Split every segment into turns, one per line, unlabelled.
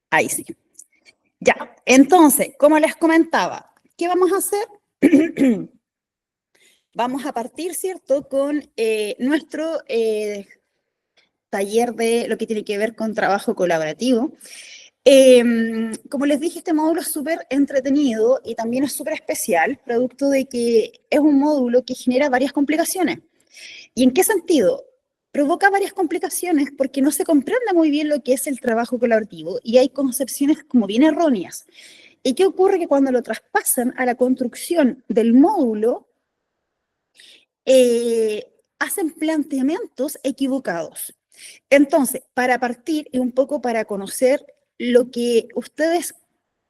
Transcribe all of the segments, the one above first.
Ahí sí. Ya, entonces, como les comentaba, ¿qué vamos a hacer? Vamos a partir, ¿cierto?, con nuestro taller de lo que tiene que ver con trabajo colaborativo. Como les dije, este módulo es súper entretenido y también es súper especial, producto de que es un módulo que genera varias complicaciones. ¿Y en qué sentido? Provoca varias complicaciones porque no se comprende muy bien lo que es el trabajo colaborativo y hay concepciones como bien erróneas. ¿Y qué ocurre? Que cuando lo traspasan a la construcción del módulo, hacen planteamientos equivocados. Entonces, para partir y un poco para conocer lo que ustedes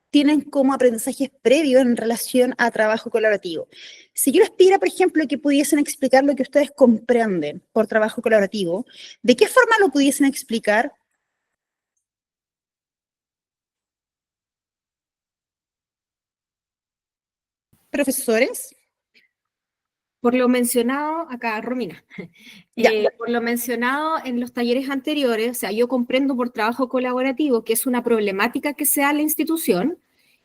tienen como aprendizajes previos en relación a trabajo colaborativo. Si yo les pidiera, por ejemplo, que pudiesen explicar lo que ustedes comprenden por trabajo colaborativo, ¿de qué forma lo pudiesen explicar? Profesores.
Por lo mencionado, acá, Romina,
Ya,
por lo mencionado en los talleres anteriores, o sea, yo comprendo por trabajo colaborativo que es una problemática que se da en la institución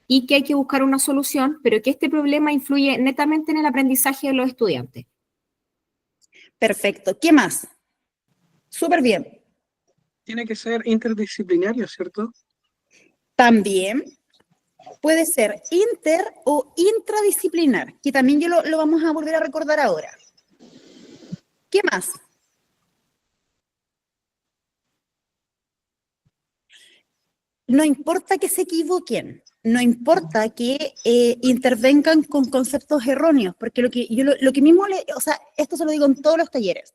y que hay que buscar una solución, pero que este problema influye netamente en el aprendizaje de los estudiantes.
perfecto. ¿Qué más? Súper bien.
Tiene que ser interdisciplinario, ¿cierto?
También puede ser inter o intradisciplinar, que también lo vamos a volver a recordar ahora. ¿Qué más? No importa que se equivoquen, no importa que intervengan con conceptos erróneos, porque lo que mismo, o sea, esto se lo digo en todos los talleres,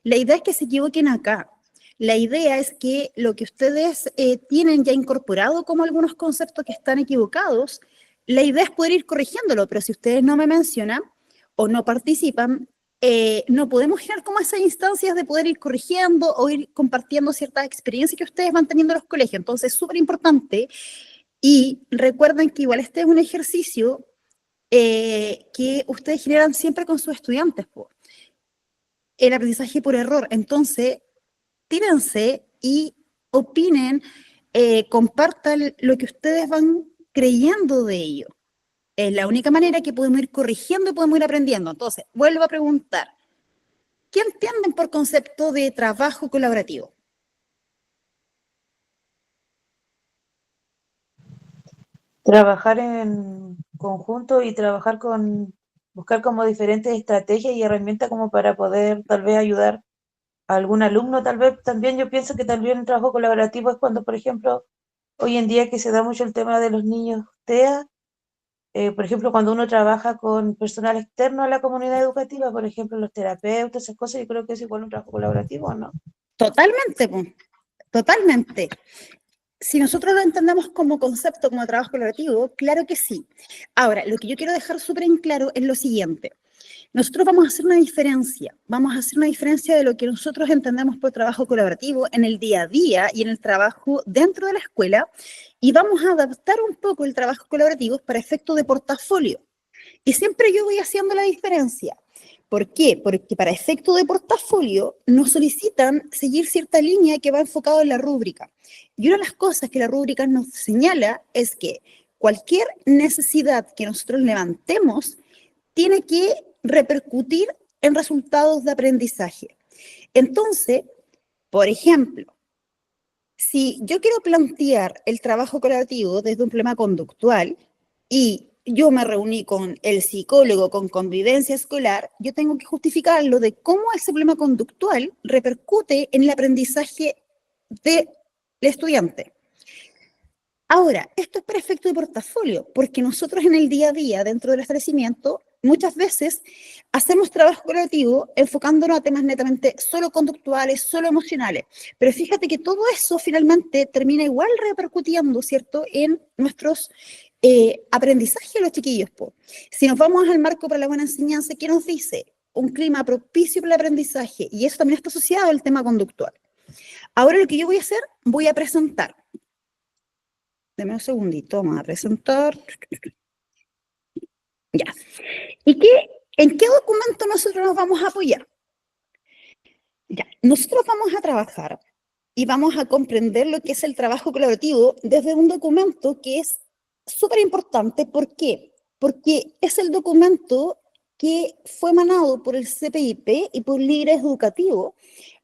la idea es que se equivoquen acá. La idea es que lo que ustedes tienen ya incorporado como algunos conceptos que están equivocados, la idea es poder ir corrigiéndolo, pero si ustedes no me mencionan o no participan, no podemos generar como esas instancias de poder ir corrigiendo o ir compartiendo ciertas experiencias que ustedes van teniendo en los colegios. Entonces, es súper importante y recuerden que igual este es un ejercicio que ustedes generan siempre con sus estudiantes, po. El aprendizaje por error. Entonces, tírense y opinen, compartan lo que ustedes van creyendo de ello. Es la única manera que podemos ir corrigiendo y podemos ir aprendiendo. Entonces, vuelvo a preguntar, ¿qué entienden por concepto de trabajo colaborativo?
Trabajar en conjunto y buscar como diferentes estrategias y herramientas como para poder tal vez ayudar a algún alumno. Tal vez también yo pienso que también el trabajo colaborativo es cuando, por ejemplo, hoy en día que se da mucho el tema de los niños TEA, por ejemplo, cuando uno trabaja con personal externo a la comunidad educativa, por ejemplo, los terapeutas, esas cosas, yo creo que es igual un trabajo colaborativo, ¿no?
Totalmente, po, totalmente. Si nosotros lo entendemos como concepto, como trabajo colaborativo, claro que sí. Ahora, lo que yo quiero dejar súper en claro es lo siguiente. Nosotros vamos a hacer una diferencia de lo que nosotros entendemos por trabajo colaborativo en el día a día y en el trabajo dentro de la escuela, y vamos a adaptar un poco el trabajo colaborativo para efecto de portafolio. Y siempre yo voy haciendo la diferencia. ¿Por qué? Porque para efecto de portafolio nos solicitan seguir cierta línea que va enfocado en la rúbrica. Y una de las cosas que la rúbrica nos señala es que cualquier necesidad que nosotros levantemos tiene que repercutir en resultados de aprendizaje. Entonces, por ejemplo, si yo quiero plantear el trabajo colaborativo desde un problema conductual y yo me reuní con el psicólogo con convivencia escolar, yo tengo que justificarlo de cómo ese problema conductual repercute en el aprendizaje del estudiante. Ahora, esto es para efecto de portafolio, porque nosotros en el día a día, dentro del establecimiento, muchas veces hacemos trabajo colaborativo enfocándonos a temas netamente solo conductuales, solo emocionales. Pero fíjate que todo eso finalmente termina igual repercutiendo, ¿cierto?, en nuestros aprendizajes de los chiquillos, po. Si nos vamos al marco para la buena enseñanza, ¿qué nos dice? Un clima propicio para el aprendizaje, y eso también está asociado al tema conductual. Ahora lo que yo voy a hacer, voy a presentar. Deme un segundito, vamos a presentar. Ya. ¿En qué documento nosotros nos vamos a apoyar? Ya. Nosotros vamos a trabajar y vamos a comprender lo que es el trabajo colaborativo desde un documento que es súper importante. ¿Por qué? Porque es el documento que fue emanado por el CPIP y por Líderes Educativos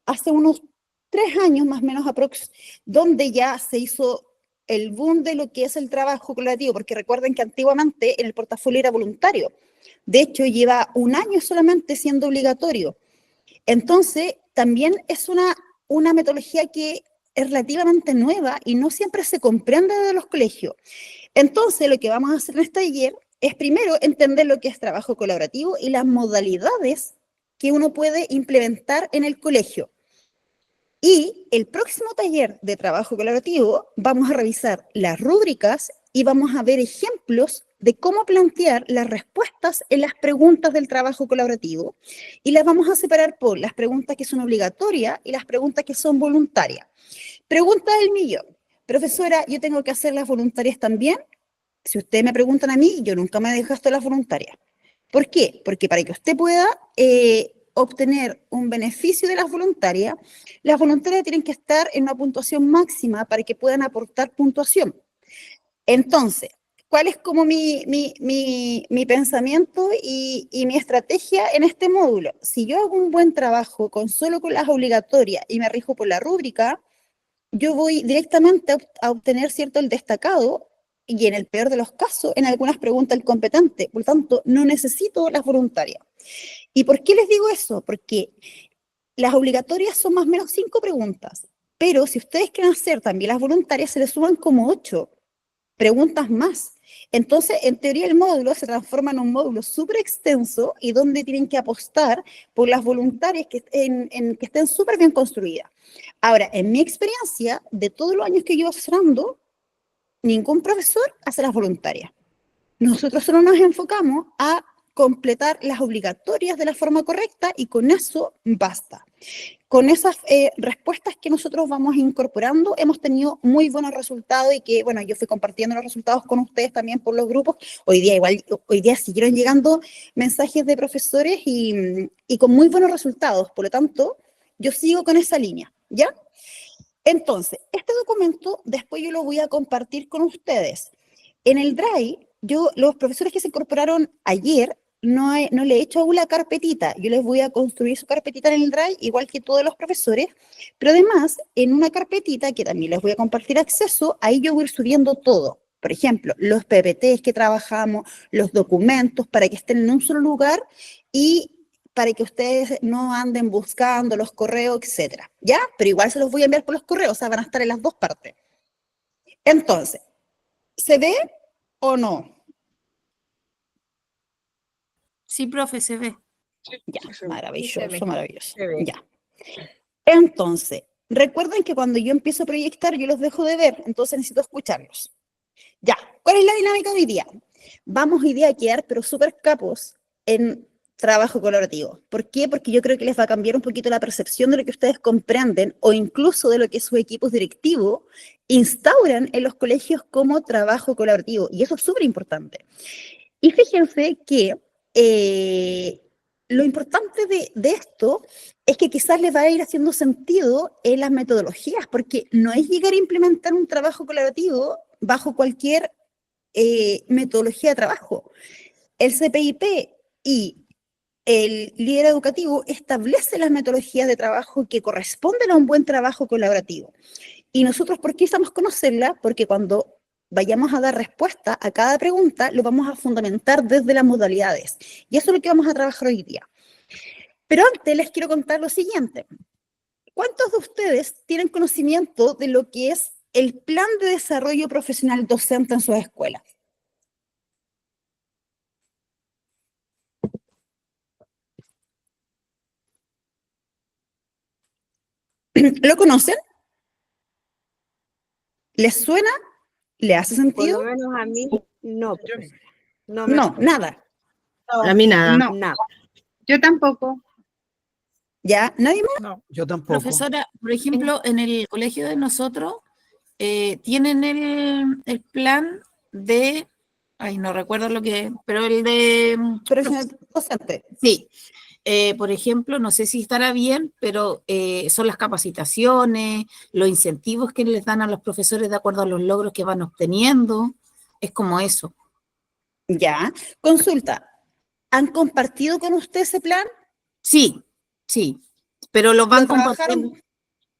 hace unos 3 años más o menos donde ya se hizo el boom de lo que es el trabajo colaborativo, porque recuerden que antiguamente el portafolio era voluntario. De hecho, lleva 1 año solamente siendo obligatorio. Entonces, también es una metodología que es relativamente nueva y no siempre se comprende de los colegios. Entonces, lo que vamos a hacer en este taller es primero entender lo que es trabajo colaborativo y las modalidades que uno puede implementar en el colegio. Y el próximo taller de trabajo colaborativo vamos a revisar las rúbricas y vamos a ver ejemplos de cómo plantear las respuestas en las preguntas del trabajo colaborativo, y las vamos a separar por las preguntas que son obligatorias y las preguntas que son voluntarias. Pregunta del millón: profesora, ¿yo tengo que hacer las voluntarias también? Si ustedes me preguntan a mí, yo nunca me he dejado las voluntarias. ¿Por qué? Porque para que usted pueda obtener un beneficio de las voluntarias tienen que estar en una puntuación máxima para que puedan aportar puntuación. Entonces, ¿cuál es como mi pensamiento y mi estrategia en este módulo? Si yo hago un buen trabajo solo con las obligatorias y me rijo por la rúbrica, yo voy directamente a obtener, ¿cierto?, el destacado, y en el peor de los casos, en algunas preguntas el competente. Por lo tanto, no necesito las voluntarias. ¿Y por qué les digo eso? Porque las obligatorias son más o menos 5 preguntas, pero si ustedes quieren hacer también las voluntarias, se les suman como 8 preguntas más. Entonces, en teoría, el módulo se transforma en un módulo súper extenso y donde tienen que apostar por las voluntarias que estén súper bien construidas. Ahora, en mi experiencia, de todos los años que llevo asesorando, ningún profesor hace las voluntarias. Nosotros solo nos enfocamos a completar las obligatorias de la forma correcta y con eso basta. Con esas respuestas que nosotros vamos incorporando, hemos tenido muy buenos resultados, y que, bueno, yo fui compartiendo los resultados con ustedes también por los grupos. Hoy día siguieron llegando mensajes de profesores y con muy buenos resultados. Por lo tanto, yo sigo con esa línea, ¿ya? Entonces, este documento después yo lo voy a compartir con ustedes. En el Drive, los profesores que se incorporaron ayer, no le he hecho aún la carpetita. Yo les voy a construir su carpetita en el Drive, igual que todos los profesores, pero además, en una carpetita que también les voy a compartir acceso, ahí yo voy a ir subiendo todo. Por ejemplo, los PPTs que trabajamos, los documentos, para que estén en un solo lugar y para que ustedes no anden buscando los correos, etcétera, ¿ya? Pero igual se los voy a enviar por los correos, o sea, van a estar en las dos partes. Entonces, ¿se ve o no?
Sí, profe, se ve.
Ya,
Sí, se ve.
maravilloso,
Sí, se ve.
maravilloso.
Se ve.
Ya. Entonces, recuerden que cuando yo empiezo a proyectar, yo los dejo de ver, entonces necesito escucharlos. Ya, ¿cuál es la dinámica de hoy día? Vamos hoy día a quedar, pero súper capos en trabajo colaborativo. ¿Por qué? Porque yo creo que les va a cambiar un poquito la percepción de lo que ustedes comprenden, o incluso de lo que sus equipos directivos instauran en los colegios como trabajo colaborativo. Y eso es súper importante. Y fíjense que lo importante de esto es que quizás les va a ir haciendo sentido en las metodologías, porque no es llegar a implementar un trabajo colaborativo bajo cualquier metodología de trabajo. El CPIP y el líder educativo establece las metodologías de trabajo que corresponden a un buen trabajo colaborativo. Y nosotros, ¿por qué estamos conocerla? Porque cuando vayamos a dar respuesta a cada pregunta, lo vamos a fundamentar desde las modalidades. Y eso es lo que vamos a trabajar hoy día. Pero antes les quiero contar lo siguiente. ¿Cuántos de ustedes tienen conocimiento de lo que es el plan de desarrollo profesional docente en sus escuelas? ¿Lo conocen? ¿Les suena? ¿Le hace
Por
sentido?
lo menos a mí, no,
Yo-
profesora. No me
No,
suena.
nada.
A mí nada.
No.
Nada.
Yo tampoco.
¿Ya? ¿Nadie más?
No, yo tampoco.
Profesora, por ejemplo, en el colegio de nosotros tienen el plan de, ay, no recuerdo lo que, pero el de,
Profesional docente.
sí, por ejemplo, no sé si estará bien, pero son las capacitaciones, los incentivos que les dan a los profesores de acuerdo a los logros que van obteniendo, es como eso.
Ya. Consulta, ¿han compartido con usted ese plan?
Sí, sí, pero
¿Lo trabajaron?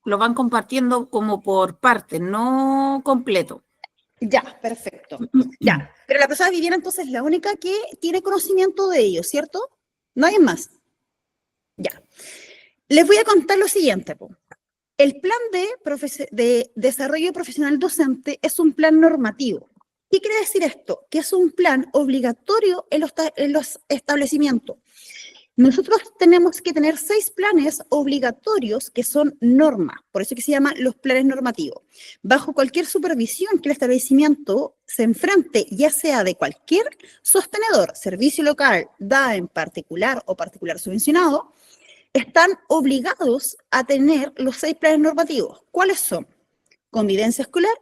lo van compartiendo como por partes, no completo.
Ya, perfecto. Ya, pero la profesora Viviana entonces es la única que tiene conocimiento de ello, ¿cierto? No hay más. Ya. Les voy a contar lo siguiente, po. El plan de desarrollo profesional docente es un plan normativo. ¿Qué quiere decir esto? Que es un plan obligatorio en los establecimientos. Nosotros tenemos que tener 6 planes obligatorios que son normas, por eso que se llaman los planes normativos. Bajo cualquier supervisión que el establecimiento se enfrente, ya sea de cualquier sostenedor, servicio local, DAEM particular o particular subvencionado, están obligados a tener los 6 planes normativos. ¿Cuáles son? Convivencia escolar,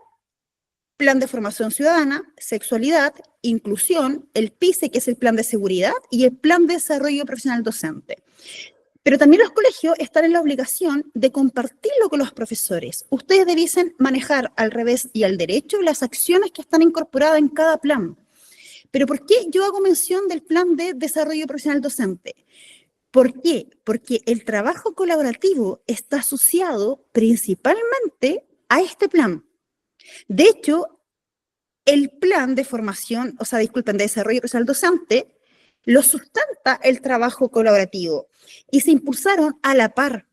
plan de formación ciudadana, sexualidad, inclusión, el PICE, que es el plan de seguridad, y el plan de desarrollo profesional docente. Pero también los colegios están en la obligación de compartirlo con los profesores. Ustedes debiesen manejar al revés y al derecho las acciones que están incorporadas en cada plan. ¿Pero por qué yo hago mención del plan de desarrollo profesional docente? ¿Por qué? Porque el trabajo colaborativo está asociado principalmente a este plan. De hecho, el plan de formación, de desarrollo profesional docente, lo sustenta el trabajo colaborativo y se impulsaron a la par.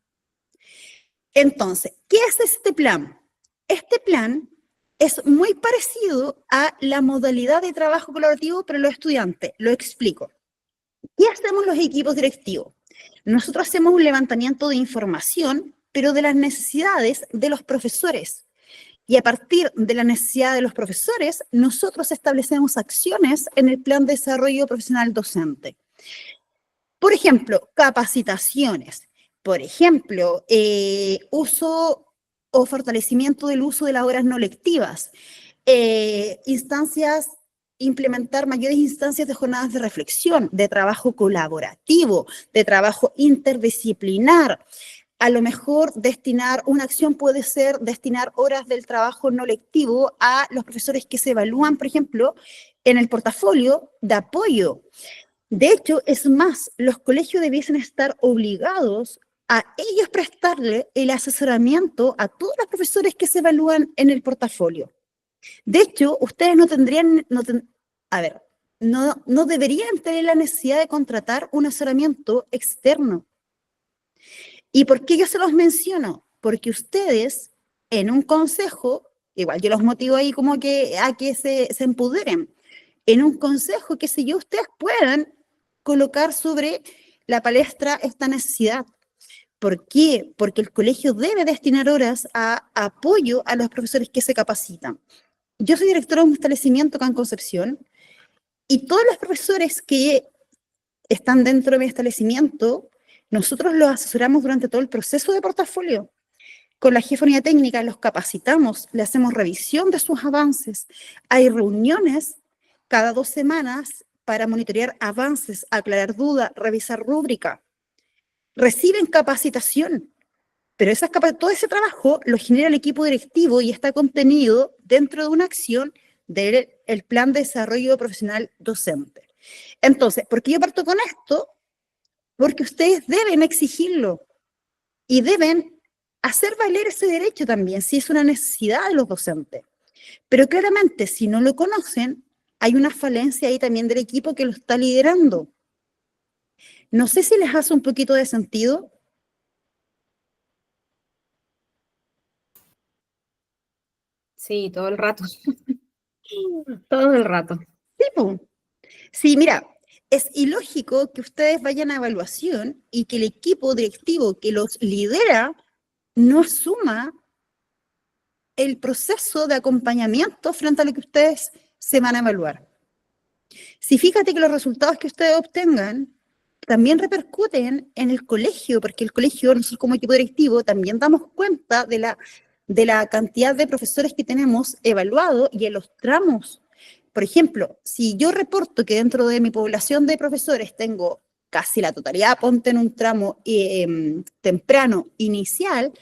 Entonces, ¿qué es este plan? Este plan es muy parecido a la modalidad de trabajo colaborativo para los estudiantes. Lo explico. ¿Qué hacemos los equipos directivos? Nosotros hacemos un levantamiento de información, pero de las necesidades de los profesores. Y a partir de la necesidad de los profesores, nosotros establecemos acciones en el plan de desarrollo profesional docente. Por ejemplo, capacitaciones. Por ejemplo, uso o fortalecimiento del uso de las horas no lectivas. Implementar mayores instancias de jornadas de reflexión, de trabajo colaborativo, de trabajo interdisciplinar. A lo mejor una acción puede ser destinar horas del trabajo no lectivo a los profesores que se evalúan, por ejemplo, en el portafolio de apoyo. De hecho, es más, los colegios debiesen estar obligados a ellos prestarle el asesoramiento a todos los profesores que se evalúan en el portafolio. De hecho, ustedes no deberían tener la necesidad de contratar un asesoramiento externo. ¿Y por qué yo se los menciono? Porque ustedes, en un consejo, igual yo los motivo ahí como que a que se empoderen, en un consejo, qué sé yo, ustedes puedan colocar sobre la palestra esta necesidad. ¿Por qué? Porque el colegio debe destinar horas a apoyo a los profesores que se capacitan. Yo soy directora de un establecimiento acá en Concepción y todos los profesores que están dentro de mi establecimiento, nosotros los asesoramos durante todo el proceso de portafolio. Con la jefonía técnica los capacitamos, le hacemos revisión de sus avances. Hay reuniones cada 2 semanas para monitorear avances, aclarar dudas, revisar rúbrica. Reciben capacitación, pero todo ese trabajo lo genera el equipo directivo y está contenido dentro de una acción del plan de desarrollo profesional docente. Entonces, ¿por qué yo parto con esto? Porque ustedes deben exigirlo y deben hacer valer ese derecho también, si es una necesidad de los docentes. Pero claramente, si no lo conocen, hay una falencia ahí también del equipo que lo está liderando. No sé si les hace un poquito de sentido.
Sí, todo el rato. Todo el rato.
Sí, mira, es ilógico que ustedes vayan a evaluación y que el equipo directivo que los lidera no asuma el proceso de acompañamiento frente a lo que ustedes se van a evaluar. Si fíjate que los resultados que ustedes obtengan también repercuten en el colegio, porque el colegio, nosotros como equipo directivo, también damos cuenta de la cantidad de profesores que tenemos evaluados y en los tramos. Por ejemplo, si yo reporto que dentro de mi población de profesores tengo casi la totalidad, ponte en un tramo temprano, inicial,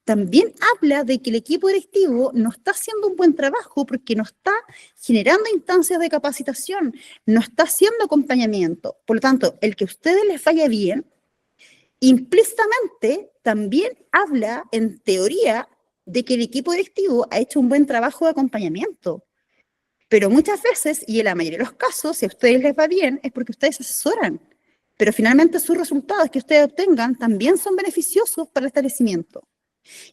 también habla de que el equipo directivo no está haciendo un buen trabajo porque no está generando instancias de capacitación, no está haciendo acompañamiento. Por lo tanto, el que a ustedes les vaya bien, implícitamente también habla, en teoría, de que el equipo directivo ha hecho un buen trabajo de acompañamiento. Pero muchas veces, y en la mayoría de los casos, si a ustedes les va bien, es porque ustedes asesoran. Pero finalmente sus resultados que ustedes obtengan también son beneficiosos para el establecimiento.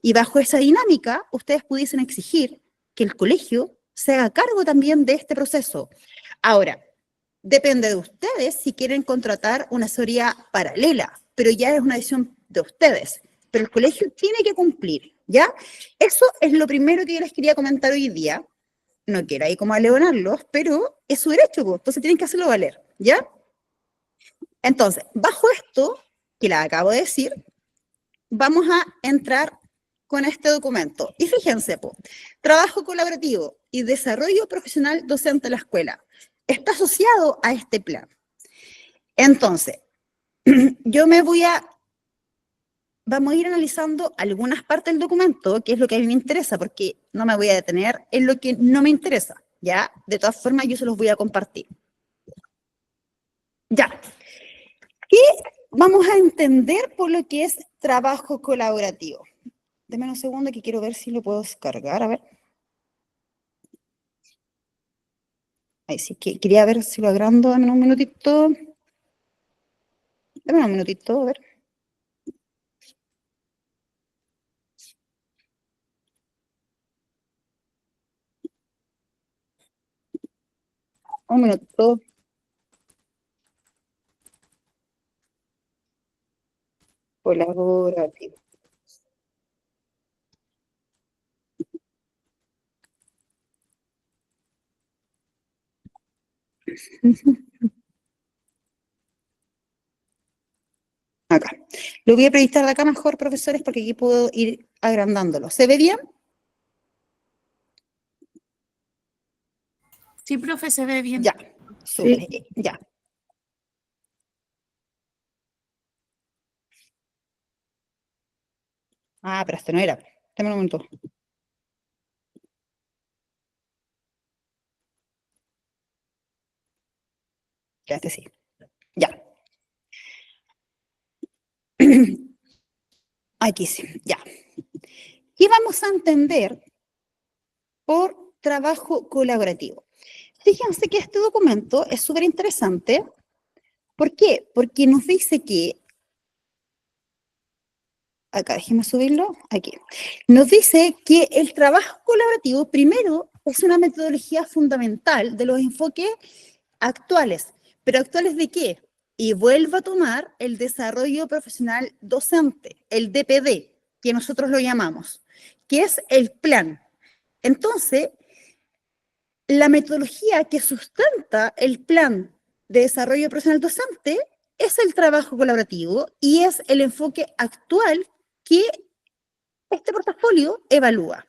Y bajo esa dinámica, ustedes pudiesen exigir que el colegio se haga cargo también de este proceso. Ahora, depende de ustedes si quieren contratar una asesoría paralela, pero ya es una decisión de ustedes. Pero el colegio tiene que cumplir, ¿ya? Eso es lo primero que yo les quería comentar hoy día. No quiero ahí como aleonarlos, pero es su derecho, pues, entonces tienen que hacerlo valer, ¿ya? Entonces, bajo esto, que les acabo de decir, vamos a entrar con este documento. Y fíjense, pues, trabajo colaborativo y desarrollo profesional docente de la escuela está asociado a este plan. Entonces, yo vamos a ir analizando algunas partes del documento, que es lo que a mí me interesa, porque no me voy a detener en lo que no me interesa, ¿ya? De todas formas, yo se los voy a compartir. Ya. ¿Qué vamos a entender por lo que es trabajo colaborativo? Deme un segundo que quiero ver si lo puedo descargar, a ver. Ahí sí, que quería ver si lo agrando, dame un minutito. Dame un minutito, a ver. Un minuto. Colaborativo. Acá. Lo voy a proyectar de acá mejor, profesores, porque aquí puedo ir agrandándolo. ¿Se ve bien?
Sí, profe, se ve bien.
Ya, súper, ya. Ah, pero este no era. Dame un momento. Ya, este sí. Ya. Aquí sí, ya. ¿Qué vamos a entender por trabajo colaborativo? Fíjense que este documento es súper interesante. ¿Por qué? Porque nos dice que, acá déjeme subirlo, aquí, nos dice que el trabajo colaborativo, primero, es una metodología fundamental de los enfoques actuales. ¿Pero actuales de qué? Y vuelvo a tomar el desarrollo profesional docente, el DPD, que nosotros lo llamamos, que es el plan. Entonces, la metodología que sustenta el plan de desarrollo profesional docente es el trabajo colaborativo y es el enfoque actual que este portafolio evalúa.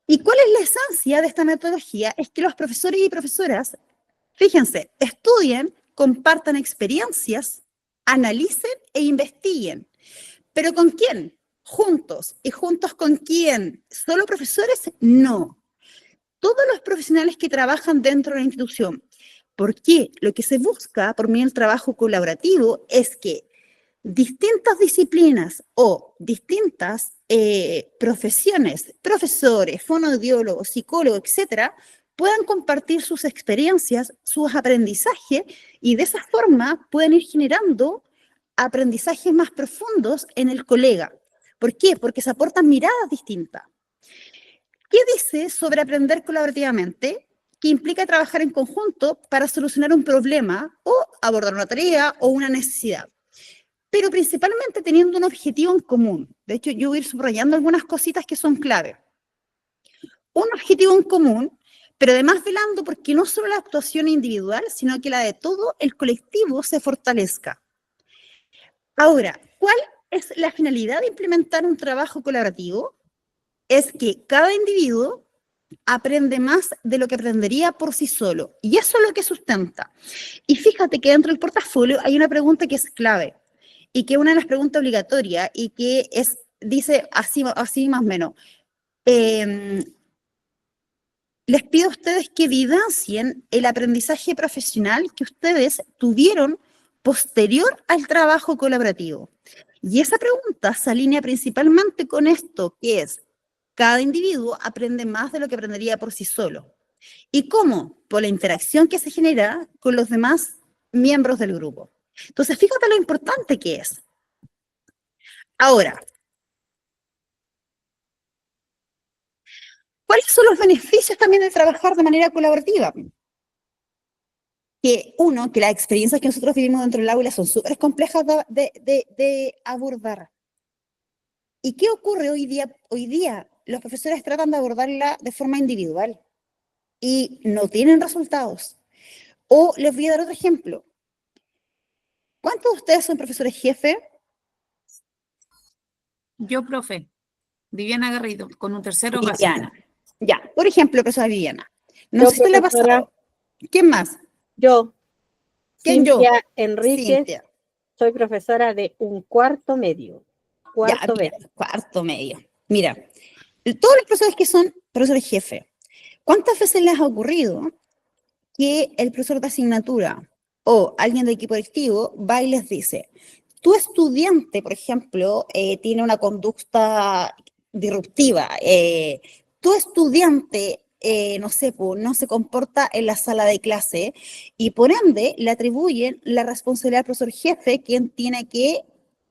¿Y cuál es la esencia de esta metodología? Es que los profesores y profesoras, fíjense, estudien, compartan experiencias, analicen e investiguen. ¿Pero con quién? Juntos. ¿Y juntos con quién? ¿Solo profesores? No. Todos los profesionales que trabajan dentro de la institución. ¿Por qué? Lo que se busca por medio del trabajo colaborativo es que distintas disciplinas o distintas profesiones, profesores, fonoaudiólogos, psicólogos, etcétera, puedan compartir sus experiencias, sus aprendizajes y de esa forma pueden ir generando aprendizajes más profundos en el colega. ¿Por qué? Porque se aportan miradas distintas. ¿Qué dice sobre aprender colaborativamente? Que implica trabajar en conjunto para solucionar un problema o abordar una tarea o una necesidad, pero principalmente teniendo un objetivo en común. De hecho, yo voy a ir subrayando algunas cositas que son clave. Un objetivo en común, pero además velando porque no solo la actuación individual, sino que la de todo el colectivo se fortalezca. Ahora, ¿cuál es la finalidad de implementar un trabajo colaborativo? Es que cada individuo aprende más de lo que aprendería por sí solo. Y eso es lo que sustenta. Y fíjate que dentro del portafolio hay una pregunta que es clave y que es una de las preguntas obligatorias y que dice así más o menos. Les pido a ustedes que evidencien el aprendizaje profesional que ustedes tuvieron posterior al trabajo colaborativo. Y esa pregunta se alinea principalmente con esto, que es, cada individuo aprende más de lo que aprendería por sí solo. ¿Y cómo? Por la interacción que se genera con los demás miembros del grupo. Entonces, fíjate lo importante que es. Ahora, ¿cuáles son los beneficios también de trabajar de manera colaborativa? Que uno, que las experiencias que nosotros vivimos dentro del aula son súper complejas de abordar. ¿Y qué ocurre hoy día? Hoy día los profesores tratan de abordarla de forma individual y no tienen resultados. O les voy a dar otro ejemplo. ¿Cuántos de ustedes son profesores jefe?
Yo, profe, Viviana Garrido, con un tercero básico.
Viviana. Ya, por ejemplo, profesora Viviana. No
Yo,
sé si le ha
profesora.
pasado. ¿Quién más?
Yo,
¿Quién yo?
Cintia Enríquez,
Cintia.
soy profesora de un cuarto medio. Cuarto
Ya,
B.
mira, cuarto medio. Mira, todos los profesores que son profesores jefe, ¿cuántas veces les ha ocurrido que el profesor de asignatura o alguien del equipo directivo va y les dice, tu estudiante, por ejemplo, tiene una conducta disruptiva, tu estudiante, no sé, no se comporta en la sala de clase y por ende le atribuyen la responsabilidad al profesor jefe, quien tiene que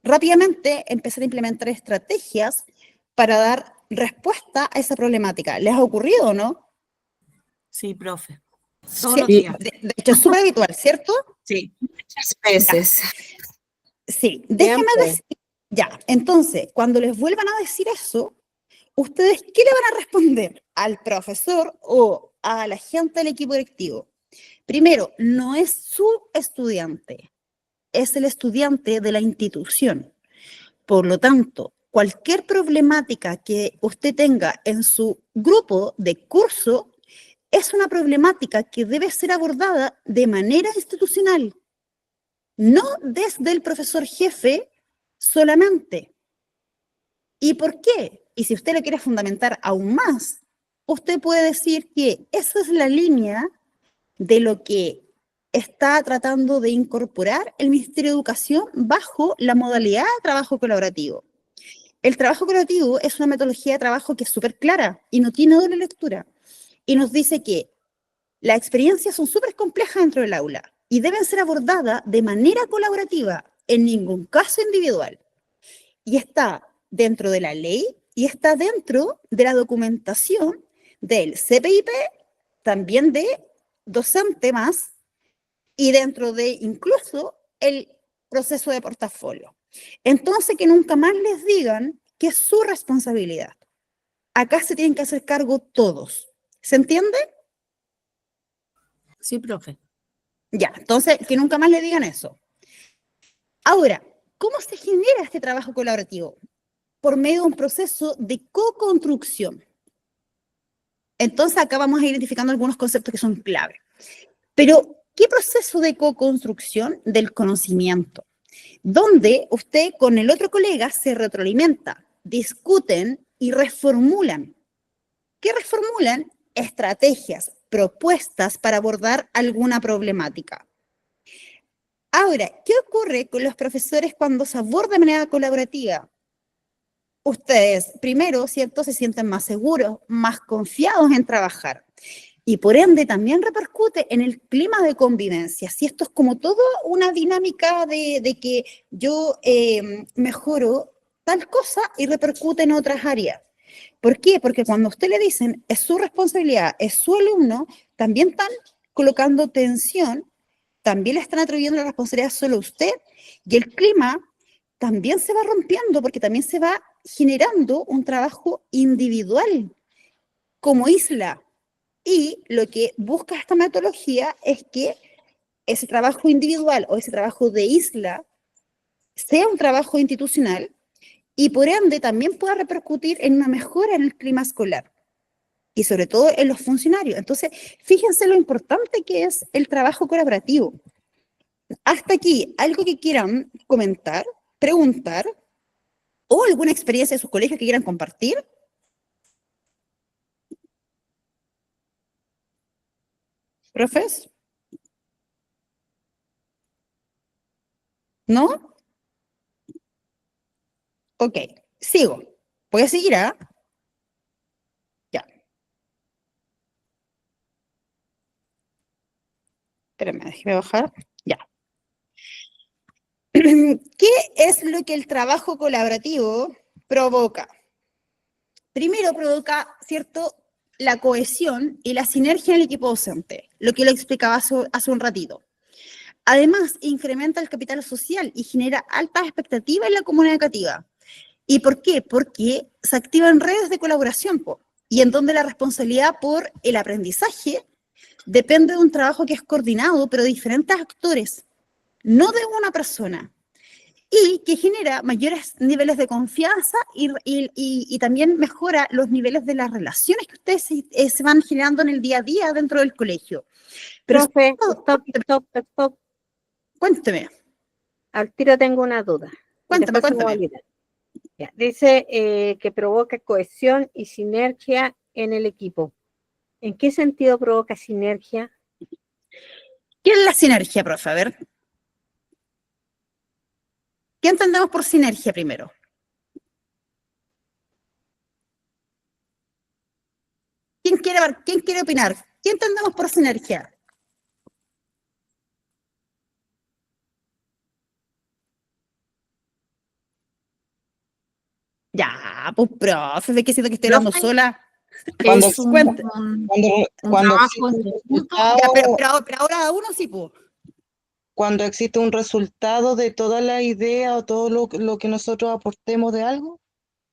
rápidamente empezar a implementar estrategias para dar respuesta a esa problemática. ¿Les ha ocurrido o no?
Sí, profe.
Sí,
Todos los días.
de hecho, es súper habitual, ¿cierto?
Sí.
Muchas veces.
Sí, déjeme
Siempre.
decir, ya, entonces, cuando les vuelvan a decir eso, ¿ustedes qué le van a responder al profesor o a la gente del equipo directivo? Primero, no es su estudiante, es el estudiante de la institución. Por lo tanto, cualquier problemática que usted tenga en su grupo de curso es una problemática que debe ser abordada de manera institucional, no desde el profesor jefe solamente. ¿Y por qué? Y si usted lo quiere fundamentar aún más, usted puede decir que esa es la línea de lo que está tratando de incorporar el Ministerio de Educación bajo la modalidad de trabajo colaborativo. El trabajo colaborativo es una metodología de trabajo que es súper clara y no tiene doble lectura. Y nos dice que las experiencias son súper complejas dentro del aula y deben ser abordadas de manera colaborativa, en ningún caso individual. Y está dentro de la ley y está dentro de la documentación del CPIP, también de docente más, y dentro de incluso el proceso de portafolio. Entonces, que nunca más les digan que es su responsabilidad. Acá se tienen que hacer cargo todos. ¿Se entiende?
Sí, profe.
Ya, entonces, que nunca más le digan eso. Ahora, ¿cómo se genera este trabajo colaborativo? Por medio de un proceso de co-construcción. Entonces, acá vamos a ir identificando algunos conceptos que son clave. Pero, ¿qué proceso de co-construcción? Del conocimiento, donde usted con el otro colega se retroalimenta, discuten y reformulan. ¿Qué reformulan? Estrategias, propuestas para abordar alguna problemática. Ahora, ¿qué ocurre con los profesores cuando se aborda de manera colaborativa? Ustedes, primero, ¿cierto?, se sienten más seguros, más confiados en trabajar. Y por ende también repercute en el clima de convivencia. Si esto es como toda una dinámica de que yo mejoro tal cosa y repercute en otras áreas. ¿Por qué? Porque cuando a usted le dicen es su responsabilidad, es su alumno, también están colocando tensión, también le están atribuyendo la responsabilidad solo a usted y el clima también se va rompiendo porque también se va generando un trabajo individual como isla. Y lo que busca esta metodología es que ese trabajo individual o ese trabajo de isla sea un trabajo institucional y por ende también pueda repercutir en una mejora en el clima escolar. y sobre todo en los funcionarios. Entonces, fíjense lo importante que es el trabajo colaborativo. Hasta aquí, algo que quieran comentar, preguntar, o alguna experiencia de sus colegios que quieran compartir. ¿Profes? ¿No? Ok, sigo. Voy a seguir, ¿ah? Ya. Espérame, déjeme bajar. Ya. ¿Qué es lo que el trabajo colaborativo provoca? Primero provoca, ¿cierto?, la cohesión y la sinergia en el equipo docente, lo que lo explicaba hace un ratito. Además, incrementa el capital social y genera altas expectativas en la comunidad educativa. ¿Y por qué? Porque se activan redes de colaboración, y en donde la responsabilidad por el aprendizaje depende de un trabajo que es coordinado, pero de diferentes actores, no de una persona, y que genera mayores niveles de confianza y también mejora los niveles de las relaciones que ustedes se van generando en el día a día dentro del colegio. Pero
Profe, stop.
cuénteme,
Al tiro tengo una duda. Después se me va a olvidar. Ya, dice que provoca cohesión y sinergia en el equipo. ¿En qué sentido provoca sinergia?
¿Qué es la sinergia, profe? A ver. ¿Qué entendemos por sinergia primero? ¿Quién quiere opinar? ¿Qué entendemos por sinergia? Ya, pues profe, ¿de qué siento que estoy hablando
Profe,
sola?
Cuando,
Es
Cuente.
un
cuando
trabajo
existe
en
un
conjunto.
Ya,
resultado,
pero ahora uno sí, pues.
cuando existe un resultado de toda la idea o todo lo que nosotros aportemos de algo.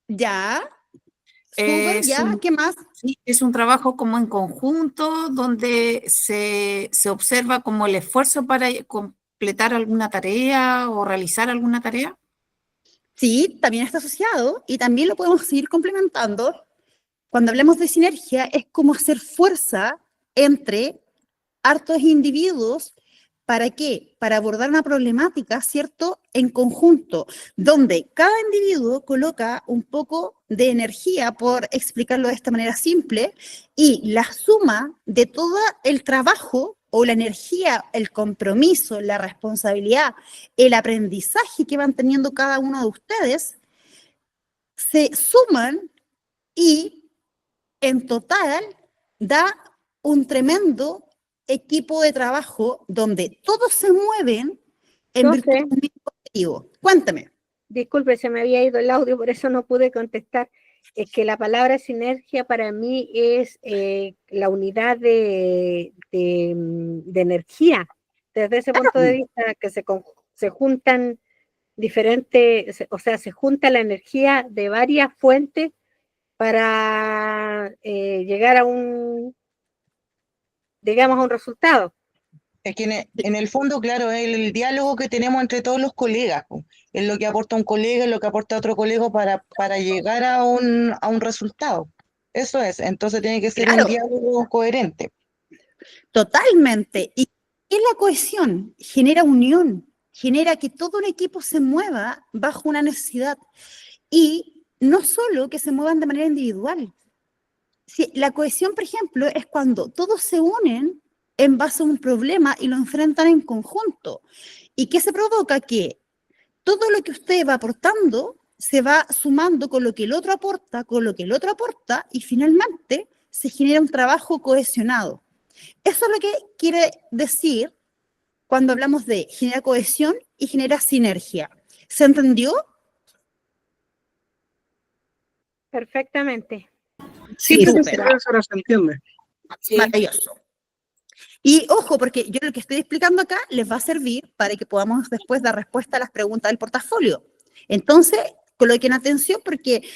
Ya, súper, ya, ¿qué más?
Sí, es un trabajo como en conjunto donde se observa como el esfuerzo para completar alguna tarea o realizar alguna tarea.
Sí, también está asociado y también lo podemos seguir complementando. Cuando hablamos de sinergia, es como hacer fuerza entre hartos individuos. ¿Para qué? Para abordar una problemática, ¿cierto? En conjunto, donde cada individuo coloca un poco de energía, por explicarlo de esta manera simple, y la suma de todo el trabajo o la energía, el compromiso, la responsabilidad, el aprendizaje que van teniendo cada uno de ustedes, se suman y en total da un tremendo equipo de trabajo donde todos se mueven en virtud de
Profe,
un mismo objetivo. Cuéntame.
disculpe, se me había ido el audio, por eso no pude contestar. Es que la palabra sinergia para mí es la unidad de energía. Desde ese punto de vista, que se juntan diferentes, o sea, se junta la energía de varias fuentes para llegar a digamos, a un resultado.
Es que en el fondo, claro, es el diálogo que tenemos entre todos los colegas, po. Es lo que aporta un colega, es lo que aporta otro colega para llegar a un resultado. Eso es, entonces tiene que ser un
Claro,
diálogo coherente.
totalmente. ¿Y qué es la cohesión? Genera unión, genera que todo un equipo se mueva bajo una necesidad. Y no solo que se muevan de manera individual. Sí, la cohesión, por ejemplo, es cuando todos se unen en base a un problema y lo enfrentan en conjunto. ¿Y qué se provoca? Que todo lo que usted va aportando se va sumando con lo que el otro aporta, con lo que el otro aporta, y finalmente se genera un trabajo cohesionado. Eso es lo que quiere decir cuando hablamos de genera cohesión y genera sinergia. ¿Se entendió?
Perfectamente.
Sí,
Sí,
Súper,
profesora, se entiende.
sí.
maravilloso. Y ojo, porque yo lo que estoy explicando acá les va a servir para que podamos después dar respuesta a las preguntas del portafolio. Entonces, coloquen atención porque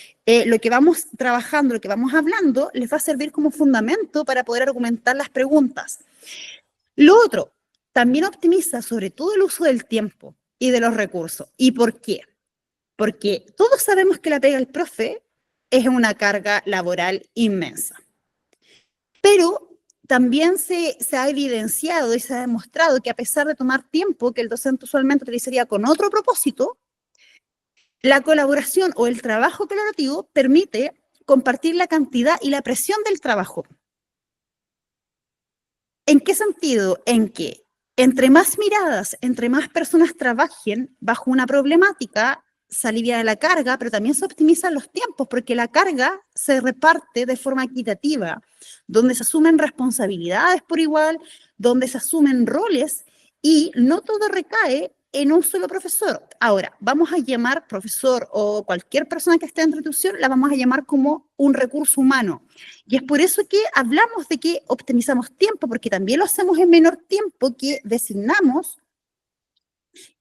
lo que vamos trabajando, lo que vamos hablando, les va a servir como fundamento para poder argumentar las preguntas. Lo otro, también optimiza sobre todo el uso del tiempo y de los recursos. ¿Y por qué? Porque todos sabemos que la pega del profe es una carga laboral inmensa. Pero también se ha evidenciado y se ha demostrado que a pesar de tomar tiempo que el docente usualmente utilizaría con otro propósito, la colaboración o el trabajo colaborativo permite compartir la cantidad y la presión del trabajo. ¿En qué sentido? En que entre más miradas, entre más personas trabajen bajo una problemática, se alivia la carga, pero también se optimizan los tiempos, porque la carga se reparte de forma equitativa, donde se asumen responsabilidades por igual, donde se asumen roles y no todo recae en un solo profesor. Ahora, vamos a llamar profesor o cualquier persona que esté en la institución, la vamos a llamar como un recurso humano. Y es por eso que hablamos de que optimizamos tiempo, porque también lo hacemos en menor tiempo que designamos,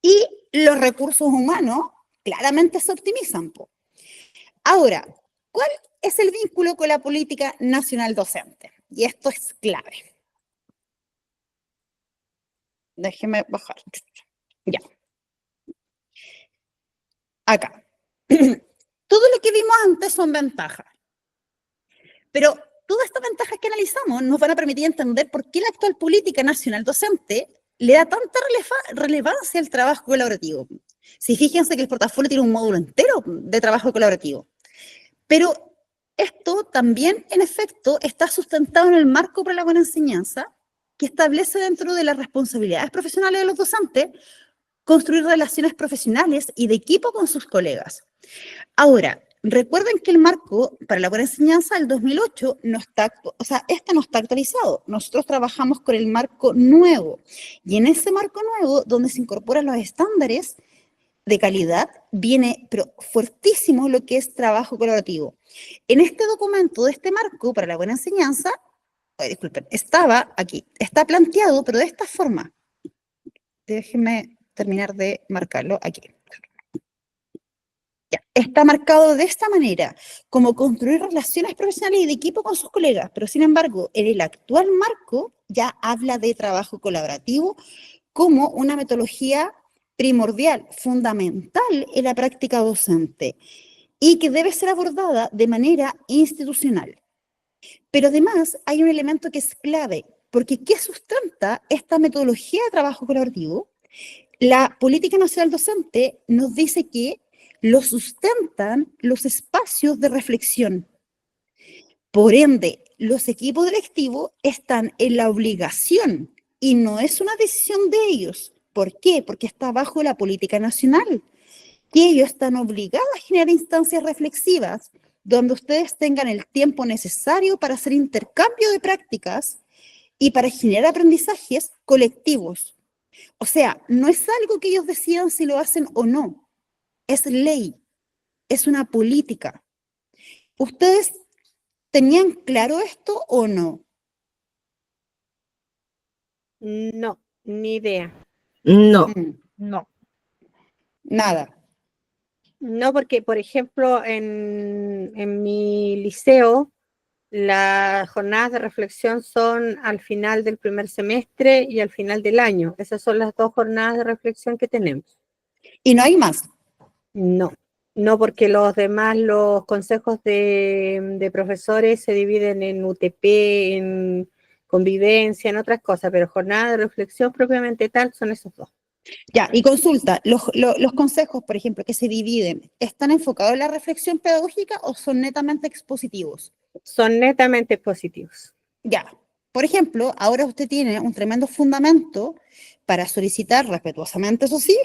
y los recursos humanos claramente se optimizan. Ahora, ¿cuál es el vínculo con la política nacional docente? Y esto es clave. Déjeme bajar. Ya. Acá. Todo lo que vimos antes son ventajas. Pero todas estas ventajas que analizamos nos van a permitir entender por qué la actual política nacional docente le da tanta relevancia al trabajo colaborativo. Si fíjense que el portafolio tiene un módulo entero de trabajo colaborativo. Pero esto también, en efecto, está sustentado en el marco para la buena enseñanza, que establece dentro de las responsabilidades profesionales de los docentes construir relaciones profesionales y de equipo con sus colegas. Ahora, recuerden que el marco para la buena enseñanza del 2008 no está, no está actualizado. Nosotros trabajamos con el marco nuevo. Y en ese marco nuevo, donde se incorporan los estándares de calidad, viene pero fuertísimo lo que es trabajo colaborativo. En este documento de este marco para la buena enseñanza, disculpen, estaba aquí, está planteado, pero de esta forma. Déjenme terminar de marcarlo aquí. Ya, está marcado de esta manera, como construir relaciones profesionales y de equipo con sus colegas, pero sin embargo, en el actual marco ya habla de trabajo colaborativo como una metodología primordial, fundamental en la práctica docente y que debe ser abordada de manera institucional. Pero además hay un elemento que es clave, porque ¿qué sustenta esta metodología de trabajo colaborativo? La política nacional docente nos dice que lo sustentan los espacios de reflexión. Por ende, los equipos directivos están en la obligación y no es una decisión de ellos. ¿Por qué? Porque está bajo la política nacional. Y ellos están obligados a generar instancias reflexivas donde ustedes tengan el tiempo necesario para hacer intercambio de prácticas y para generar aprendizajes colectivos. O sea, no es algo que ellos decidan si lo hacen o no. Es ley, es una política. ¿Ustedes tenían claro esto o no?
No, ni idea.
No.
No.
Nada.
No, porque, por ejemplo, en mi liceo, las jornadas de reflexión son al final del primer semestre y al final del año. Esas son las 2 jornadas de reflexión que tenemos.
Y no hay más.
No, no, porque los demás, los consejos de profesores se dividen en UTP, en convivencia, en otras cosas, pero jornada de reflexión propiamente tal son esos 2.
Ya, y consulta, los consejos, por ejemplo, que se dividen, ¿están enfocados en la reflexión pedagógica o son netamente expositivos?
Son netamente positivos.
Ya, por ejemplo, ahora usted tiene un tremendo fundamento para solicitar respetuosamente, eso sí,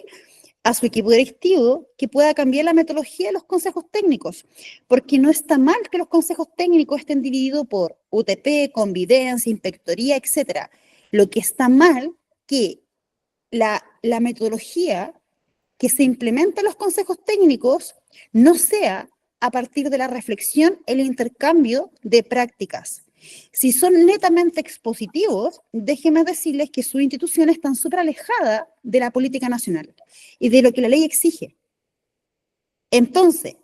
a su equipo directivo que pueda cambiar la metodología de los consejos técnicos, porque no está mal que los consejos técnicos estén divididos por UTP, convivencia, inspectoría, etc. Lo que está mal que la metodología que se implementa en los consejos técnicos no sea a partir de la reflexión, el intercambio de prácticas. Si son netamente expositivos, déjenme decirles que su institución está súper alejada de la política nacional y de lo que la ley exige. Entonces,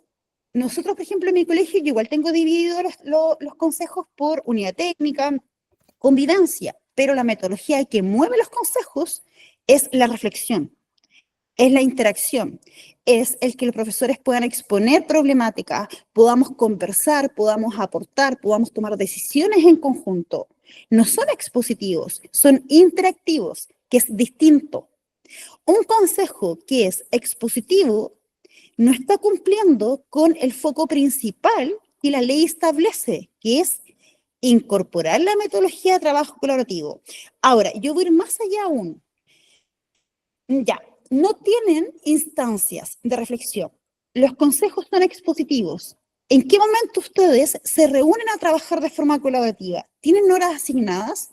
nosotros, por ejemplo, en mi colegio, yo igual tengo divididos los consejos por unidad técnica, convivencia, pero la metodología que mueve los consejos es la reflexión. es la interacción, es el que los profesores puedan exponer problemáticas, podamos conversar, podamos aportar, podamos tomar decisiones en conjunto. No son expositivos, son interactivos, que es distinto. Un consejo que es expositivo no está cumpliendo con el foco principal que la ley establece, que es incorporar la metodología de trabajo colaborativo. Ahora, yo voy a ir más allá aún. Ya, no tienen instancias de reflexión. Los consejos son expositivos. ¿En qué momento ustedes se reúnen a trabajar de forma colaborativa? ¿Tienen horas asignadas?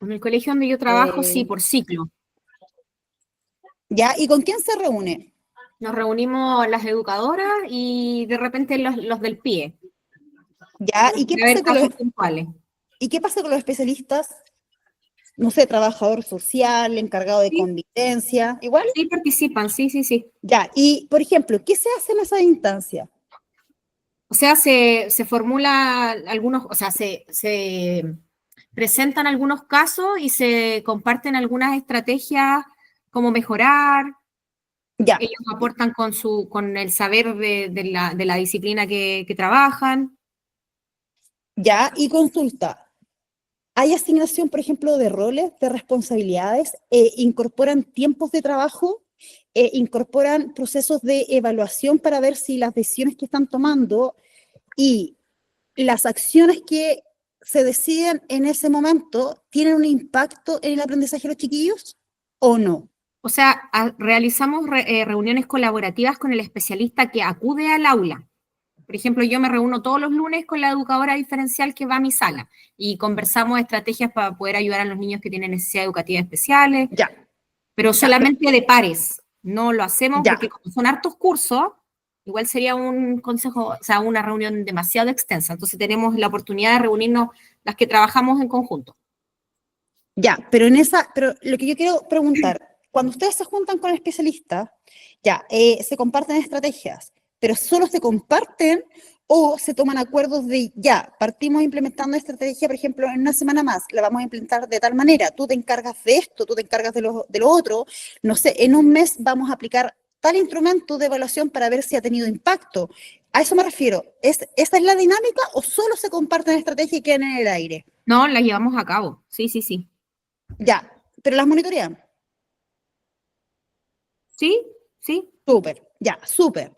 En el colegio donde yo trabajo, sí,
Eh,
por ciclo.
¿Ya? ¿Y con quién se reúne?
Nos reunimos las educadoras y de repente los del PIE,
¿Ya? ¿Y
para ver casos puntuales.
qué pasa con los especialistas? No sé, trabajador social, encargado de
Sí,
convivencia, igual.
sí participan, sí, sí, sí.
Ya, y por ejemplo, ¿qué se hace en esa instancia?
O sea, se formula algunos, o sea, se presentan algunos casos y se comparten algunas estrategias como mejorar.
Ya,
Ellos aportan con el saber de la disciplina que trabajan.
ya, y consulta. ¿Hay asignación, por ejemplo, de roles, de responsabilidades? ¿Incorporan tiempos de trabajo? ¿Incorporan procesos de evaluación para ver si las decisiones que están tomando y las acciones que se deciden en ese momento tienen un impacto en el aprendizaje de los chiquillos o no?
O sea, realizamos reuniones colaborativas con el especialista que acude al aula. Por ejemplo, yo me reúno todos los lunes con la educadora diferencial que va a mi sala y conversamos estrategias para poder ayudar a los niños que tienen necesidades educativas especiales,
Ya,
pero
ya,
solamente de pares. No lo hacemos
ya,
porque como son hartos cursos, igual sería un consejo, o sea, una reunión demasiado extensa. Entonces tenemos la oportunidad de reunirnos las que trabajamos en conjunto.
ya, pero lo que yo quiero preguntar, cuando ustedes se juntan con el especialista, ya, se comparten estrategias, pero solo se comparten o se toman acuerdos de, ya, partimos implementando estrategia, por ejemplo, en una semana más, la vamos a implementar de tal manera, tú te encargas de esto, tú te encargas de lo otro, no sé, en un mes vamos a aplicar tal instrumento de evaluación para ver si ha tenido impacto. A eso me refiero. ¿Esa es la dinámica o solo se comparten estrategias y quedan en el aire?
No, las llevamos a cabo. Sí, sí, sí.
Ya, pero las monitorean.
Sí, sí.
Súper, ya, súper.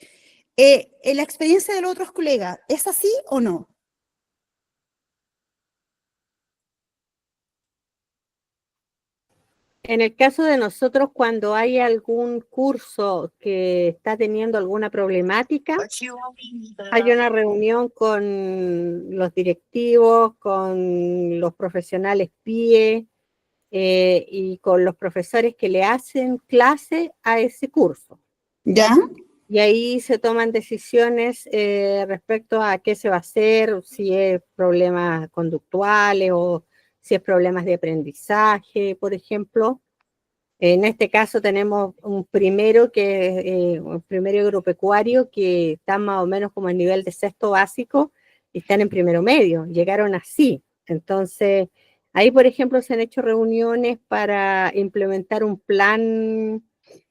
¿En la experiencia de los otros colegas, es así o no?
En el caso de nosotros, cuando hay algún curso que está teniendo alguna problemática, hay una reunión con los directivos, con los profesionales PIE y con los profesores que le hacen clase a ese curso.
¿Ya?
Y ahí se toman decisiones respecto a qué se va a hacer, si es problemas conductuales o si es problemas de aprendizaje, por ejemplo. En este caso tenemos un primero un primero agropecuario que está más o menos como el nivel de sexto básico y están en primero medio, llegaron así. Entonces, ahí por ejemplo se han hecho reuniones para implementar un plan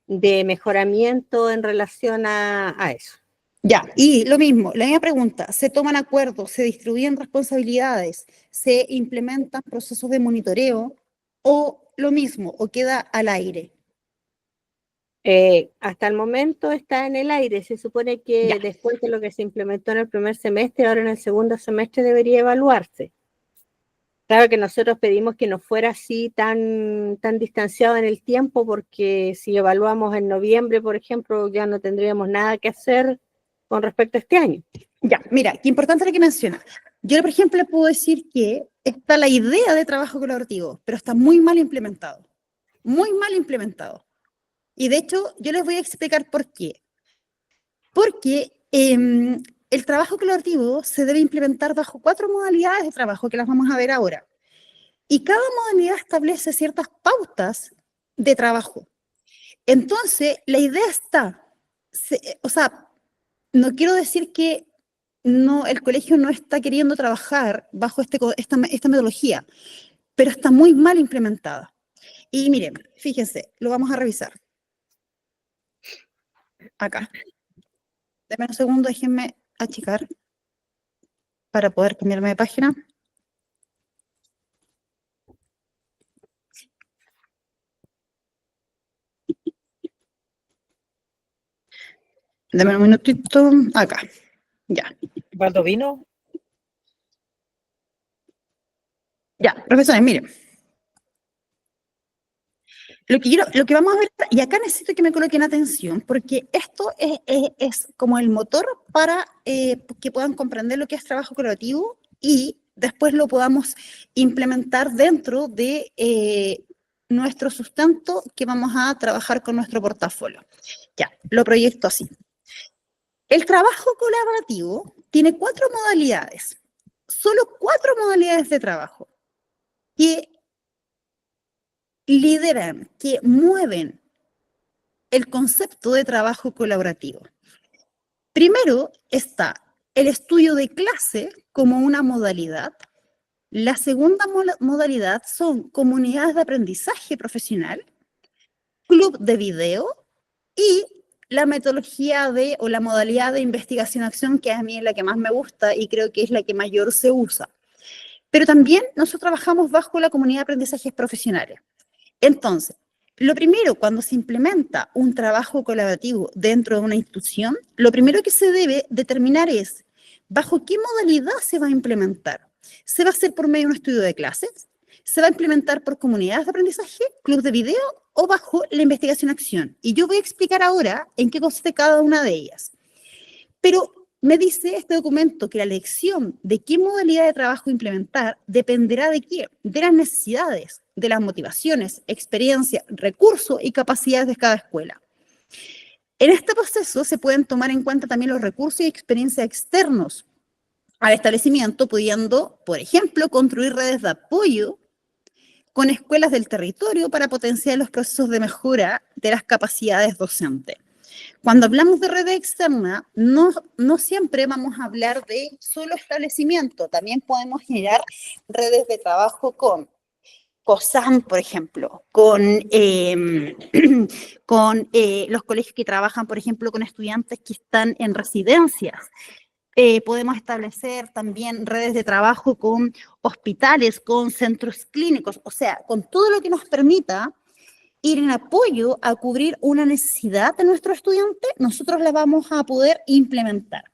de mejoramiento en relación a eso.
Ya, y lo mismo, la misma pregunta, ¿se toman acuerdos, se distribuyen responsabilidades, se implementan procesos de monitoreo o lo mismo, o queda al aire?
Hasta el momento está en el aire, se supone que
Ya.
después de lo que se implementó en el primer semestre, ahora en el segundo semestre debería evaluarse. Claro que nosotros pedimos que no fuera así tan distanciado en el tiempo, porque si evaluamos en noviembre, por ejemplo, ya no tendríamos nada que hacer con respecto a este año.
Ya, mira, qué importante lo que menciona. Yo, por ejemplo, le puedo decir que está la idea de trabajo colaborativo, pero está muy mal implementado. Muy mal implementado. Y de hecho, yo les voy a explicar por qué. Porque el trabajo colaborativo se debe implementar bajo 4 modalidades de trabajo que las vamos a ver ahora. Y cada modalidad establece ciertas pautas de trabajo. Entonces, la idea está, o sea, no quiero decir que no, el colegio no está queriendo trabajar bajo esta metodología, pero está muy mal implementada. Y miren, fíjense, lo vamos a revisar. Acá. Denme un segundo, déjenme achicar para poder cambiarme de página. Deme un minutito. Acá. Ya.
¿Baldovino?
Ya, profesores, miren. Lo que vamos a ver, y acá necesito que me coloquen atención, porque esto es como el motor para que puedan comprender lo que es trabajo colaborativo y después lo podamos implementar dentro de nuestro sustento que vamos a trabajar con nuestro portafolio. Ya, lo proyecto así. El trabajo colaborativo tiene 4 modalidades, solo 4 modalidades de trabajo que lideran, que mueven el concepto de trabajo colaborativo. Primero está el estudio de clase como una modalidad. La segunda modalidad son comunidades de aprendizaje profesional, club de video y la metodología o la modalidad de investigación-acción, que a mí es la que más me gusta y creo que es la que mayor se usa. Pero también nosotros trabajamos bajo la comunidad de aprendizajes profesionales. Entonces, lo primero, cuando se implementa un trabajo colaborativo dentro de una institución, lo primero que se debe determinar es bajo qué modalidad se va a implementar. ¿Se va a hacer por medio de un estudio de clases? ¿Se va a implementar por comunidades de aprendizaje, club de video o bajo la investigación-acción? Y yo voy a explicar ahora en qué consiste cada una de ellas. Pero me dice este documento que la elección de qué modalidad de trabajo implementar dependerá de qué, de las necesidades, de las motivaciones, experiencia, recursos y capacidades de cada escuela. En este proceso se pueden tomar en cuenta también los recursos y experiencias externos al establecimiento, pudiendo, por ejemplo, construir redes de apoyo con escuelas del territorio para potenciar los procesos de mejora de las capacidades docentes. Cuando hablamos de red externa, no siempre vamos a hablar de solo establecimiento, también podemos generar redes de trabajo con COSAM, por ejemplo, con los colegios que trabajan, por ejemplo, con estudiantes que están en residencias. Podemos establecer también redes de trabajo con hospitales, con centros clínicos, o sea, con todo lo que nos permita ir en apoyo a cubrir una necesidad de nuestro estudiante, nosotros la vamos a poder implementar.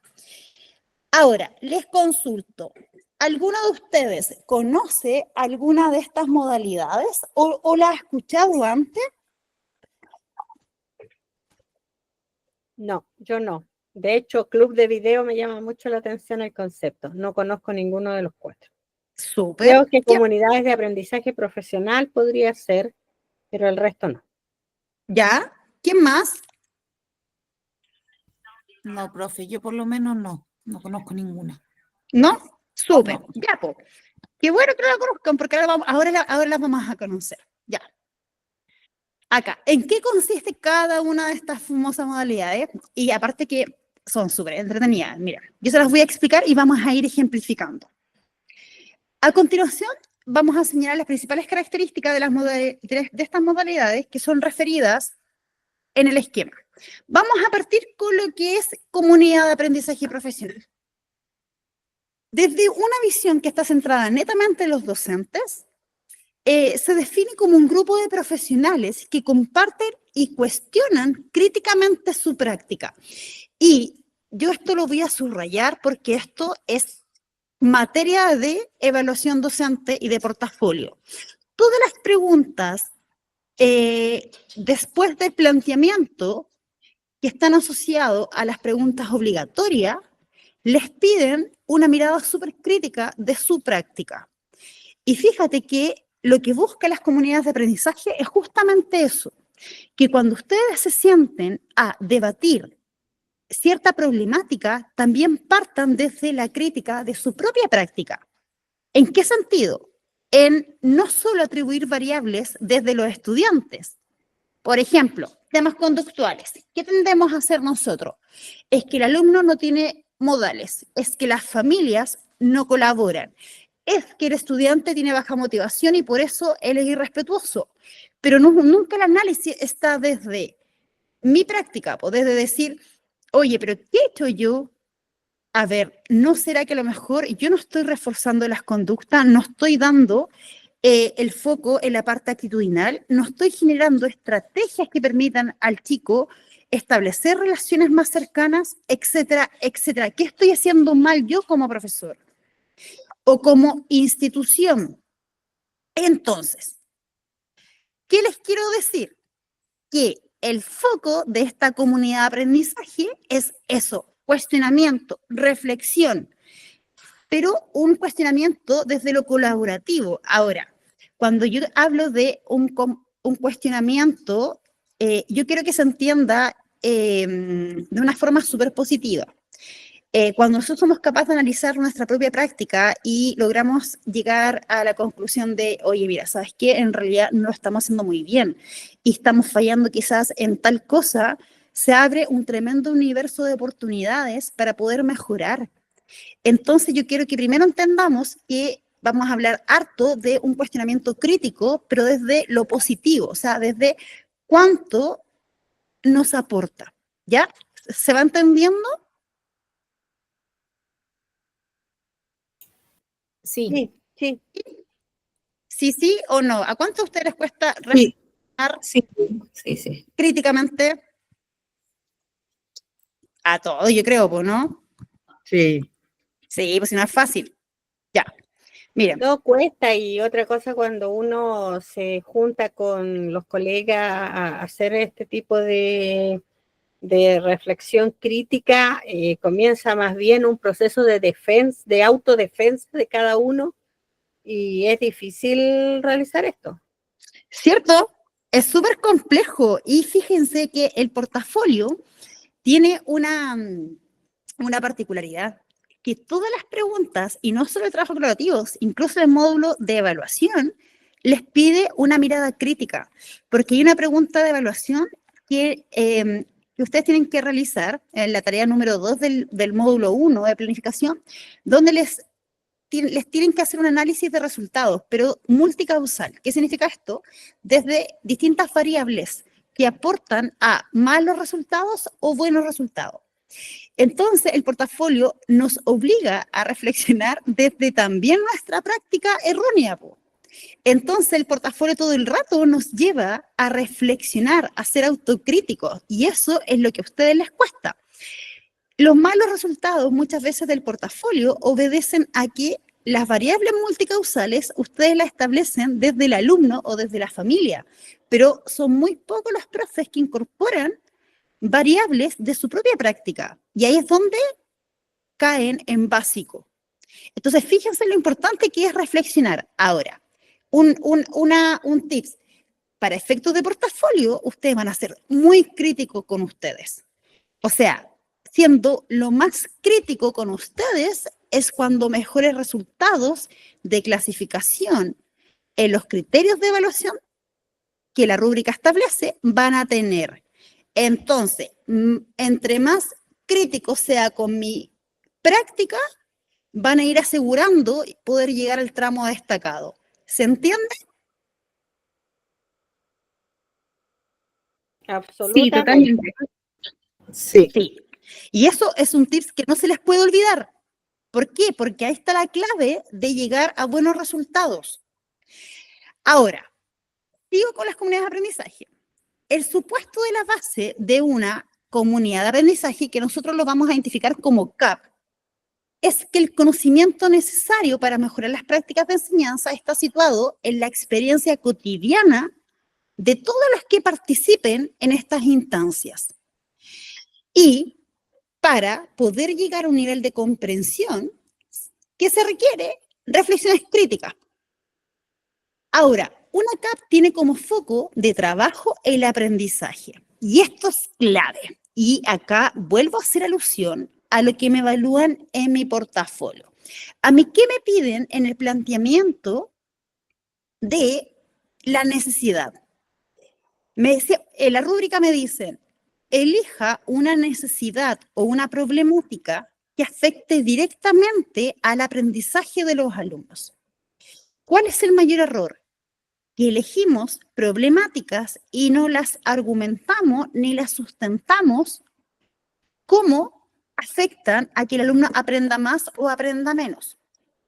Ahora, les consulto, ¿alguno de ustedes conoce alguna de estas modalidades o la ha escuchado antes?
No, yo no. De hecho, club de video me llama mucho la atención el concepto. No conozco ninguno de los 4.
Súper.
Creo que comunidades de aprendizaje profesional podría ser, pero el resto no.
¿Ya? ¿Quién más?
No, profe, yo por lo menos no conozco ninguna.
¿No? Súper.
No.
Ya, pues. Qué bueno que no la conozcan, porque ahora las vamos a conocer. Ya. Acá, ¿en qué consiste cada una de estas famosas modalidades? Y aparte que son súper entretenidas. Mira, yo se las voy a explicar y vamos a ir ejemplificando. A continuación, vamos a señalar las principales características de estas modalidades que son referidas en el esquema. Vamos a partir con lo que es comunidad de aprendizaje profesional. Desde una visión que está centrada netamente en los docentes, se define como un grupo de profesionales que comparten y cuestionan críticamente su práctica. Y yo esto lo voy a subrayar porque esto es materia de evaluación docente y de portafolio. Todas las preguntas después del planteamiento que están asociados a las preguntas obligatorias, les piden una mirada súper crítica de su práctica. Y fíjate que lo que buscan las comunidades de aprendizaje es justamente eso, que cuando ustedes se sienten a debatir cierta problemática, también partan desde la crítica de su propia práctica. ¿En qué sentido? En no solo atribuir variables desde los estudiantes. Por ejemplo, temas conductuales. ¿Qué tendemos a hacer nosotros? Es que el alumno no tiene modales, es que las familias no colaboran, es que el estudiante tiene baja motivación y por eso él es irrespetuoso. Pero nunca el análisis está desde mi práctica, pues desde decir, oye, pero ¿qué he hecho yo? A ver, ¿no será que a lo mejor yo no estoy reforzando las conductas, no estoy dando el foco en la parte actitudinal, no estoy generando estrategias que permitan al chico establecer relaciones más cercanas, etcétera, etcétera? ¿Qué estoy haciendo mal yo como profesor o como institución? Entonces, ¿qué les quiero decir? Que el foco de esta comunidad de aprendizaje es eso, cuestionamiento, reflexión, pero un cuestionamiento desde lo colaborativo. Ahora, cuando yo hablo de un cuestionamiento, yo quiero que se entienda de una forma súper positiva. Cuando nosotros somos capaces de analizar nuestra propia práctica y logramos llegar a la conclusión de, oye, mira, ¿sabes qué? En realidad no lo estamos haciendo muy bien y estamos fallando quizás en tal cosa, se abre un tremendo universo de oportunidades para poder mejorar. Entonces yo quiero que primero entendamos que vamos a hablar harto de un cuestionamiento crítico, pero desde lo positivo, o sea, desde cuánto nos aporta, ¿ya? ¿Se va entendiendo?
Sí,
Sí, sí.
Sí o no. ¿A cuánto a ustedes les cuesta
Sí,
reflexionar
sí.
críticamente? A todo, yo creo, pues, ¿no?
Sí.
Sí, pues si no es fácil. Ya, miren.
No cuesta, y otra cosa cuando uno se junta con los colegas a hacer este tipo de reflexión crítica, comienza más bien un proceso de defensa, de autodefensa de cada uno, y es difícil realizar esto.
¿Cierto? Es súper complejo y fíjense que el portafolio tiene una particularidad, que todas las preguntas, y no solo de trabajos colaborativos, incluso el módulo de evaluación, les pide una mirada crítica, porque hay una pregunta de evaluación que ustedes tienen que realizar en la tarea número 2 del módulo 1 de planificación, donde les tienen que hacer un análisis de resultados, pero multicausal. ¿Qué significa esto? Desde distintas variables que aportan a malos resultados o buenos resultados. Entonces, el portafolio nos obliga a reflexionar desde también nuestra práctica errónea. Entonces, el portafolio todo el rato nos lleva a reflexionar, a ser autocríticos, y eso es lo que a ustedes les cuesta. Los malos resultados muchas veces del portafolio obedecen a que las variables multicausales ustedes las establecen desde el alumno o desde la familia, pero son muy pocos los profes que incorporan variables de su propia práctica, y ahí es donde caen en básico. Entonces, fíjense lo importante que es reflexionar. Ahora, un tips, para efectos de portafolio, ustedes van a ser muy críticos con ustedes. O sea, siendo lo más crítico con ustedes es cuando mejores resultados de clasificación en los criterios de evaluación que la rúbrica establece van a tener. Entonces, entre más crítico sea con mi práctica, van a ir asegurando poder llegar al tramo destacado. ¿Se entiende?
Absolutamente.
Sí, totalmente.
Sí.
Sí. Y eso es un tip que no se les puede olvidar. ¿Por qué? Porque ahí está la clave de llegar a buenos resultados. Ahora, sigo con las comunidades de aprendizaje. El supuesto de la base de una comunidad de aprendizaje, que nosotros lo vamos a identificar como CAP, es que el conocimiento necesario para mejorar las prácticas de enseñanza está situado en la experiencia cotidiana de todos los que participen en estas instancias. Y para poder llegar a un nivel de comprensión, ¿qué se requiere? Reflexiones críticas. Ahora, una CAP tiene como foco de trabajo el aprendizaje. Y esto es clave. Y acá vuelvo a hacer alusión a lo que me evalúan en mi portafolio. A mí, ¿qué me piden en el planteamiento de la necesidad? En la rúbrica me dicen, elija una necesidad o una problemática que afecte directamente al aprendizaje de los alumnos. ¿Cuál es el mayor error? Que elegimos problemáticas y no las argumentamos ni las sustentamos cómo afectan a que el alumno aprenda más o aprenda menos.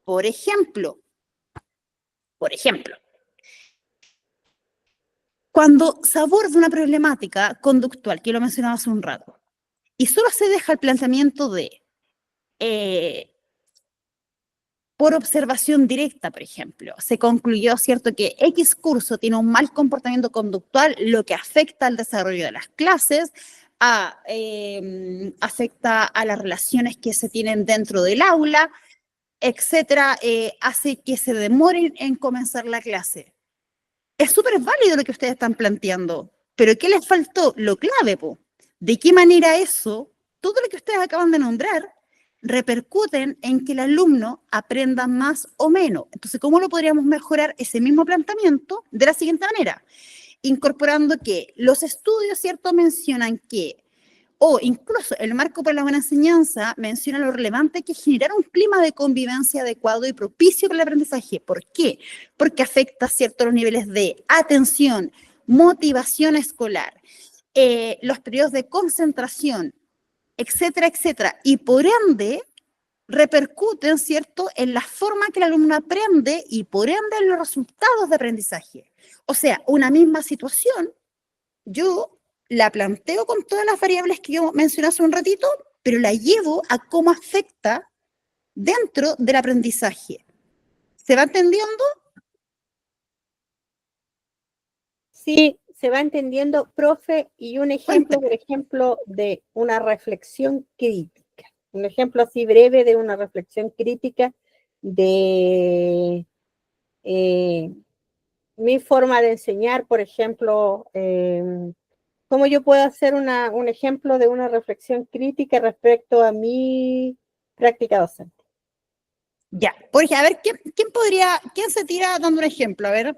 Por ejemplo, cuando se aborda una problemática conductual, que lo mencionaba hace un rato, y solo se deja el planteamiento de, por observación directa, por ejemplo, se concluyó, ¿cierto?, que X curso tiene un mal comportamiento conductual, lo que afecta al desarrollo de las clases, afecta a las relaciones que se tienen dentro del aula, etcétera, hace que se demoren en comenzar la clase. Es súper válido lo que ustedes están planteando, pero ¿qué les faltó? Lo clave, po. ¿De qué manera eso, todo lo que ustedes acaban de nombrar, repercuten en que el alumno aprenda más o menos? Entonces, ¿cómo lo podríamos mejorar ese mismo planteamiento? De la siguiente manera, incorporando que los estudios, ¿cierto?, mencionan que, o incluso el marco para la buena enseñanza menciona lo relevante que es generar un clima de convivencia adecuado y propicio para el aprendizaje. ¿Por qué? Porque afecta, ¿cierto?, los niveles de atención, motivación escolar, los periodos de concentración, etcétera, etcétera. Y por ende, repercuten, ¿cierto?, en la forma que el alumno aprende y por ende en los resultados de aprendizaje. O sea, una misma situación, yo la planteo con todas las variables que yo mencioné hace un ratito, pero la llevo a cómo afecta dentro del aprendizaje. ¿Se va entendiendo?
Sí, se va entendiendo, profe, y un ejemplo,
Cuéntame.
por ejemplo, de una reflexión crítica. Un ejemplo así breve de una reflexión crítica de mi forma de enseñar, por ejemplo, cómo yo puedo hacer un ejemplo de una reflexión crítica respecto a mi práctica docente.
Ya, porque a ver, ¿quién se tira dando un ejemplo? A ver.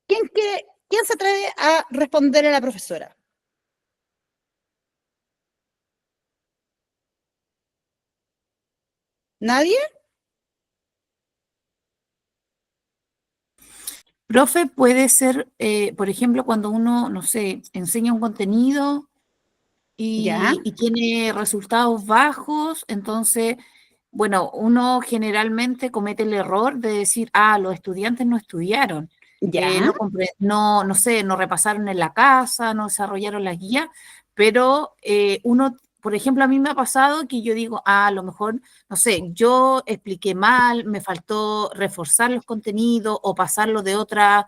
¿Quién se atreve a responder a la profesora? ¿Nadie?
Profe, puede ser, por ejemplo, cuando uno, no sé, enseña un contenido
Ya,
y tiene resultados bajos, entonces, bueno, uno generalmente comete el error de decir, los estudiantes no estudiaron,
ya,
no sé, no repasaron en la casa, no desarrollaron las guías, pero uno, por ejemplo, a mí me ha pasado que yo digo, a lo mejor, no sé, yo expliqué mal, me faltó reforzar los contenidos o pasarlo de otra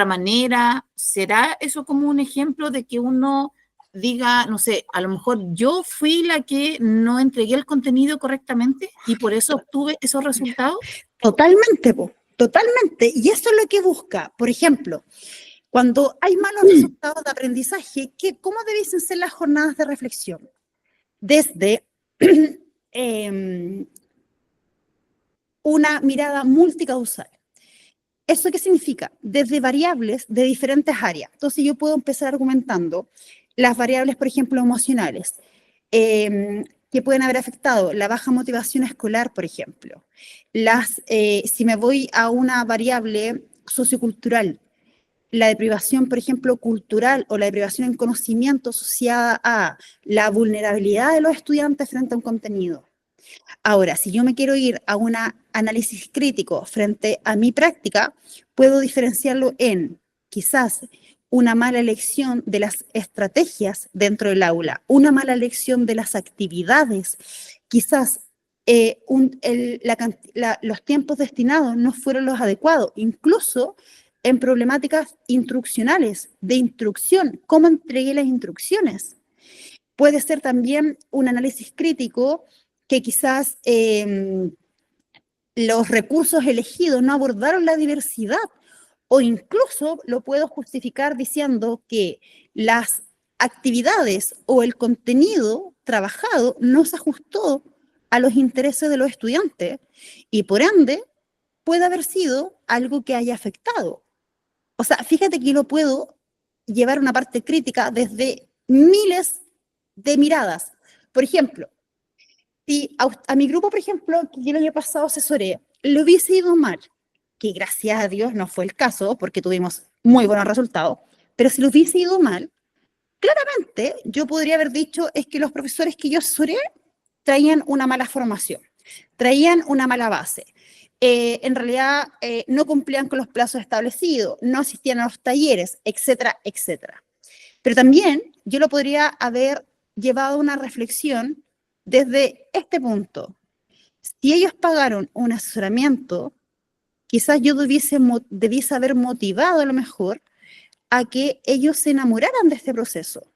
manera. ¿Será eso como un ejemplo de que uno diga, no sé, a lo mejor yo fui la que no entregué el contenido correctamente y por eso obtuve esos resultados?
totalmente, po, totalmente. Y eso es lo que busca. Por ejemplo, cuando hay malos resultados de aprendizaje, ¿cómo debiesen ser las jornadas de reflexión? Desde una mirada multicausal. ¿Eso qué significa? Desde variables de diferentes áreas. Entonces yo puedo empezar argumentando las variables, por ejemplo, emocionales, que pueden haber afectado la baja motivación escolar, por ejemplo. Si me voy a una variable sociocultural, la deprivación, por ejemplo, cultural o la deprivación en conocimiento asociada a la vulnerabilidad de los estudiantes frente a un contenido. Ahora, si yo me quiero ir a un análisis crítico frente a mi práctica, puedo diferenciarlo en quizás una mala elección de las estrategias dentro del aula, una mala elección de las actividades, quizás los tiempos destinados no fueron los adecuados, incluso en problemáticas instruccionales, de instrucción, cómo entregué las instrucciones. Puede ser también un análisis crítico que quizás los recursos elegidos no abordaron la diversidad, o incluso lo puedo justificar diciendo que las actividades o el contenido trabajado no se ajustó a los intereses de los estudiantes y por ende puede haber sido algo que haya afectado. O sea, fíjate que yo lo puedo llevar una parte crítica desde miles de miradas. Por ejemplo, si a mi grupo, por ejemplo, que yo el año pasado asesoré, le hubiese ido mal, que gracias a Dios no fue el caso, porque tuvimos muy buenos resultados, pero si le hubiese ido mal, claramente yo podría haber dicho es que los profesores que yo asesoré traían una mala formación, traían una mala base. En realidad no cumplían con los plazos establecidos, no asistían a los talleres, etcétera, etcétera. Pero también yo lo podría haber llevado a una reflexión desde este punto. Si ellos pagaron un asesoramiento, quizás yo debiese haber motivado a lo mejor a que ellos se enamoraran de este proceso,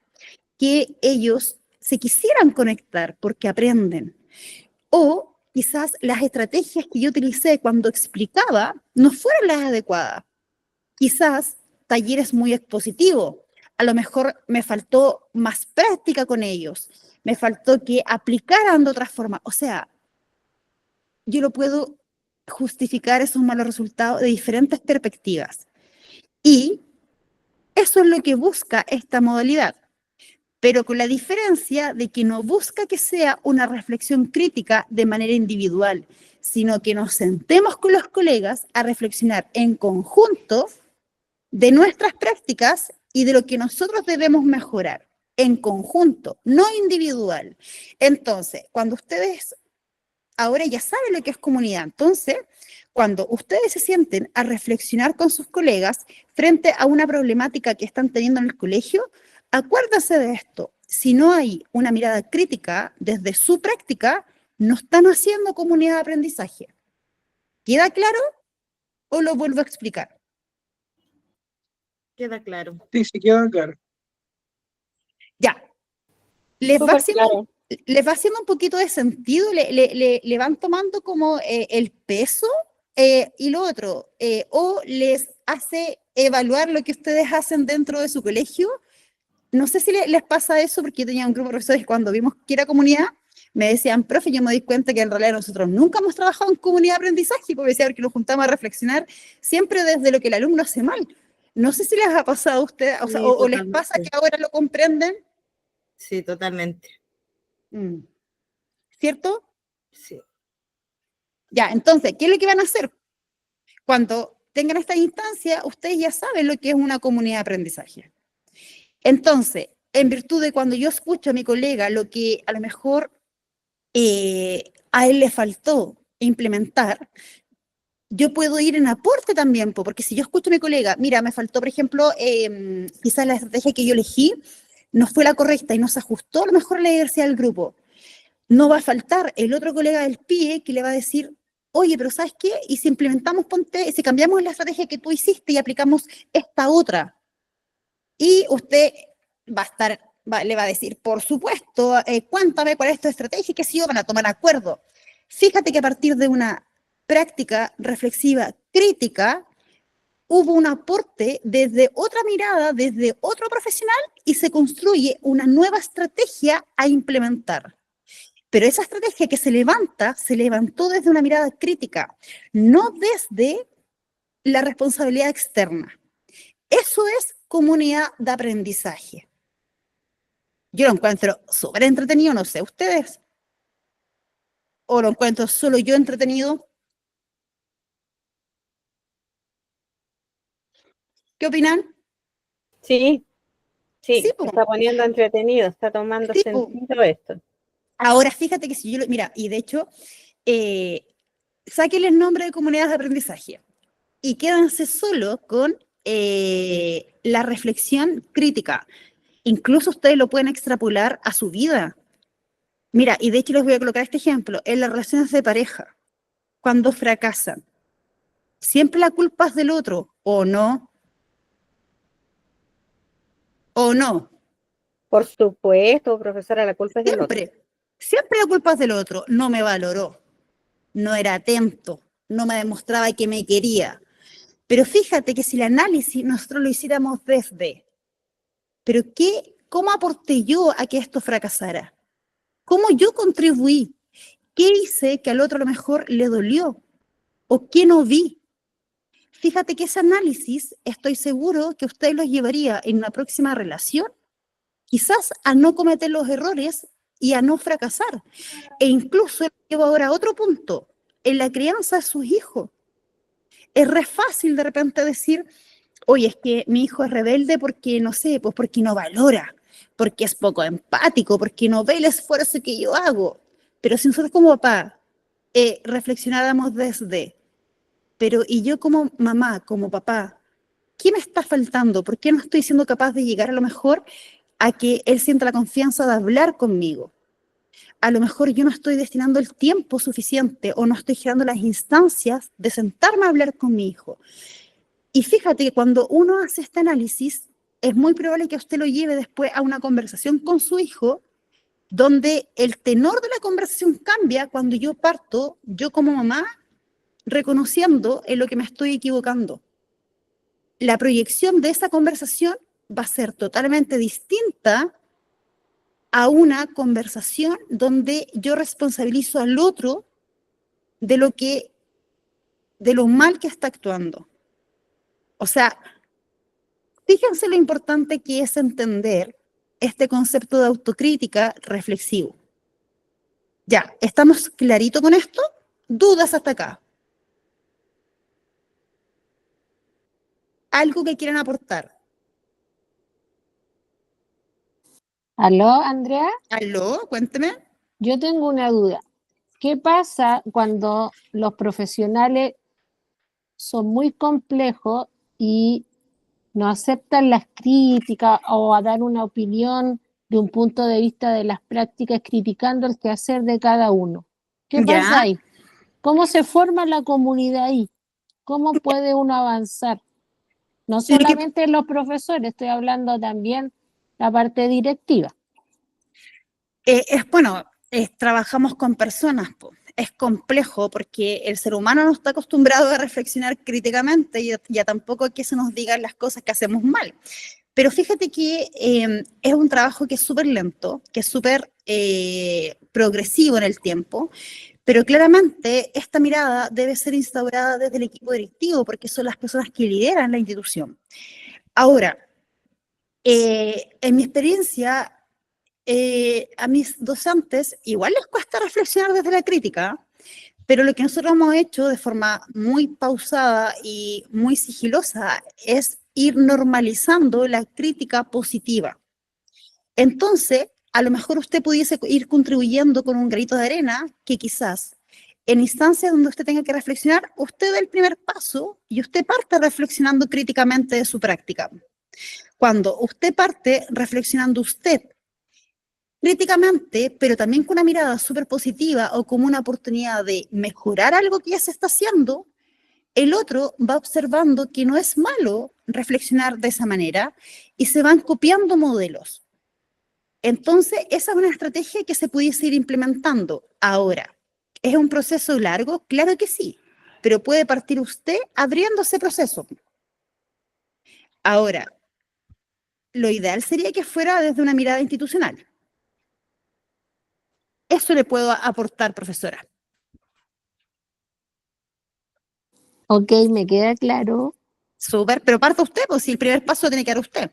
que ellos se quisieran conectar porque aprenden. O quizás las estrategias que yo utilicé cuando explicaba no fueron las adecuadas. Quizás talleres muy expositivos. A lo mejor me faltó más práctica con ellos. Me faltó que aplicaran de otra forma. O sea, yo lo puedo justificar esos malos resultados de diferentes perspectivas. Y eso es lo que busca esta modalidad, pero con la diferencia de que no busca que sea una reflexión crítica de manera individual, sino que nos sentemos con los colegas a reflexionar en conjunto de nuestras prácticas y de lo que nosotros debemos mejorar, en conjunto, no individual. Entonces, cuando ustedes ahora ya saben lo que es comunidad, entonces, cuando ustedes se sienten a reflexionar con sus colegas frente a una problemática que están teniendo en el colegio, acuérdense de esto. Si no hay una mirada crítica desde su práctica, no están haciendo comunidad de aprendizaje. ¿Queda claro o lo vuelvo a explicar?
Queda claro.
Sí, sí, queda claro.
Ya. Les va
Súper claro.
haciendo un poquito de sentido, le van tomando como el peso y lo otro, o les hace evaluar lo que ustedes hacen dentro de su colegio. No sé si les pasa eso, porque yo tenía un grupo de profesores que cuando vimos que era comunidad, me decían, profe, yo me di cuenta que en realidad nosotros nunca hemos trabajado en comunidad de aprendizaje, porque decía que nos juntamos a reflexionar siempre desde lo que el alumno hace mal. No sé si les ha pasado a ustedes, o sea,
Sí,
o les pasa
totalmente.
que ahora lo comprenden,
Sí, totalmente.
¿cierto?
Sí.
Ya, entonces, ¿qué es lo que van a hacer? Cuando tengan esta instancia, ustedes ya saben lo que es una comunidad de aprendizaje. Entonces, en virtud de cuando yo escucho a mi colega lo que a lo mejor a él le faltó implementar, yo puedo ir en aporte también, porque si yo escucho a mi colega, mira, me faltó, por ejemplo, quizás la estrategia que yo elegí no fue la correcta y no se ajustó a lo mejor a la diversidad del grupo. No va a faltar el otro colega del PIE que le va a decir, oye, pero ¿sabes qué? Y si implementamos, si cambiamos la estrategia que tú hiciste y aplicamos esta otra, y usted va a estar, le va a decir, por supuesto, cuéntame cuál es tu estrategia y qué sé yo, van a tomar acuerdo. Fíjate que a partir de una práctica reflexiva crítica, hubo un aporte desde otra mirada, desde otro profesional, y se construye una nueva estrategia a implementar. Pero esa estrategia que se levantó desde una mirada crítica, no desde la responsabilidad externa. Eso es comunidad de aprendizaje. Yo lo encuentro súper entretenido, no sé, ¿ustedes? ¿O lo encuentro solo yo entretenido? ¿Qué opinan?
Sí,
Sí,
se
po.
está poniendo entretenido, está tomando
Sí, po.
sentido esto.
Ahora, fíjate que si yo, mira, y de hecho, sáquenle el nombre de comunidades de aprendizaje y quédense solo con la reflexión crítica. Incluso ustedes lo pueden extrapolar a su vida. Mira, y de hecho les voy a colocar este ejemplo. En las relaciones de pareja, cuando fracasan, siempre la culpa es del otro, ¿o no? ¿O no?
Por supuesto, profesora, la culpa es del otro.
Siempre la culpa es del otro. No me valoró, no era atento, no me demostraba que me quería. Pero fíjate que si el análisis nosotros lo hiciéramos desde, ¿pero cómo aporté yo a que esto fracasara? ¿Cómo yo contribuí? ¿Qué hice que al otro a lo mejor le dolió? ¿O qué no vi? Fíjate que ese análisis, estoy seguro que usted los llevaría en una próxima relación, quizás a no cometer los errores y a no fracasar. E incluso llevo ahora a otro punto, en la crianza de sus hijos. Es re fácil de repente decir, oye, es que mi hijo es rebelde porque, no sé, pues porque no valora, porque es poco empático, porque no ve el esfuerzo que yo hago. Pero si nosotros como papá reflexionáramos desde, pero y yo como mamá, como papá, ¿qué me está faltando? ¿Por qué no estoy siendo capaz de llegar a lo mejor a que él sienta la confianza de hablar conmigo? A lo mejor yo no estoy destinando el tiempo suficiente o no estoy generando las instancias de sentarme a hablar con mi hijo. Y fíjate que cuando uno hace este análisis, es muy probable que usted lo lleve después a una conversación con su hijo, donde el tenor de la conversación cambia cuando yo parto, yo como mamá, reconociendo en lo que me estoy equivocando. La proyección de esa conversación va a ser totalmente distinta a una conversación donde yo responsabilizo al otro de lo mal que está actuando. O sea, fíjense lo importante que es entender este concepto de autocrítica reflexivo. Ya, ¿estamos clarito con esto? ¿Dudas hasta acá? ¿Algo que quieran aportar?
¿Aló, Andrea?
¿Aló? Cuénteme.
Yo tengo una duda. ¿Qué pasa cuando los profesionales son muy complejos y no aceptan las críticas o a dar una opinión de un punto de vista de las prácticas, criticando el quehacer de cada uno? ¿Qué
Ya.
pasa ahí? ¿Cómo se forma la comunidad ahí? ¿Cómo puede uno avanzar? No
Lo que-
solamente los profesores, estoy hablando también la parte directiva.
Bueno, trabajamos con personas, po. Es complejo porque el ser humano no está acostumbrado a reflexionar críticamente y ya tampoco es que se nos digan las cosas que hacemos mal. Pero fíjate que es un trabajo que es súper lento, que es súper progresivo en el tiempo, pero claramente esta mirada debe ser instaurada desde el equipo directivo porque son las personas que lideran la institución. Ahora, en mi experiencia, a mis docentes igual les cuesta reflexionar desde la crítica, pero lo que nosotros hemos hecho de forma muy pausada y muy sigilosa es ir normalizando la crítica positiva. Entonces, a lo mejor usted pudiese ir contribuyendo con un granito de arena que quizás en instancias donde usted tenga que reflexionar, usted da el primer paso y usted parte reflexionando críticamente de su práctica. Cuando usted parte reflexionando usted críticamente, pero también con una mirada súper positiva o como una oportunidad de mejorar algo que ya se está haciendo, el otro va observando que no es malo reflexionar de esa manera y se van copiando modelos. Entonces, esa es una estrategia que se pudiese ir implementando. Ahora, ¿es un proceso largo? Claro que sí, pero puede partir usted abriendo ese proceso. Ahora, lo ideal sería que fuera desde una mirada institucional. Eso le puedo aportar, profesora.
Ok, me queda claro.
Súper, pero parta usted, pues si el primer paso lo tiene que dar usted.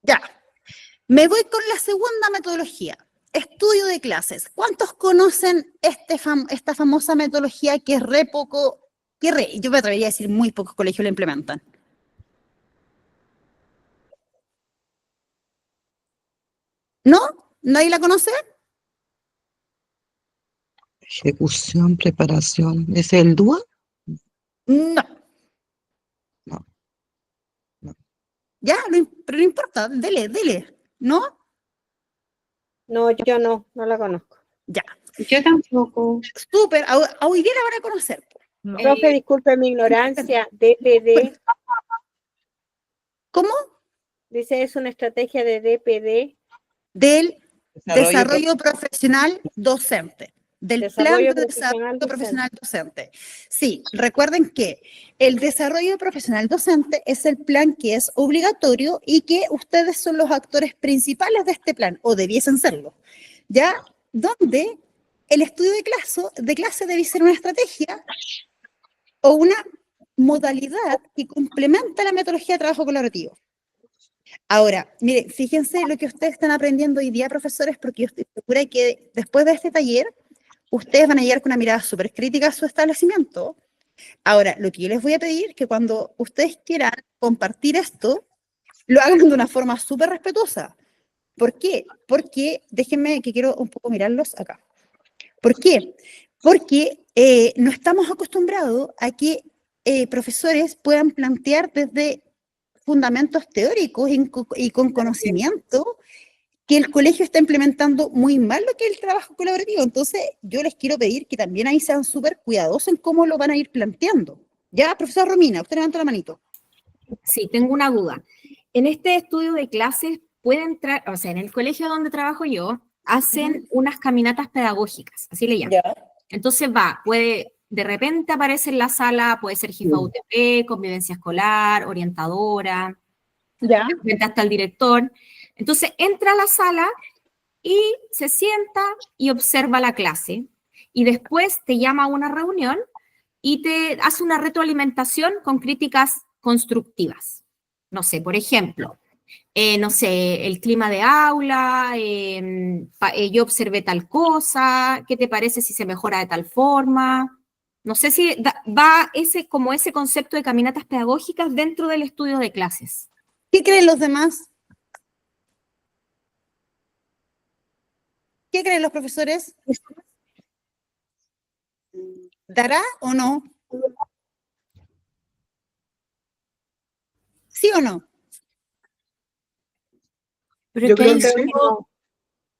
Ya, me voy con la segunda metodología, estudio de clases. ¿Cuántos conocen esta famosa metodología que es re poco, yo me atrevería a decir muy pocos colegios la implementan? ¿No? ¿Nadie la conoce?
Ejecución, preparación. ¿Es el DUA?
No.
No. No.
Ya, pero no importa, dele, ¿no?
No, yo no la conozco.
Ya,
Yo tampoco.
súper, a hoy día la van a conocer.
No.
Profe, disculpe mi ignorancia, DPD,
¿Cómo?
dice es una estrategia de DPD.
Del
Desarrollo
desarrollo profesional docente, del
Desarrollo
plan de desarrollo profesional docente. Sí, recuerden que el desarrollo profesional docente es el plan que es obligatorio y que ustedes son los actores principales de este plan, o debiesen serlo, ¿ya? Donde el estudio de clase debe ser una estrategia o una modalidad que complementa la metodología de trabajo colaborativo. Ahora, mire, fíjense lo que ustedes están aprendiendo hoy día, profesores, porque yo estoy segura que después de este taller, ustedes van a llegar con una mirada súper crítica a su establecimiento. Ahora, lo que yo les voy a pedir es que cuando ustedes quieran compartir esto, lo hagan de una forma súper respetuosa. ¿Por qué? Porque, déjenme que quiero un poco mirarlos acá. ¿Por qué? Porque no estamos acostumbrados a que profesores puedan plantear desde fundamentos teóricos y con conocimiento que el colegio está implementando muy mal lo que es el trabajo colaborativo. Entonces, yo les quiero pedir que también ahí sean súper cuidadosos en cómo lo van a ir planteando. Ya, profesora Romina, usted levanta la manito.
Sí, tengo una duda. En este estudio de clases puede entrar, o sea, en el colegio donde trabajo yo, hacen unas caminatas pedagógicas, así le llaman.
Ya.
Entonces de repente aparece en la sala, puede ser jefa UTP, convivencia escolar, orientadora,
Ya.
de repente hasta el director. Entonces entra a la sala y se sienta y observa la clase. Y después te llama a una reunión y te hace una retroalimentación con críticas constructivas. No sé, por ejemplo, no sé, el clima de aula, yo observé tal cosa, ¿qué te parece si se mejora de tal forma? No sé si va como ese concepto de caminatas pedagógicas dentro del estudio de clases.
¿Qué creen los demás? ¿Qué creen los profesores? ¿Dará o no? ¿Sí o no?
Pero
Yo
es que
creo
ahí
que sí.
solo,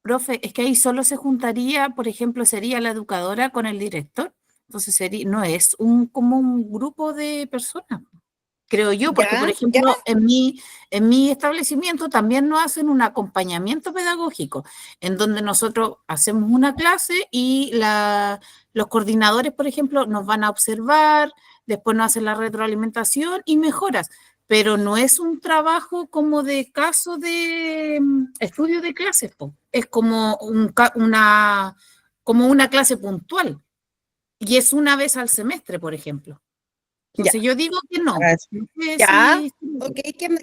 profe, es que ahí solo se juntaría, por ejemplo, sería la educadora con el director. Entonces no es como un grupo de personas, creo yo, porque, por
Ya,
ejemplo, en mi establecimiento también nos hacen un acompañamiento pedagógico, en donde nosotros hacemos una clase y los coordinadores, por ejemplo, nos van a observar, después nos hacen la retroalimentación y mejoras, pero no es un trabajo como de caso de estudio de clases, es como como una clase puntual, y es una vez al semestre, por ejemplo.
ya,
Entonces yo digo que no.
Gracias.
No sé
ya.
si-
Ok,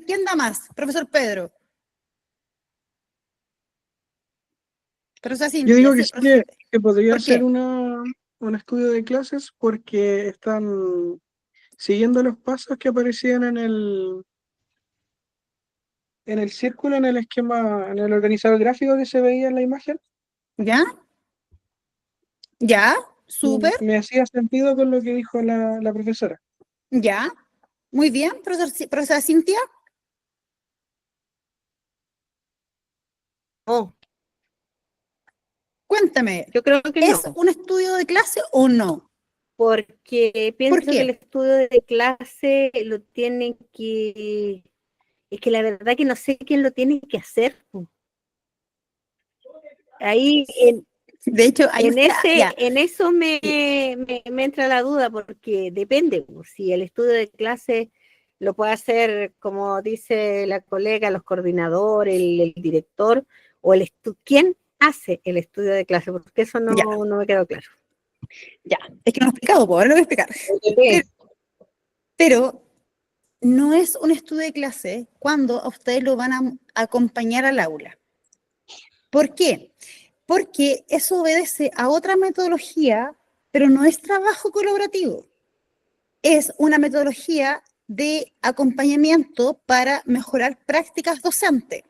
¿quién da más? Profesor Pedro. Profesora
Yo
Cintia,
digo
sí,
que sí que podría
¿por
ser
qué?
un estudio de clases porque están siguiendo los pasos que aparecían en el círculo, en el esquema, en el organizador gráfico que se veía en la imagen.
¿Ya? ¿Ya? ¿Súper?
Me hacía sentido con lo que dijo la profesora.
¿Ya? Muy bien, profesora Cintia.
No,
Cuéntame,
yo creo que
¿es
no,
un estudio de clase o no?
porque
¿Por
pienso que el
qué?
estudio de clase lo tienen es que la verdad que no sé quién lo tiene que hacer. Ahí
De hecho, ahí usted, ya,
en eso me entra la duda, porque depende, pues, si el estudio de clase lo puede hacer, como dice la colega, los coordinadores, el director, o ¿quién hace el estudio de clase? Porque eso
ya,
no me quedó claro.
ya. Es que no lo he explicado, pues ahora lo voy a explicar. Pero no es un estudio de clase cuando a ustedes lo van a acompañar al aula. ¿Por qué? Porque eso obedece a otra metodología, pero no es trabajo colaborativo. Es una metodología de acompañamiento para mejorar prácticas docentes,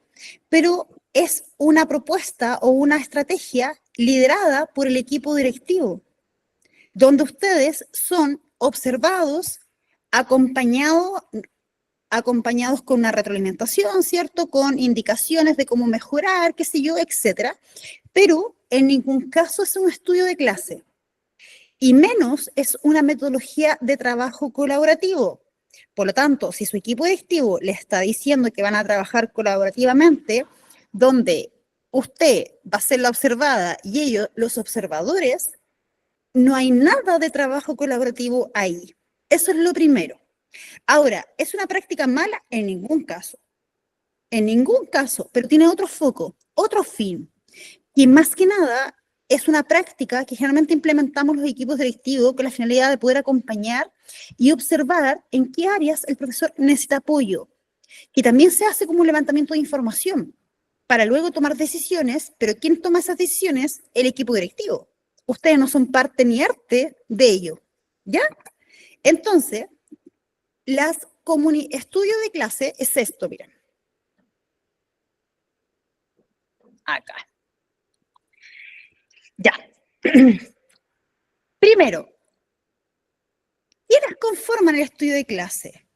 pero es una propuesta o una estrategia liderada por el equipo directivo, donde ustedes son observados, acompañados con una retroalimentación, ¿cierto? Con indicaciones de cómo mejorar, qué sé yo, etcétera. Pero en ningún caso es un estudio de clase. Y menos es una metodología de trabajo colaborativo. Por lo tanto, si su equipo directivo le está diciendo que van a trabajar colaborativamente, donde usted va a ser la observada y ellos los observadores, no hay nada de trabajo colaborativo ahí. Eso es lo primero. Ahora, ¿es una práctica mala? En ningún caso, pero tiene otro foco, otro fin. Y más que nada, es una práctica que generalmente implementamos los equipos directivos con la finalidad de poder acompañar y observar en qué áreas el profesor necesita apoyo. que también se hace como un levantamiento de información para luego tomar decisiones, pero ¿quién toma esas decisiones? El equipo directivo. Ustedes no son parte ni arte de ello, ¿ya? Entonces, estudio de clase es esto, miren. Acá. Ya. Primero, ¿quiénes conforman el estudio de clase?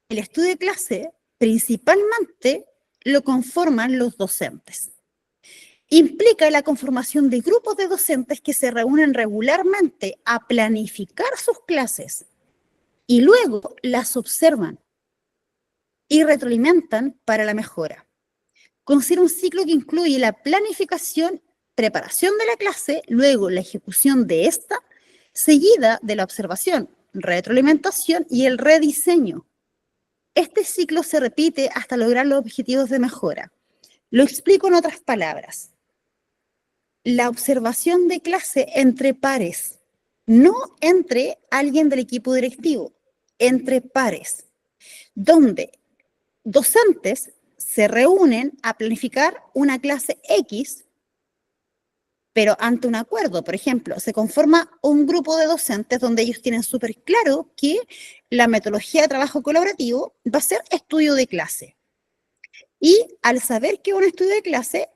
El estudio de clase principalmente lo conforman los docentes. Implica la conformación de grupos de docentes que se reúnen regularmente a planificar sus clases y luego las observan y retroalimentan para la mejora. Considera un ciclo que incluye la planificación, preparación de la clase, luego la ejecución de esta, seguida de la observación, retroalimentación y el rediseño. Este ciclo se repite hasta lograr los objetivos de mejora. Lo explico en otras palabras. La observación de clase entre pares, no entre alguien del equipo directivo, entre pares, donde docentes se reúnen a planificar una clase X, pero ante un acuerdo. Por ejemplo, se conforma un grupo de docentes donde ellos tienen súper claro que la metodología de trabajo colaborativo va a ser estudio de clase. Y al saber que es un estudio de clase,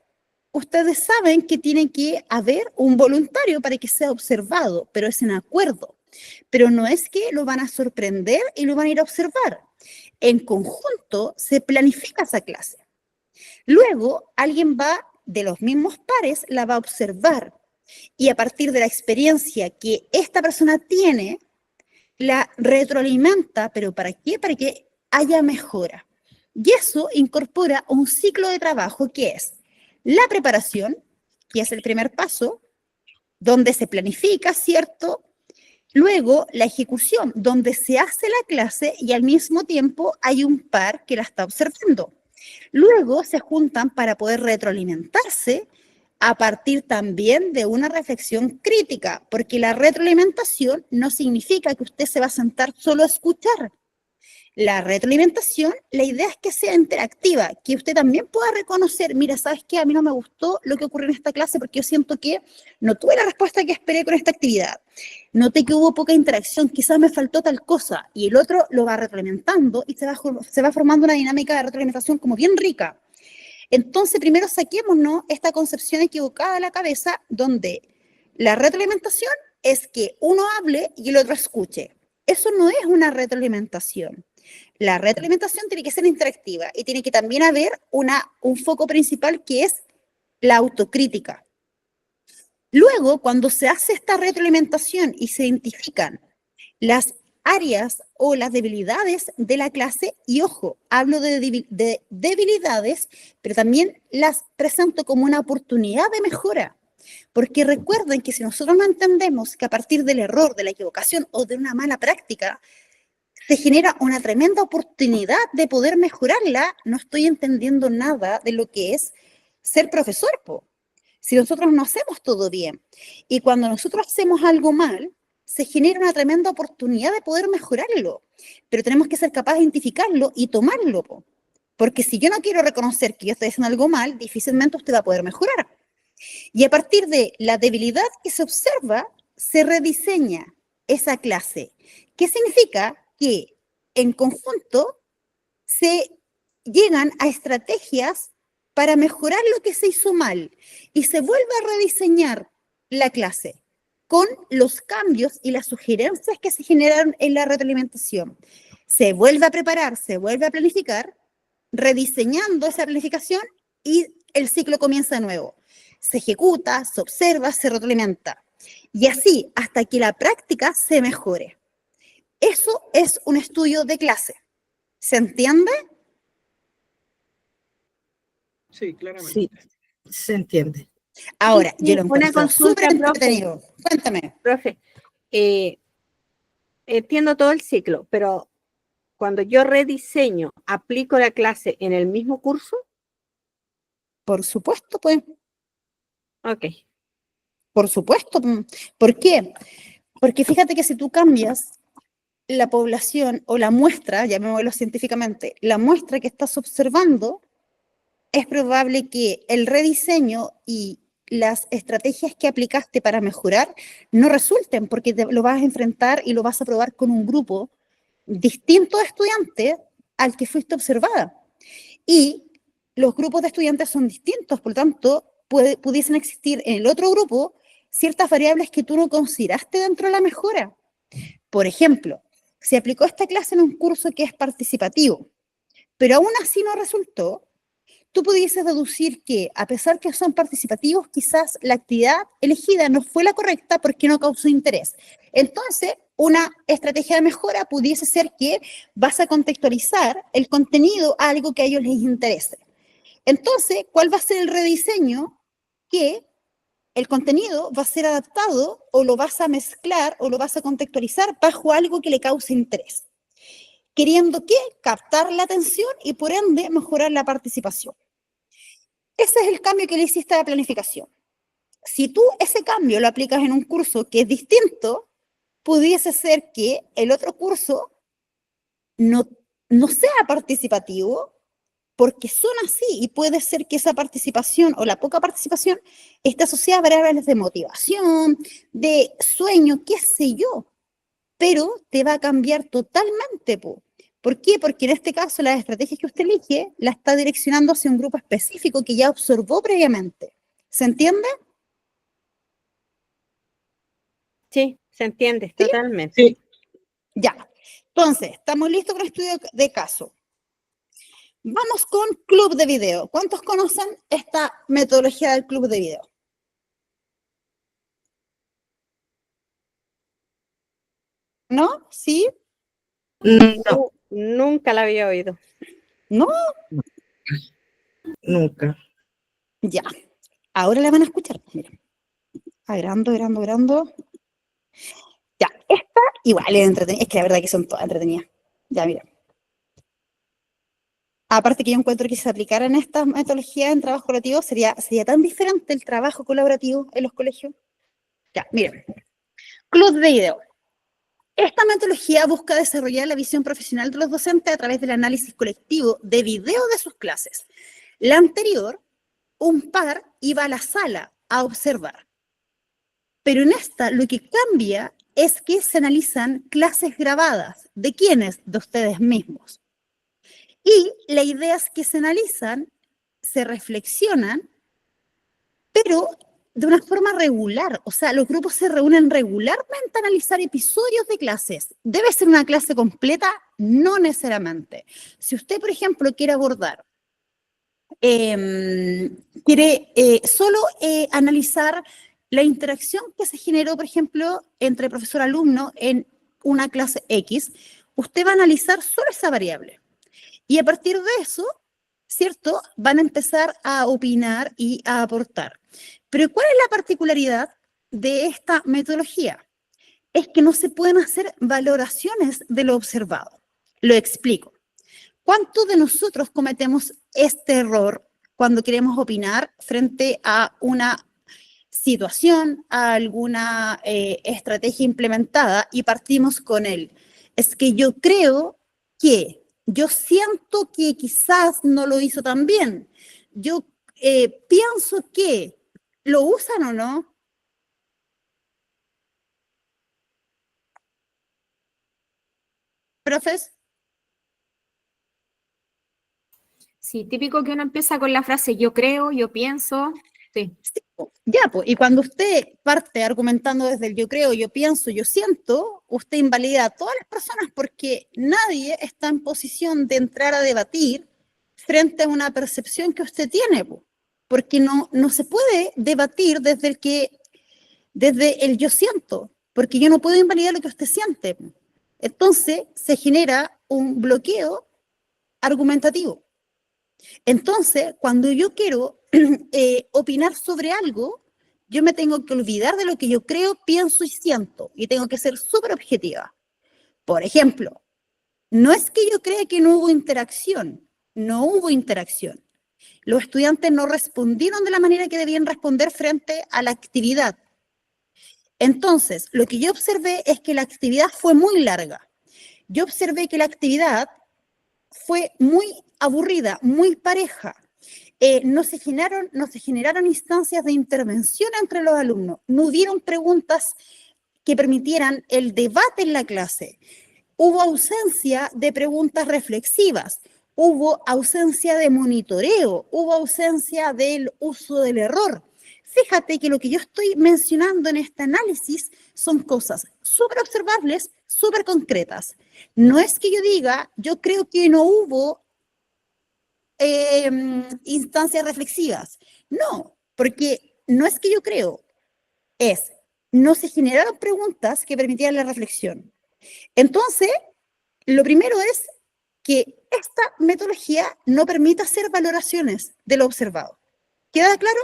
ustedes saben que tiene que haber un voluntario para que sea observado, pero es en acuerdo. Pero no es que lo van a sorprender y lo van a ir a observar. En conjunto se planifica esa clase. Luego, alguien va de los mismos pares, la va a observar. Y a partir de la experiencia que esta persona tiene, la retroalimenta. ¿Pero para qué? Para que haya mejora. Y eso incorpora un ciclo de trabajo que es la preparación, que es el primer paso, donde se planifica, ¿cierto? Luego, la ejecución, donde se hace la clase y al mismo tiempo hay un par que la está observando. Luego se juntan para poder retroalimentarse a partir también de una reflexión crítica, porque la retroalimentación no significa que usted se va a sentar solo a escuchar. La retroalimentación, la idea es que sea interactiva, que usted también pueda reconocer, mira, ¿sabes qué? A mí no me gustó lo que ocurrió en esta clase porque yo siento que no tuve la respuesta que esperé con esta actividad. Noté que hubo poca interacción, quizás me faltó tal cosa, y el otro lo va retroalimentando y se va formando una dinámica de retroalimentación como bien rica. Entonces, primero saquémonos esta concepción equivocada de la cabeza donde la retroalimentación es que uno hable y el otro escuche. Eso no es una retroalimentación. La retroalimentación tiene que ser interactiva y tiene que también haber un foco principal que es la autocrítica. Luego, cuando se hace esta retroalimentación y se identifican las áreas o las debilidades de la clase, y ojo, hablo de debilidades, pero también las presento como una oportunidad de mejora. Porque recuerden que si nosotros no entendemos que a partir del error, de la equivocación o de una mala práctica, se genera una tremenda oportunidad de poder mejorarla, no estoy entendiendo nada de lo que es ser profesor, si nosotros no hacemos todo bien. Y cuando nosotros hacemos algo mal, se genera una tremenda oportunidad de poder mejorarlo. Pero tenemos que ser capaces de identificarlo y tomarlo, porque si yo no quiero reconocer que yo estoy haciendo algo mal, difícilmente usted va a poder mejorar. Y a partir de la debilidad que se observa, se rediseña esa clase. ¿Qué significa? Que en conjunto se llegan a estrategias para mejorar lo que se hizo mal y se vuelve a rediseñar la clase con los cambios y las sugerencias que se generaron en la retroalimentación. Se vuelve a preparar, se vuelve a planificar, rediseñando esa planificación y el ciclo comienza de nuevo. Se ejecuta, se observa, se retroalimenta. Y así hasta que la práctica se mejore. Eso es un estudio de clase. ¿Se entiende?
Sí, claramente.
Sí, se entiende.
Ahora,
Sí,
yo lo
una
encuentro
consulta,
súper
profe.
entretenido. Cuéntame.
Profe, entiendo todo el ciclo, pero cuando yo rediseño, ¿aplico la clase en el mismo curso?
Por supuesto, pues.
Ok.
Por supuesto. ¿Por qué? Porque fíjate que si tú cambias la población o la muestra, llamémoslo científicamente, la muestra que estás observando, es probable que el rediseño y las estrategias que aplicaste para mejorar no resulten, porque lo vas a enfrentar y lo vas a probar con un grupo distinto de estudiantes al que fuiste observada. Y los grupos de estudiantes son distintos, por lo tanto, pudiesen existir en el otro grupo ciertas variables que tú no consideraste dentro de la mejora. Por ejemplo, se aplicó esta clase en un curso que es participativo, pero aún así no resultó, tú pudieses deducir que, a pesar que son participativos, quizás la actividad elegida no fue la correcta porque no causó interés. Entonces, una estrategia de mejora pudiese ser que vas a contextualizar el contenido a algo que a ellos les interese. Entonces, ¿cuál va a ser el rediseño? Que el contenido va a ser adaptado o lo vas a mezclar o lo vas a contextualizar bajo algo que le cause interés. Queriendo que captar la atención y por ende mejorar la participación. Ese es el cambio que le hiciste a la planificación. Si tú ese cambio lo aplicas en un curso que es distinto, pudiese ser que el otro curso no sea participativo porque son así y puede ser que esa participación o la poca participación esté asociada a variables de motivación, de sueño, qué sé yo, pero te va a cambiar totalmente, po. ¿Por qué? Porque en este caso las estrategias que usted elige la está direccionando hacia un grupo específico que ya observó previamente. ¿Se entiende?
Sí, se entiende
¿Sí?
totalmente.
Sí.
Ya. Entonces, estamos listos con el estudio de caso. Vamos con club de video. ¿Cuántos conocen esta metodología del club de video? ¿No? ¿Sí?
No,
Nunca la había oído.
¿No?
nunca.
Ya. Ahora la van a escuchar. Miren. Agrando. Ya. Esta igual es entretenida. Es que la verdad que son todas entretenidas. Ya, mira. Aparte que yo encuentro que si se aplicaran estas metodologías en trabajo colaborativo, sería tan diferente el trabajo colaborativo en los colegios. Ya, miren. Club de video. Esta metodología busca desarrollar la visión profesional de los docentes a través del análisis colectivo de video de sus clases. La anterior, un par iba a la sala a observar. Pero en esta lo que cambia es que se analizan clases grabadas. ¿De quiénes? De ustedes mismos. Y la idea es que se analizan, se reflexionan, pero de una forma regular. O sea, los grupos se reúnen regularmente a analizar episodios de clases. ¿Debe ser una clase completa? No necesariamente. Si usted, por ejemplo, quiere abordar, quiere solo analizar la interacción que se generó, por ejemplo, entre profesor-alumno en una clase X, usted va a analizar solo esa variable. Y a partir de eso, ¿cierto? Van a empezar a opinar y a aportar. Pero ¿cuál es la particularidad de esta metodología? Es que no se pueden hacer valoraciones de lo observado. Lo explico. ¿Cuántos de nosotros cometemos este error cuando queremos opinar frente a una situación, a alguna estrategia implementada y partimos con él? Es que yo creo que, yo siento que quizás no lo hizo tan bien. Yo pienso que, ¿lo usan o no? ¿Profes?
Sí, típico que uno empieza con la frase yo creo, yo pienso. Sí.
Sí, ya, pues, y cuando usted parte argumentando desde el yo creo, yo pienso, yo siento, usted invalida a todas las personas porque nadie está en posición de entrar a debatir frente a una percepción que usted tiene, pues, porque no se puede debatir desde el yo siento, porque yo no puedo invalidar lo que usted siente. Entonces se genera un bloqueo argumentativo. Entonces, cuando yo quiero opinar sobre algo, yo me tengo que olvidar de lo que yo creo, pienso y siento, y tengo que ser súper objetiva. Por ejemplo, no es que yo crea que no hubo interacción, no hubo interacción. Los estudiantes no respondieron de la manera que debían responder frente a la actividad. Entonces, lo que yo observé es que la actividad fue muy larga. yo observé que la actividad fue muy aburrida, muy pareja. No se generaron instancias de intervención entre los alumnos, no hubieron preguntas que permitieran el debate en la clase. Hubo ausencia de preguntas reflexivas, hubo ausencia de monitoreo, hubo ausencia del uso del error. Fíjate que lo que yo estoy mencionando en este análisis son cosas súper observables, súper concretas. No es que yo diga, yo creo que no hubo instancias reflexivas. No, porque no es que yo creo, no se generaron preguntas que permitieran la reflexión. Entonces, lo primero es que esta metodología no permite hacer valoraciones de lo observado. ¿Queda claro?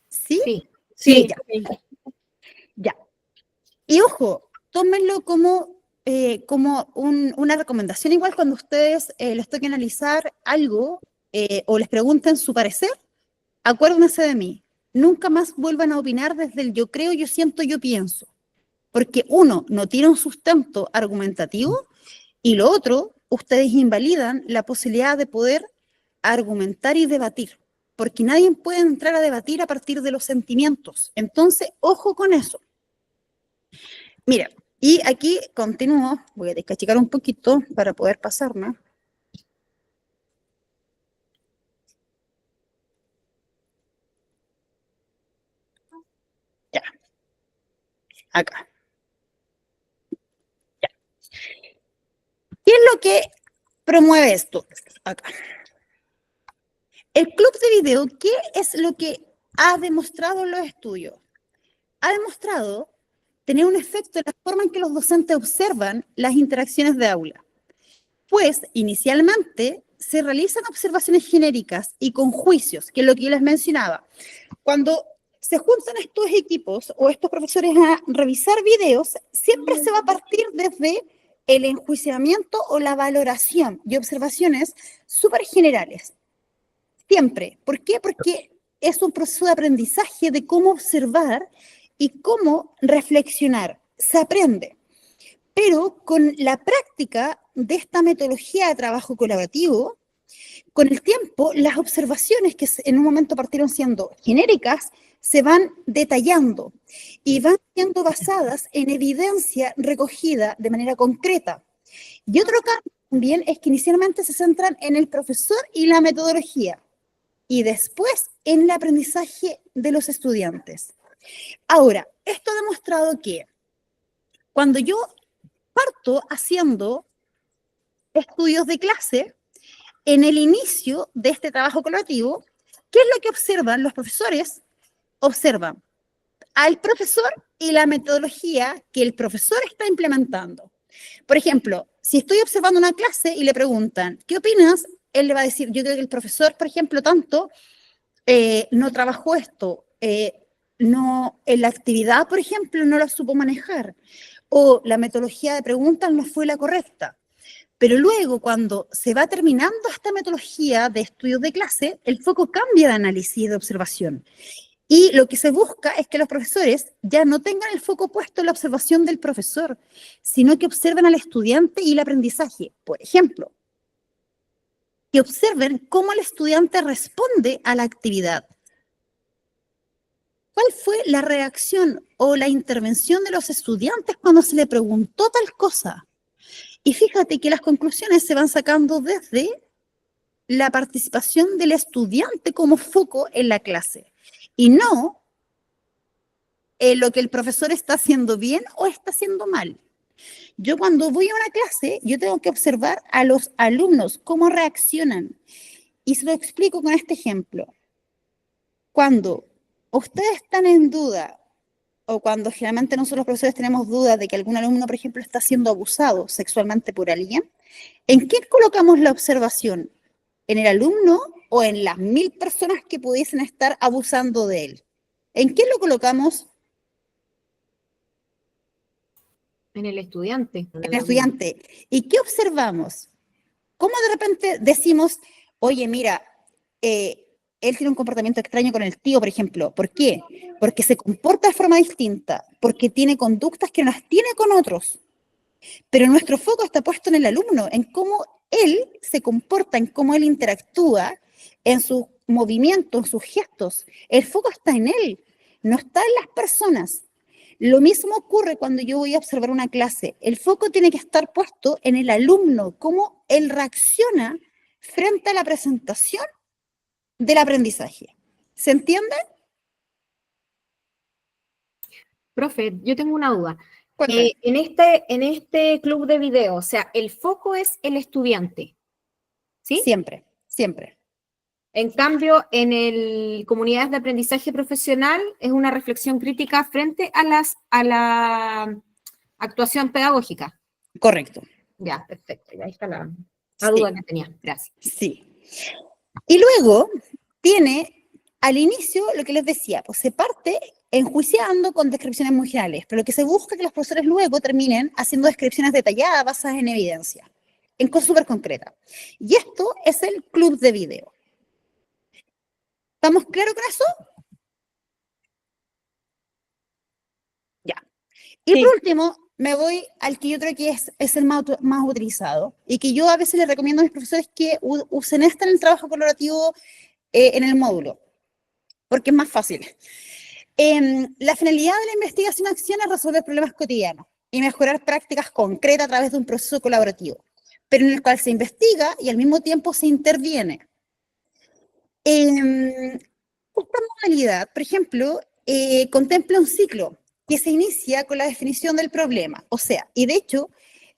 ¿Sí?
Sí.
Sí, ya. Y ojo, tómenlo como una recomendación, igual cuando ustedes les toque analizar algo o les pregunten su parecer, acuérdense de mí. Nunca más vuelvan a opinar desde el yo creo, yo siento, yo pienso. Porque uno, no tiene un sustento argumentativo y lo otro, ustedes invalidan la posibilidad de poder argumentar y debatir. Porque nadie puede entrar a debatir a partir de los sentimientos. Entonces, ojo con eso. Mira, y aquí continúo, voy a descachicar un poquito para poder pasarme. Ya. Acá. Ya. ¿Qué es lo que promueve esto? Acá. El club de video, ¿qué es lo que ha demostrado en los estudios? Ha demostrado tener un efecto en la forma en que los docentes observan las interacciones de aula. Pues, inicialmente, se realizan observaciones genéricas y con juicios, que es lo que yo les mencionaba. Cuando se juntan estos equipos o estos profesores a revisar videos, siempre se va a partir desde el enjuiciamiento o la valoración y observaciones súper generales. Siempre. ¿Por qué? Porque es un proceso de aprendizaje de cómo observar y cómo reflexionar. Se aprende. Pero con la práctica de esta metodología de trabajo colaborativo, con el tiempo, las observaciones que en un momento partieron siendo genéricas, se van detallando y van siendo basadas en evidencia recogida de manera concreta. Y otro cambio también es que inicialmente se centran en el profesor y la metodología, y después en el aprendizaje de los estudiantes. Ahora, esto ha demostrado que cuando yo parto haciendo estudios de clase, en el inicio de este trabajo colaborativo, ¿qué es lo que observan los profesores? Observan al profesor y la metodología que el profesor está implementando. Por ejemplo, si estoy observando una clase y le preguntan, ¿qué opinas? Él le va a decir, yo creo que el profesor, por ejemplo, no trabajó esto, no, en la actividad, por ejemplo, no la supo manejar, o la metodología de preguntas no fue la correcta. Pero luego, cuando se va terminando esta metodología de estudios de clase, el foco cambia de análisis y de observación. Y lo que se busca es que los profesores ya no tengan el foco puesto en la observación del profesor, sino que observen al estudiante y el aprendizaje. Por ejemplo, que observen cómo el estudiante responde a la actividad. ¿Cuál fue la reacción o la intervención de los estudiantes cuando se le preguntó tal cosa? Y fíjate que las conclusiones se van sacando desde la participación del estudiante como foco en la clase y no en lo que el profesor está haciendo bien o está haciendo mal. Yo cuando voy a una clase, yo tengo que observar a los alumnos cómo reaccionan. Y se lo explico con este ejemplo. Cuando ustedes están en duda, o cuando generalmente nosotros los profesores tenemos dudas de que algún alumno, por ejemplo, está siendo abusado sexualmente por alguien, ¿en qué colocamos la observación? ¿En el alumno o en las 1000 personas que pudiesen estar abusando de él? ¿En qué lo colocamos?
En el estudiante.
En el estudiante. ¿Y qué observamos? ¿Cómo de repente decimos, oye, mira, él tiene un comportamiento extraño con el tío, por ejemplo. ¿Por qué? Porque se comporta de forma distinta, porque tiene conductas que no las tiene con otros. Pero nuestro foco está puesto en el alumno, en cómo él se comporta, en cómo él interactúa, en sus movimientos, en sus gestos. El foco está en él, no está en las personas. Lo mismo ocurre cuando yo voy a observar una clase. El foco tiene que estar puesto en el alumno, cómo él reacciona frente a la presentación del aprendizaje. ¿Se entiende?
Profe, yo tengo una duda.
Cuéntame.
En este club de video, o sea, el foco es el estudiante, ¿sí?
Siempre, siempre.
En cambio, en el comunidades de aprendizaje profesional es una reflexión crítica frente a la actuación pedagógica.
Correcto.
Ya, perfecto. Ahí está la
Sí.
duda que tenía. Gracias.
Sí. Y luego tiene al inicio lo que les decía, pues se parte enjuiciando con descripciones muy generales, pero lo que se busca es que los profesores luego terminen haciendo descripciones detalladas basadas en evidencia, en cosas súper concretas. Y esto es el club de video. ¿Estamos claros con eso? Ya. Y
Sí.
por último, me voy al que yo creo que es el más utilizado y que yo a veces les recomiendo a mis profesores que usen en el trabajo colaborativo en el módulo, porque es más fácil. La finalidad de la investigación-acción es resolver problemas cotidianos y mejorar prácticas concretas a través de un proceso colaborativo, pero en el cual se investiga y al mismo tiempo se interviene. Esta modalidad, por ejemplo, contempla un ciclo que se inicia con la definición del problema. O sea, y de hecho,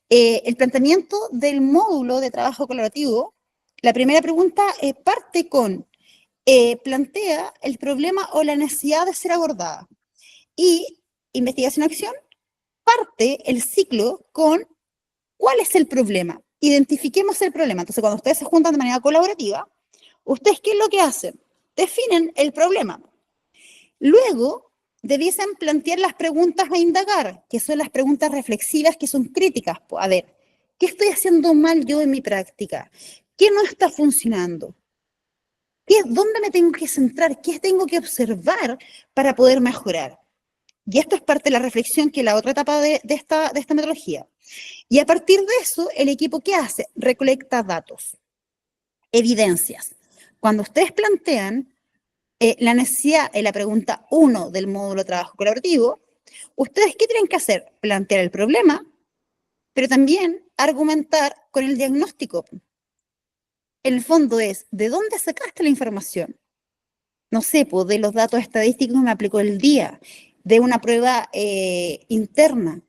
el planteamiento del módulo de trabajo colaborativo, la primera pregunta parte con plantea el problema o la necesidad de ser abordada. Y investigación-acción parte el ciclo con cuál es el problema. Identifiquemos el problema. Entonces, cuando ustedes se juntan de manera colaborativa, ¿ustedes qué es lo que hacen? Definen el problema. Luego, debiesen plantear las preguntas a indagar, que son las preguntas reflexivas, que son críticas. A ver, ¿qué estoy haciendo mal yo en mi práctica? ¿Qué no está funcionando? ¿Dónde me tengo que centrar? ¿Qué tengo que observar para poder mejorar? Y esto es parte de la reflexión, que es la otra etapa de esta metodología. Y a partir de eso, el equipo, ¿qué hace? Recolecta datos, evidencias. Cuando ustedes plantean la necesidad en la pregunta 1 del módulo de trabajo colaborativo, ¿ustedes qué tienen que hacer? Plantear el problema, pero también argumentar con el diagnóstico. En el fondo es, ¿de dónde sacaste la información? No sé, pues de los datos estadísticos que me aplicó el día, de una prueba interna,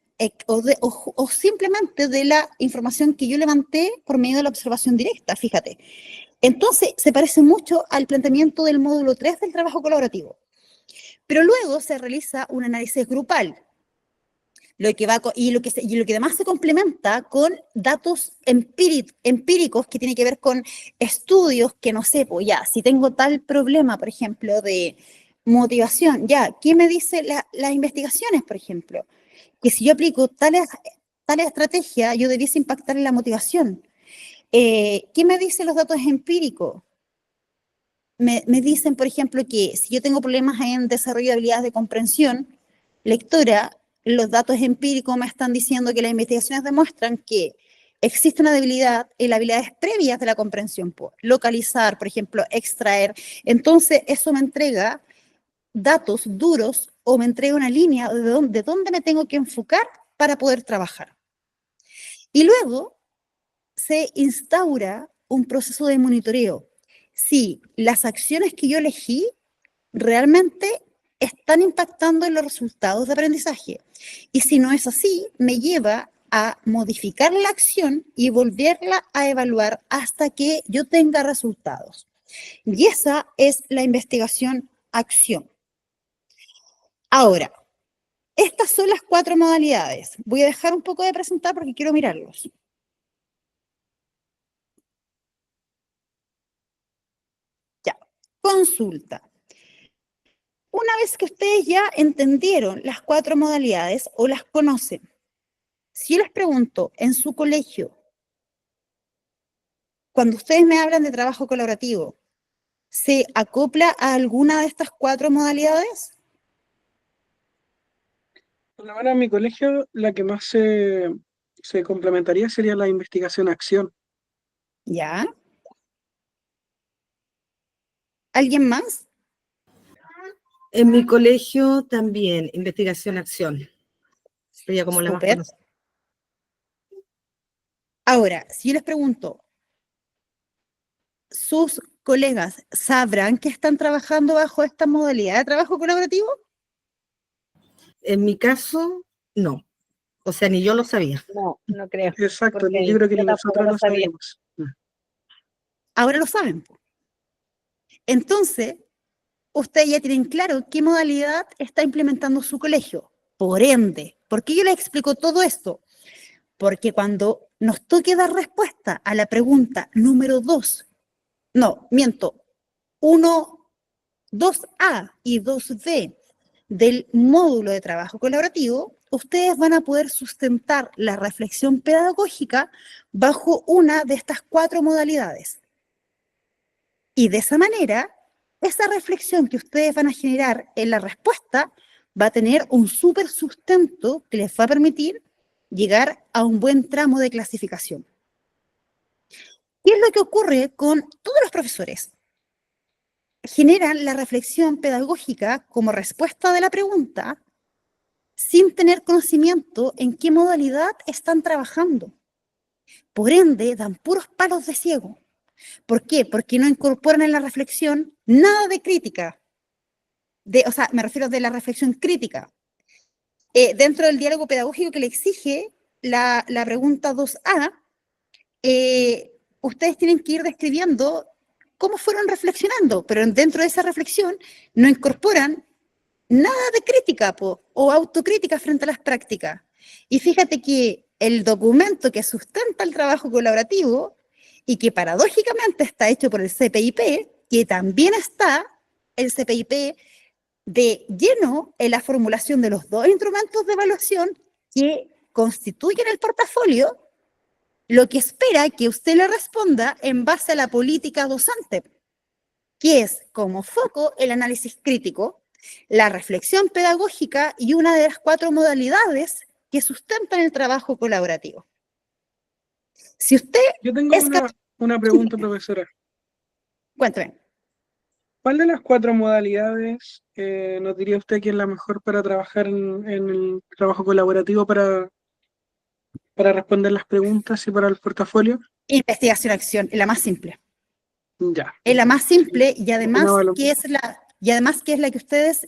o simplemente de la información que yo levanté por medio de la observación directa, fíjate. Entonces, se parece mucho al planteamiento del módulo 3 del trabajo colaborativo. Pero luego se realiza un análisis grupal, lo que además se complementa con datos empíricos que tiene que ver con estudios que no sé, pues ya, si tengo tal problema, por ejemplo, de motivación, ya, ¿qué me dice las investigaciones, por ejemplo? Que si yo aplico tal estrategia, yo debiese impactar en la motivación. ¿Qué me dicen los datos empíricos? Me dicen, por ejemplo, que si yo tengo problemas en desarrollo de habilidades de comprensión lectora, los datos empíricos me están diciendo que las investigaciones demuestran que existe una debilidad en las habilidades previas de la comprensión, localizar, por ejemplo, extraer. Entonces, eso me entrega datos duros o me entrega una línea de dónde me tengo que enfocar para poder trabajar. Y luego se instaura un proceso de monitoreo. Si las acciones que yo elegí realmente están impactando en los resultados de aprendizaje. Y si no es así, me lleva a modificar la acción y volverla a evaluar hasta que yo tenga resultados. Y esa es la investigación-acción. Ahora, estas son las 4 modalidades. Voy a dejar un poco de presentar porque quiero mirarlos. Ya, consulta. Una vez que ustedes ya entendieron las 4 modalidades o las conocen, si yo les pregunto en su colegio, cuando ustedes me hablan de trabajo colaborativo, se acopla a alguna de estas 4 modalidades?
Por lo menos en mi colegio, la que más se complementaría sería la investigación-acción.
¿Ya? ¿Alguien más?
En mi colegio también, investigación-acción. Sería como la más
Súper.
conocida.
Ahora, si yo les pregunto, ¿sus colegas sabrán que están trabajando bajo esta modalidad de trabajo colaborativo?
En mi caso, no. O sea, ni yo lo sabía.
No, no creo.
Exacto,
Porque
yo creo que
yo
ni
tampoco
nosotros
lo
lo
sabía.
sabíamos.
Ahora lo saben, po. Entonces, ustedes ya tienen claro qué modalidad está implementando su colegio. Por ende, ¿por qué yo les explico todo esto? Porque cuando nos toque dar respuesta a la pregunta número 2, no, miento, 2A y 2B del módulo de trabajo colaborativo, ustedes van a poder sustentar la reflexión pedagógica bajo una de estas 4 modalidades. Y de esa manera, esa reflexión que ustedes van a generar en la respuesta va a tener un súper sustento que les va a permitir llegar a un buen tramo de clasificación. ¿Qué es lo que ocurre con todos los profesores? Generan la reflexión pedagógica como respuesta de la pregunta sin tener conocimiento en qué modalidad están trabajando. Por ende, dan puros palos de ciego. ¿Por qué? Porque no incorporan en la reflexión nada de crítica. O sea, me refiero de la reflexión crítica. Dentro del diálogo pedagógico que le exige la pregunta 2A, ustedes tienen que ir describiendo cómo fueron reflexionando, pero dentro de esa reflexión no incorporan nada de crítica o autocrítica frente a las prácticas. Y fíjate que el documento que sustenta el trabajo colaborativo y que paradójicamente está hecho por el CPIP, que también está el CPIP de lleno en la formulación de los 2 instrumentos de evaluación que constituyen el portafolio, lo que espera que usted le responda en base a la política docente, que es como foco el análisis crítico, la reflexión pedagógica y una de las 4 modalidades que sustentan el trabajo colaborativo. Si usted
Yo tengo
es
una pregunta, profesora.
Cuéntame.
¿Cuál de las 4 modalidades nos diría usted que es la mejor para trabajar en el trabajo colaborativo para responder las preguntas y para el portafolio?
Investigación-acción, es la más simple.
Ya.
Es la más simple y además
Opinaba lo
que es la que ustedes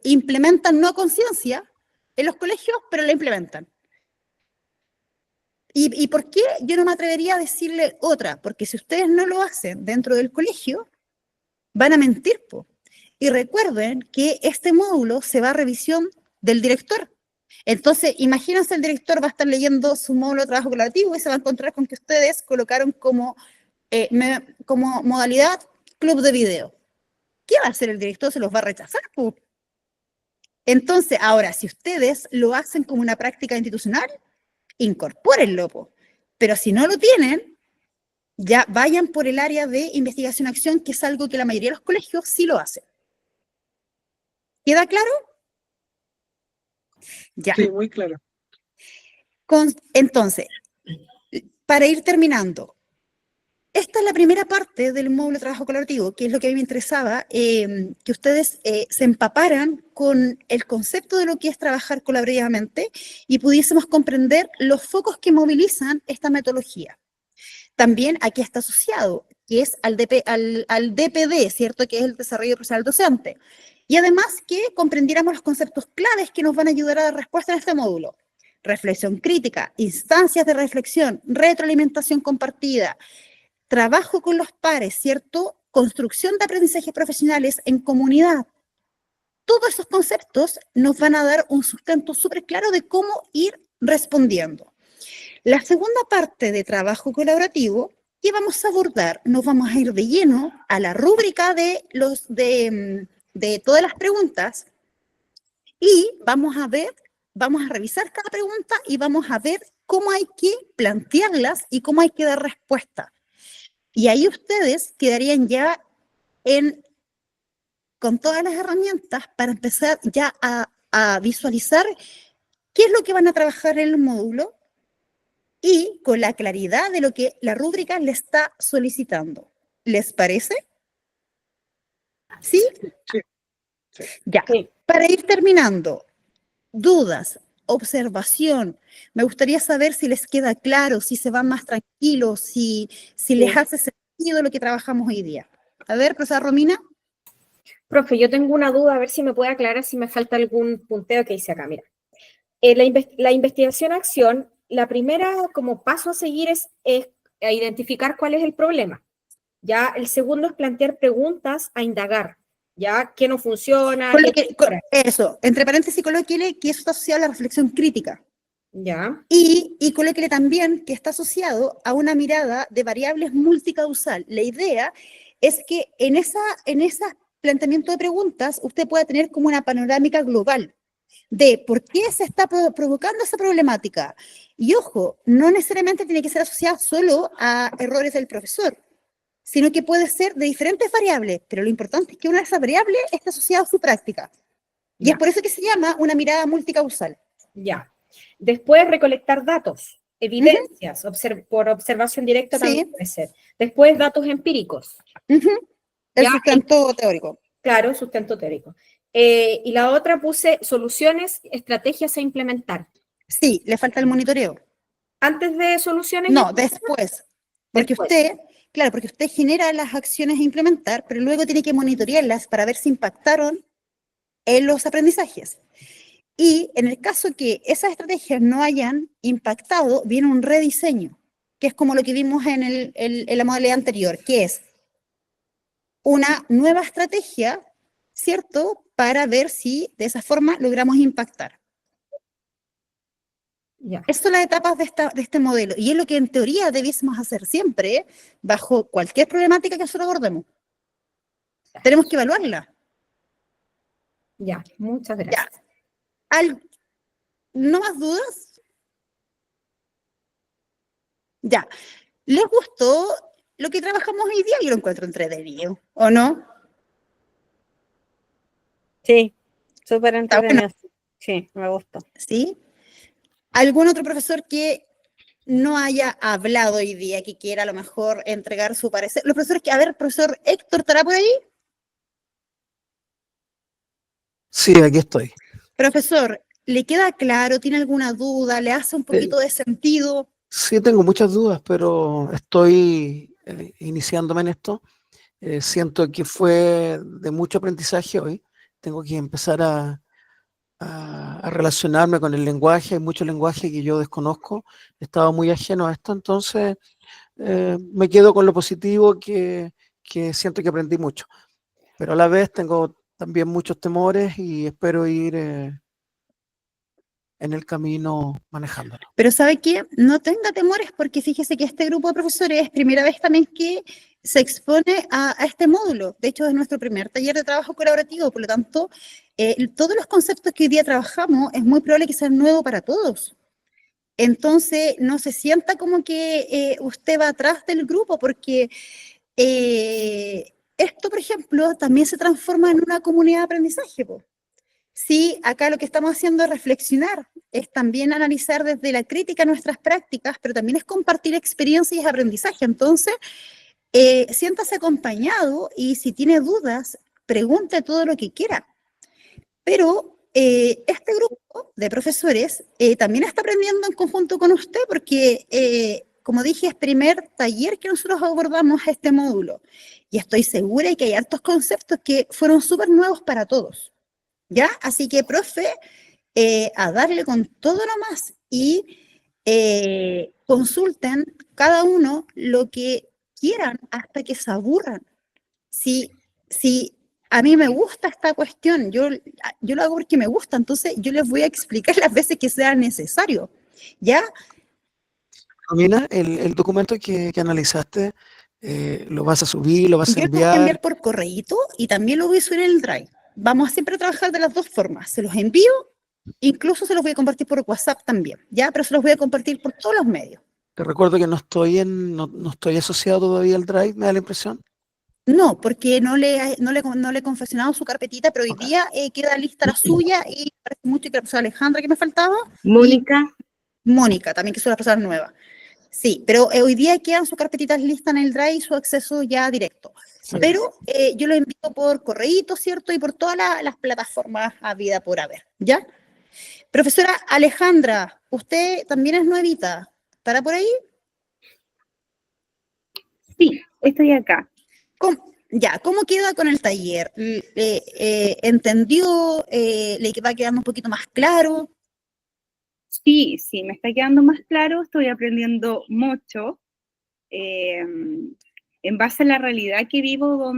implementan no a conciencia en los colegios, pero la implementan. ¿Y por qué yo no me atrevería a decirle otra? Porque si ustedes no lo hacen dentro del colegio, van a mentir, po. Y recuerden que este módulo se va a revisión del director. Entonces, imagínense, el director va a estar leyendo su módulo de trabajo colaborativo y se va a encontrar con que ustedes colocaron como modalidad club de video. ¿Qué va a hacer el director? Se los va a rechazar, po. Entonces, ahora, si ustedes lo hacen como una práctica institucional, incorpórenlo, po. Pero si no lo tienen, ya vayan por el área de investigación-acción, que es algo que la mayoría de los colegios sí lo hacen. ¿Queda claro? Ya.
Sí, muy claro.
Entonces, para ir terminando, esta es la primera parte del módulo de trabajo colaborativo, que es lo que a mí me interesaba, que ustedes se empaparan con el concepto de lo que es trabajar colaborativamente y pudiésemos comprender los focos que movilizan esta metodología. También aquí está asociado, que es al DPD, ¿cierto? Que es el desarrollo profesional docente. Y además que comprendiéramos los conceptos claves que nos van a ayudar a dar respuesta en este módulo. Reflexión crítica, instancias de reflexión, retroalimentación compartida, trabajo con los pares, ¿cierto? Construcción de aprendizajes profesionales en comunidad. Todos esos conceptos nos van a dar un sustento súper claro de cómo ir respondiendo. La segunda parte de trabajo colaborativo que vamos a abordar, nos vamos a ir de lleno a la rúbrica de todas las preguntas y vamos a revisar cada pregunta y vamos a ver cómo hay que plantearlas y cómo hay que dar respuesta. Y ahí ustedes quedarían ya con todas las herramientas para empezar ya a visualizar qué es lo que van a trabajar en el módulo y con la claridad de lo que la rúbrica le está solicitando. ¿Les parece? ¿Sí?
Sí.
Ya.
Sí.
Para ir terminando, dudas, observación. Me gustaría saber si les queda claro, si se van más tranquilos, si les hace sentido lo que trabajamos hoy día. A ver, profesora Romina.
Profe, yo tengo una duda, a ver si me puede aclarar si me falta algún punteo que hice acá. Mira, la investigación-acción, la primera como paso a seguir es identificar cuál es el problema. Ya el segundo es plantear preguntas a indagar. Ya, ¿qué no funciona?
Eso, entre paréntesis, colóquele que eso está asociado a la reflexión crítica.
Ya.
Y colóquele también que está asociado a una mirada de variables multicausal. La idea es que en ese planteamiento de preguntas usted pueda tener como una panorámica global de por qué se está provocando esa problemática. Y ojo, no necesariamente tiene que ser asociada solo a errores del profesor, sino que puede ser de diferentes variables, pero lo importante es que una de esas variables esté asociada a su práctica. Y
Ya.
es por eso que se llama una mirada multicausal.
Ya. Después, recolectar datos, evidencias, por observación directa
Sí.
también puede ser. Después, datos empíricos.
El
Ya,
sustento teórico.
Claro, sustento teórico. Y la otra puse soluciones, estrategias a implementar.
Sí, le falta el monitoreo.
Antes de soluciones.
No, después. Porque
Después.
porque usted genera las acciones a implementar, pero luego tiene que monitorearlas para ver si impactaron en los aprendizajes. Y en el caso que esas estrategias no hayan impactado, viene un rediseño, que es como lo que vimos en la modalidad anterior, que es una nueva estrategia, ¿cierto?, para ver si de esa forma logramos impactar.
Ya.
Estas son las etapas de este modelo, y es lo que en teoría debiésemos hacer siempre, bajo cualquier problemática que nosotros abordemos. Tenemos que evaluarla.
Ya, muchas gracias.
¿No más dudas? Ya. ¿Les gustó lo que trabajamos hoy día? Yo lo encuentro entretenido, ¿o no?
Sí, súper
Está bueno.
entretenido. Sí, me gustó.
¿Sí? ¿Algún otro profesor que no haya hablado hoy día, que quiera a lo mejor entregar su parecer? Los profesores que, a ver, profesor Héctor, ¿estará por ahí?
Sí, aquí estoy.
Profesor, ¿le queda claro? ¿Tiene alguna duda? ¿Le hace un poquito de sentido?
Sí, tengo muchas dudas, pero estoy iniciándome en esto. Siento que fue de mucho aprendizaje hoy. Tengo que empezar a relacionarme con el lenguaje. Hay mucho lenguaje que yo desconozco. He estado muy ajeno a esto, entonces me quedo con lo positivo que siento que aprendí mucho. Pero a la vez tengo también muchos temores y espero ir en el camino manejándolo.
Pero ¿sabe qué? No tenga temores porque fíjese que este grupo de profesores es primera vez también que se expone a este módulo. De hecho, es nuestro primer taller de trabajo colaborativo, por lo tanto, todos los conceptos que hoy día trabajamos es muy probable que sean nuevos para todos. Entonces, no se sienta como que usted va atrás del grupo porque esto, por ejemplo, también se transforma en una comunidad de aprendizaje, po. Sí, acá lo que estamos haciendo es reflexionar, es también analizar desde la crítica nuestras prácticas, pero también es compartir experiencias y aprendizaje. Entonces, siéntase acompañado y si tiene dudas, pregunte todo lo que quiera. Pero este grupo de profesores también está aprendiendo en conjunto con usted porque, como dije, es primer taller que nosotros abordamos este módulo. Y estoy segura de que hay hartos conceptos que fueron súper nuevos para todos. ¿Ya? Así que, profe, a darle con todo nomás y consulten cada uno lo que quieran hasta que se aburran. Si a mí me gusta esta cuestión, yo lo hago porque me gusta, entonces yo les voy a explicar las veces que sea necesario. ¿Ya?
Romina, el documento que analizaste, ¿lo vas a subir, lo vas a
Yo lo voy a
enviar?
enviar por correíto y también lo voy a subir en el Drive. Vamos a siempre trabajar de las dos formas. Se los envío, incluso se los voy a compartir por WhatsApp también, ¿ya? Pero se los voy a compartir por todos los medios.
Te recuerdo que no estoy asociado todavía al Drive, me da la impresión.
No, porque no le he confeccionado su carpetita, pero hoy día queda lista la suya y me parece mucho que la profesora Alejandra que me faltaba.
Mónica,
Y Mónica, también que son las personas nuevas. Sí, pero hoy día quedan sus carpetitas listas en el Drive y su acceso ya directo.
Sí.
Pero yo lo envío por correíto, ¿cierto? Y por todas las plataformas habida por haber, ¿ya? Profesora Alejandra, usted también es nuevita. ¿Estará por ahí?
Sí, estoy acá.
¿Cómo queda con el taller? ¿Entendió? ¿Le va quedando un poquito más claro?
Sí, me está quedando más claro, estoy aprendiendo mucho. En base a la realidad que vivo,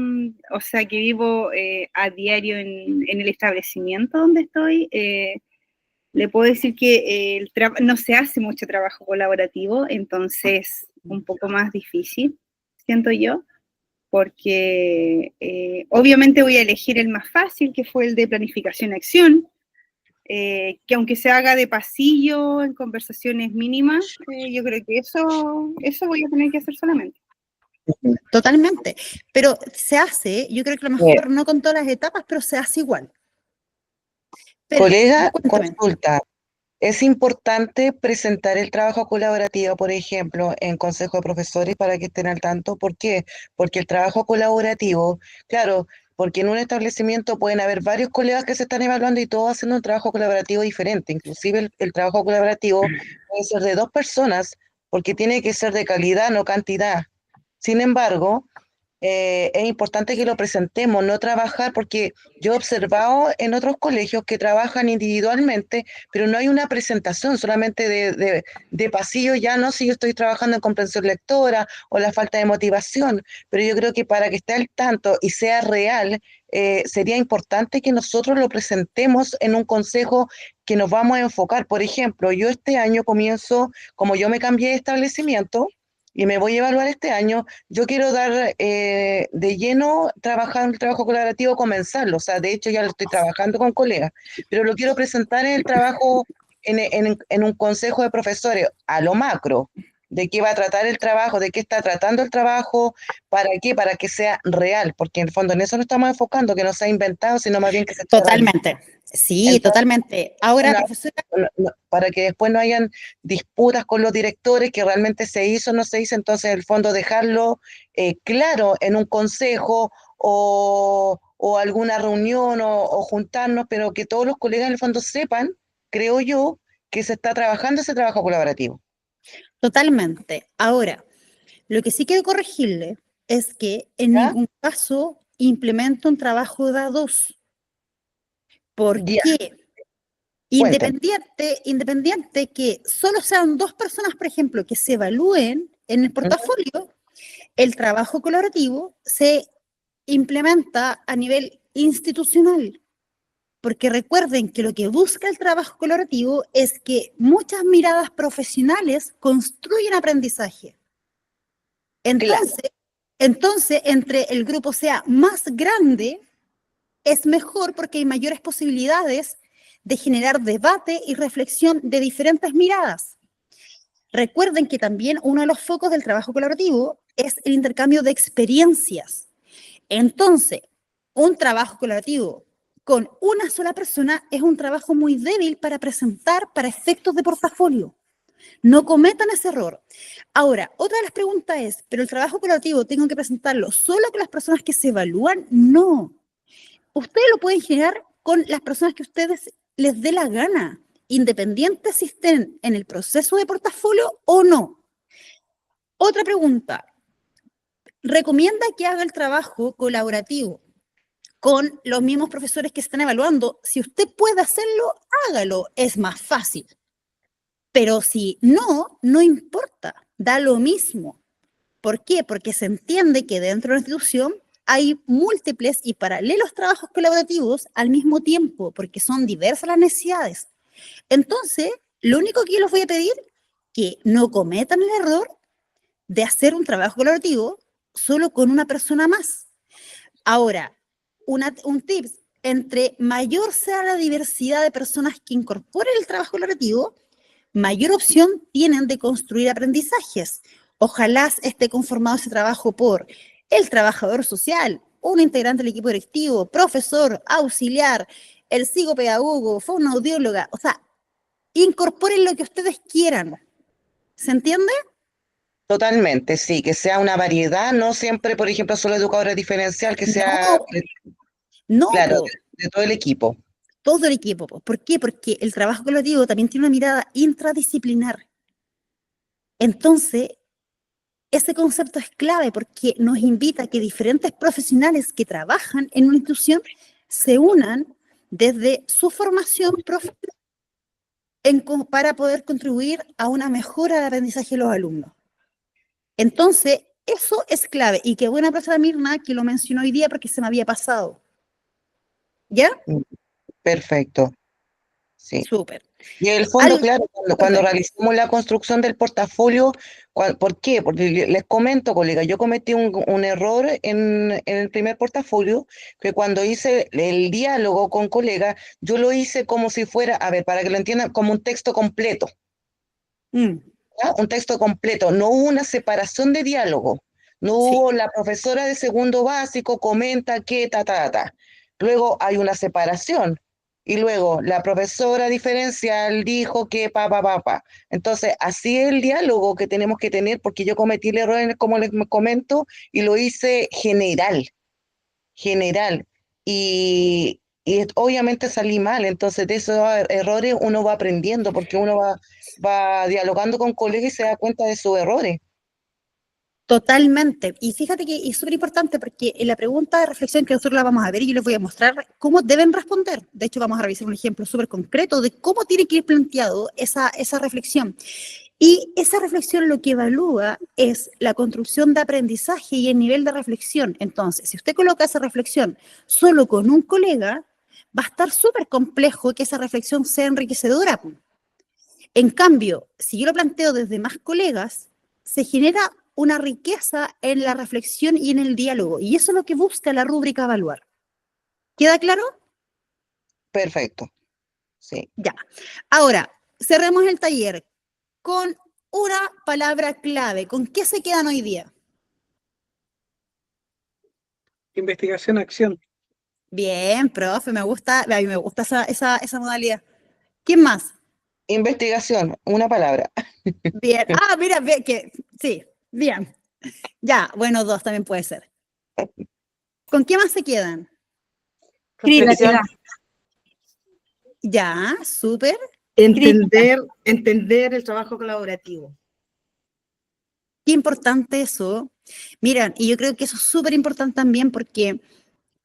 que vivo a diario en el establecimiento donde estoy, le puedo decir que no se hace mucho trabajo colaborativo, entonces un poco más difícil, siento yo, porque obviamente voy a elegir el más fácil, que fue el de planificación-acción, que aunque se haga de pasillo, en conversaciones mínimas, yo creo que eso voy a tener que hacer solamente.
Totalmente. Pero se hace, yo creo que a lo mejor no con todas las etapas, pero se hace igual. Pero,
Colega,
cuéntame.
consulta. Es importante presentar el trabajo colaborativo, por ejemplo, en consejo de profesores para que estén al tanto. ¿Por qué? Porque el trabajo colaborativo, claro, porque en un establecimiento pueden haber varios colegas que se están evaluando y todos haciendo un trabajo colaborativo diferente. Inclusive el trabajo colaborativo puede ser de 2 personas porque tiene que ser de calidad, no cantidad. Sin embargo, es importante que lo presentemos, no trabajar, porque yo he observado en otros colegios que trabajan individualmente, pero no hay una presentación solamente de pasillo, ya no si yo estoy trabajando en comprensión lectora o la falta de motivación, pero yo creo que para que esté al tanto y sea real, sería importante que nosotros lo presentemos en un consejo que nos vamos a enfocar. Por ejemplo, yo este año comienzo, como yo me cambié de establecimiento, y me voy a evaluar este año, yo quiero dar de lleno, trabajar el trabajo colaborativo, comenzarlo, o sea, de hecho ya lo estoy trabajando con colegas, pero lo quiero presentar en el trabajo, en un consejo de profesores, a lo macro, de qué va a tratar el trabajo, de qué está tratando el trabajo, para qué, para que sea real, porque en el fondo en eso nos estamos enfocando, que no sea inventado, sino más bien que se esté
Totalmente. Sí,
entonces,
totalmente. Ahora,
no,
profesora,
para que después no hayan disputas con los directores que realmente se hizo o no se hizo, entonces en el fondo dejarlo claro en un consejo o alguna reunión o juntarnos, pero que todos los colegas en el fondo sepan, creo yo, que se está trabajando ese trabajo colaborativo.
totalmente. Ahora, lo que sí quiero corregirle es que en
¿Ya?
ningún caso implemento un trabajo de a dos. ¿Por
Ya,
qué?
cuéntame.
Independiente que solo sean 2 personas, por ejemplo, que se evalúen en el portafolio, el trabajo colaborativo se implementa a nivel institucional. Porque recuerden que lo que busca el trabajo colaborativo es que muchas miradas profesionales construyan aprendizaje. Entonces, entre el grupo sea más grande, es mejor porque hay mayores posibilidades de generar debate y reflexión de diferentes miradas. Recuerden que también uno de los focos del trabajo colaborativo es el intercambio de experiencias. Entonces, un trabajo colaborativo con una sola persona es un trabajo muy débil para presentar para efectos de portafolio. No cometan ese error. Ahora, otra de las preguntas es, ¿pero el trabajo colaborativo tengo que presentarlo solo con las personas que se evalúan? No. Ustedes lo pueden generar con las personas que ustedes les dé la gana, independiente si estén en el proceso de portafolio o no. Otra pregunta. ¿Recomienda que haga el trabajo colaborativo con los mismos profesores que están evaluando? Si usted puede hacerlo, hágalo, es más fácil. Pero si no, no importa, da lo mismo. ¿Por qué? Porque se entiende que dentro de la institución hay múltiples y paralelos trabajos colaborativos al mismo tiempo, porque son diversas las necesidades. Entonces, lo único que yo les voy a pedir es que no cometan el error de hacer un trabajo colaborativo solo con una persona más. Ahora, un tip, entre mayor sea la diversidad de personas que incorporen el trabajo colaborativo, mayor opción tienen de construir aprendizajes. Ojalá esté conformado ese trabajo por el trabajador social, un integrante del equipo directivo, profesor, auxiliar, el psicopedagogo, fonoaudióloga, o sea, incorporen lo que ustedes quieran. ¿Se entiende?
Totalmente, sí, que sea una variedad, no siempre, por ejemplo, solo educadora diferencial, que sea,
No,
claro,
po,
de todo el equipo.
todo el equipo. Po. ¿Por qué? Porque el trabajo colaborativo también tiene una mirada intradisciplinar. Entonces, ese concepto es clave porque nos invita a que diferentes profesionales que trabajan en una institución se unan desde su formación profesional para poder contribuir a una mejora del aprendizaje de los alumnos. Entonces, eso es clave. Y qué buena profesora Mirna que lo mencionó hoy día porque se me había pasado. ¿Ya?
Perfecto, sí.
Súper.
Y en el fondo,
Algo
claro, cuando
importante.
realicemos la construcción del portafolio, ¿por qué? Porque les comento, colega, yo cometí un error en el primer portafolio, que cuando hice el diálogo con colegas, yo lo hice como si fuera, a ver, para que lo entiendan, como un texto completo. ¿Ya? Un texto completo, no hubo una separación de diálogo, no hubo la profesora de segundo básico comenta que ta. Luego hay una separación y luego la profesora diferencial dijo que pa. Entonces, así es el diálogo que tenemos que tener porque yo cometí el error, como les comento, y lo hice general. Y obviamente salí mal, entonces de esos errores uno va aprendiendo porque uno va dialogando con colegas y se da cuenta de sus errores.
Totalmente. Y fíjate que es súper importante porque en la pregunta de reflexión que nosotros la vamos a ver y yo les voy a mostrar cómo deben responder. De hecho, vamos a revisar un ejemplo súper concreto de cómo tiene que ir planteado esa reflexión. Y esa reflexión lo que evalúa es la construcción de aprendizaje y el nivel de reflexión. Entonces, si usted coloca esa reflexión solo con un colega, va a estar súper complejo que esa reflexión sea enriquecedora. En cambio, si yo lo planteo desde más colegas, se genera una riqueza en la reflexión y en el diálogo. Y eso es lo que busca la rúbrica evaluar. ¿Queda claro?
Perfecto, sí.
Ya. Ahora, cerremos el taller con una palabra clave. ¿Con qué se quedan hoy día?
Investigación, acción.
Bien, profe, me gusta, a mí me gusta esa modalidad. ¿Quién más?
Investigación, una palabra.
Bien. Ah, mira, sí, bien. Ya, bueno, dos también puede ser. ¿Con qué más se quedan?
Creatividad.
Ya, súper.
Entender el trabajo colaborativo.
Qué importante eso. Miren, y yo creo que eso es súper importante también porque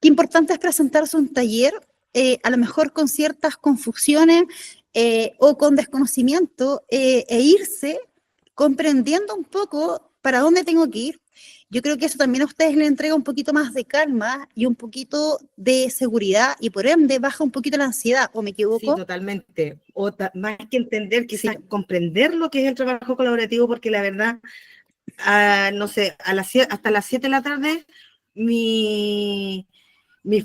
qué importante es presentarse un taller, a lo mejor con ciertas confusiones o con desconocimiento, e irse comprendiendo un poco para dónde tengo que ir. Yo creo que eso también a ustedes les entrega un poquito más de calma y un poquito de seguridad y por ende baja un poquito la ansiedad, ¿o me equivoco?
Sí, totalmente. Más que entender, quizás comprender lo que es el trabajo colaborativo, porque la verdad, no sé, hasta las 7 de la tarde, mi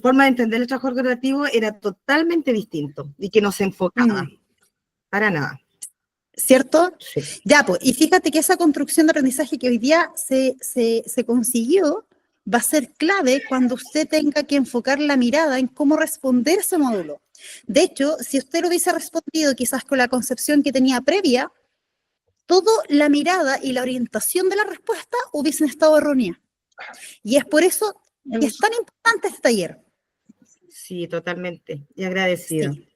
forma de entender el trabajo colaborativo era totalmente distinto y que no se enfocaba para nada.
¿Cierto?
Sí.
Ya, pues, y fíjate que esa construcción de aprendizaje que hoy día se consiguió va a ser clave cuando usted tenga que enfocar la mirada en cómo responder ese módulo. De hecho, si usted lo hubiese respondido quizás con la concepción que tenía previa, toda la mirada y la orientación de la respuesta hubiesen estado erróneas. Y es por eso que es tan importante este taller.
Sí, totalmente. Y agradecida.
Sí.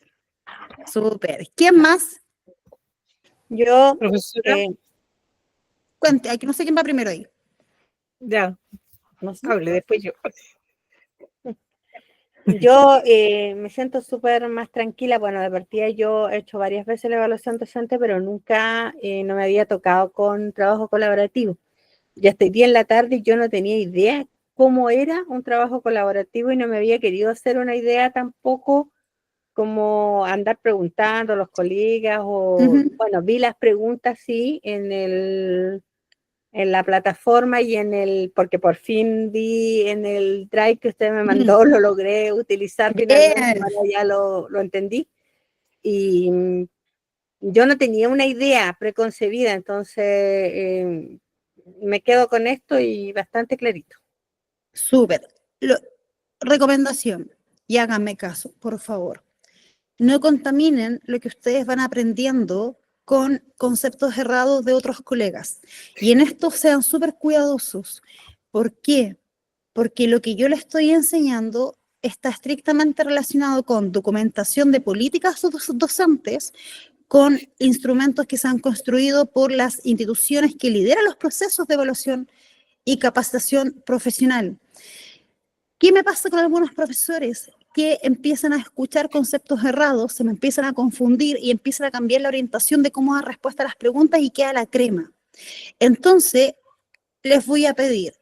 Súper. ¿Quién más?
Yo,
Profesora.
Cuente, aquí no sé quién va primero ahí.
ya, no hable, después yo. Yo me siento súper más tranquila. Bueno, de partida yo he hecho varias veces la evaluación docente, pero nunca no me había tocado con trabajo colaborativo. Ya estoy día en la tarde y yo no tenía idea cómo era un trabajo colaborativo y no me había querido hacer una idea tampoco como andar preguntando a los colegas o, bueno, vi las preguntas sí en la plataforma y porque por fin vi en el Drive que usted me mandó, lo logré utilizar finalmente, ahora ya lo entendí. Y yo no tenía una idea preconcebida, entonces me quedo con esto y bastante clarito.
Súper. Recomendación, y háganme caso, por favor. No contaminen lo que ustedes van aprendiendo con conceptos errados de otros colegas. Y en esto sean súper cuidadosos. ¿Por qué? Porque lo que yo les estoy enseñando está estrictamente relacionado con documentación de políticas docentes, con instrumentos que se han construido por las instituciones que lideran los procesos de evaluación y capacitación profesional. ¿Qué me pasa con algunos profesores que empiezan a escuchar conceptos errados, se me empiezan a confundir y empiezan a cambiar la orientación de cómo dar respuesta a las preguntas y queda la crema? Entonces, les voy a pedir,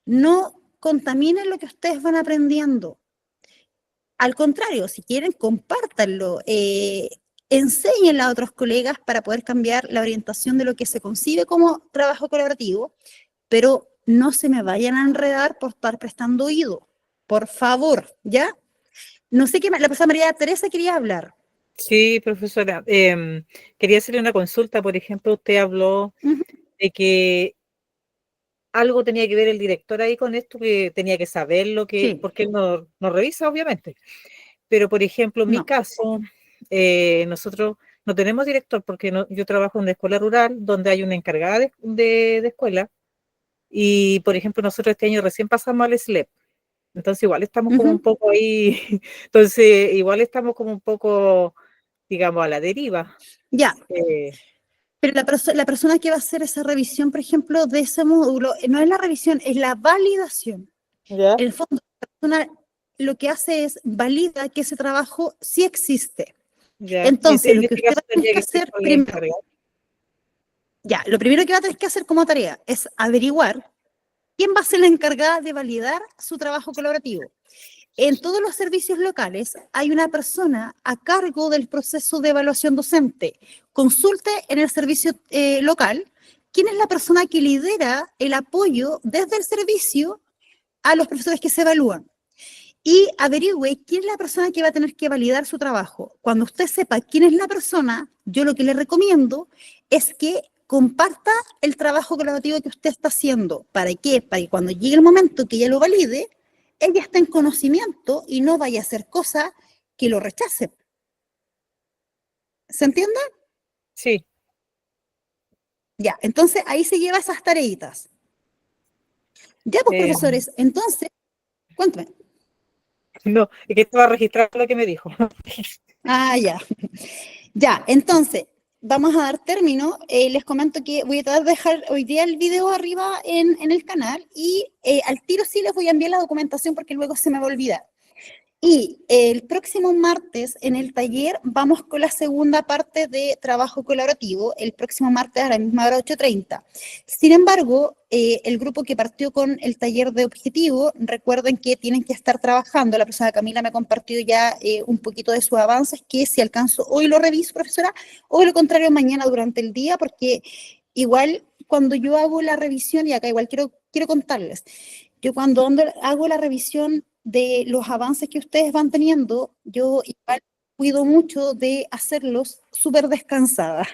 no contaminen lo que ustedes van aprendiendo. Al contrario, si quieren, compártanlo, enséñenlo a otros colegas para poder cambiar la orientación de lo que se concibe como trabajo colaborativo, pero no se me vayan a enredar por estar prestando oído. Por favor, ¿ya? No sé qué más, la profesora María Teresa quería hablar.
Sí, profesora. Quería hacerle una consulta. Por ejemplo, usted habló de que algo tenía que ver el director ahí con esto, que tenía que saber lo que,
Sí.
porque él no revisa, obviamente. Pero, por ejemplo, en mi
No.
caso, nosotros no tenemos director porque yo trabajo en una escuela rural donde hay una encargada de escuela. Y, por ejemplo, nosotros este año recién pasamos al SLEP. Entonces, igual estamos como un poco ahí. Entonces, igual estamos como un poco, digamos, a la deriva.
Ya. Pero la persona que va a hacer esa revisión, por ejemplo, de ese módulo, no es la revisión, es la validación.
¿Ya?
En el fondo, la persona lo que hace es valida que ese trabajo sí existe.
Ya.
Entonces, lo
En
que
este
usted
caso
va a tener
tendría
que
que ser
hacer
con la
primero,
encargada.
ya, lo primero que va a tener que hacer como tarea es averiguar quién va a ser la encargada de validar su trabajo colaborativo. En todos los servicios locales hay una persona a cargo del proceso de evaluación docente. Consulte en el servicio local quién es la persona que lidera el apoyo desde el servicio a los profesores que se evalúan. Y averigüe quién es la persona que va a tener que validar su trabajo. Cuando usted sepa quién es la persona, yo lo que le recomiendo es que comparta el trabajo colaborativo que usted está haciendo. ¿Para qué? Para que cuando llegue el momento que ella lo valide, ella esté en conocimiento y no vaya a hacer cosas que lo rechacen. ¿Se entiende?
Sí.
Ya, entonces ahí se lleva esas tareitas. Ya, pues, profesores, entonces, cuéntame.
No, es que estaba registrando lo que me dijo.
Ah, ya. Ya, entonces, vamos a dar término. Les comento que voy a tratar de dejar hoy día el video arriba en el canal y al tiro sí les voy a enviar la documentación porque luego se me va a olvidar. Y el próximo martes en el taller vamos con la segunda parte de trabajo colaborativo, el próximo martes a la misma hora 8:30. Sin embargo, el grupo que partió con el taller de objetivo, recuerden que tienen que estar trabajando, la profesora Camila me ha compartido ya un poquito de sus avances, que si alcanzo hoy lo reviso, profesora, o de lo contrario mañana durante el día, porque igual cuando yo hago la revisión, y acá igual quiero contarles, yo cuando hago la revisión de los avances que ustedes van teniendo, yo igual cuido mucho de hacerlos súper descansadas.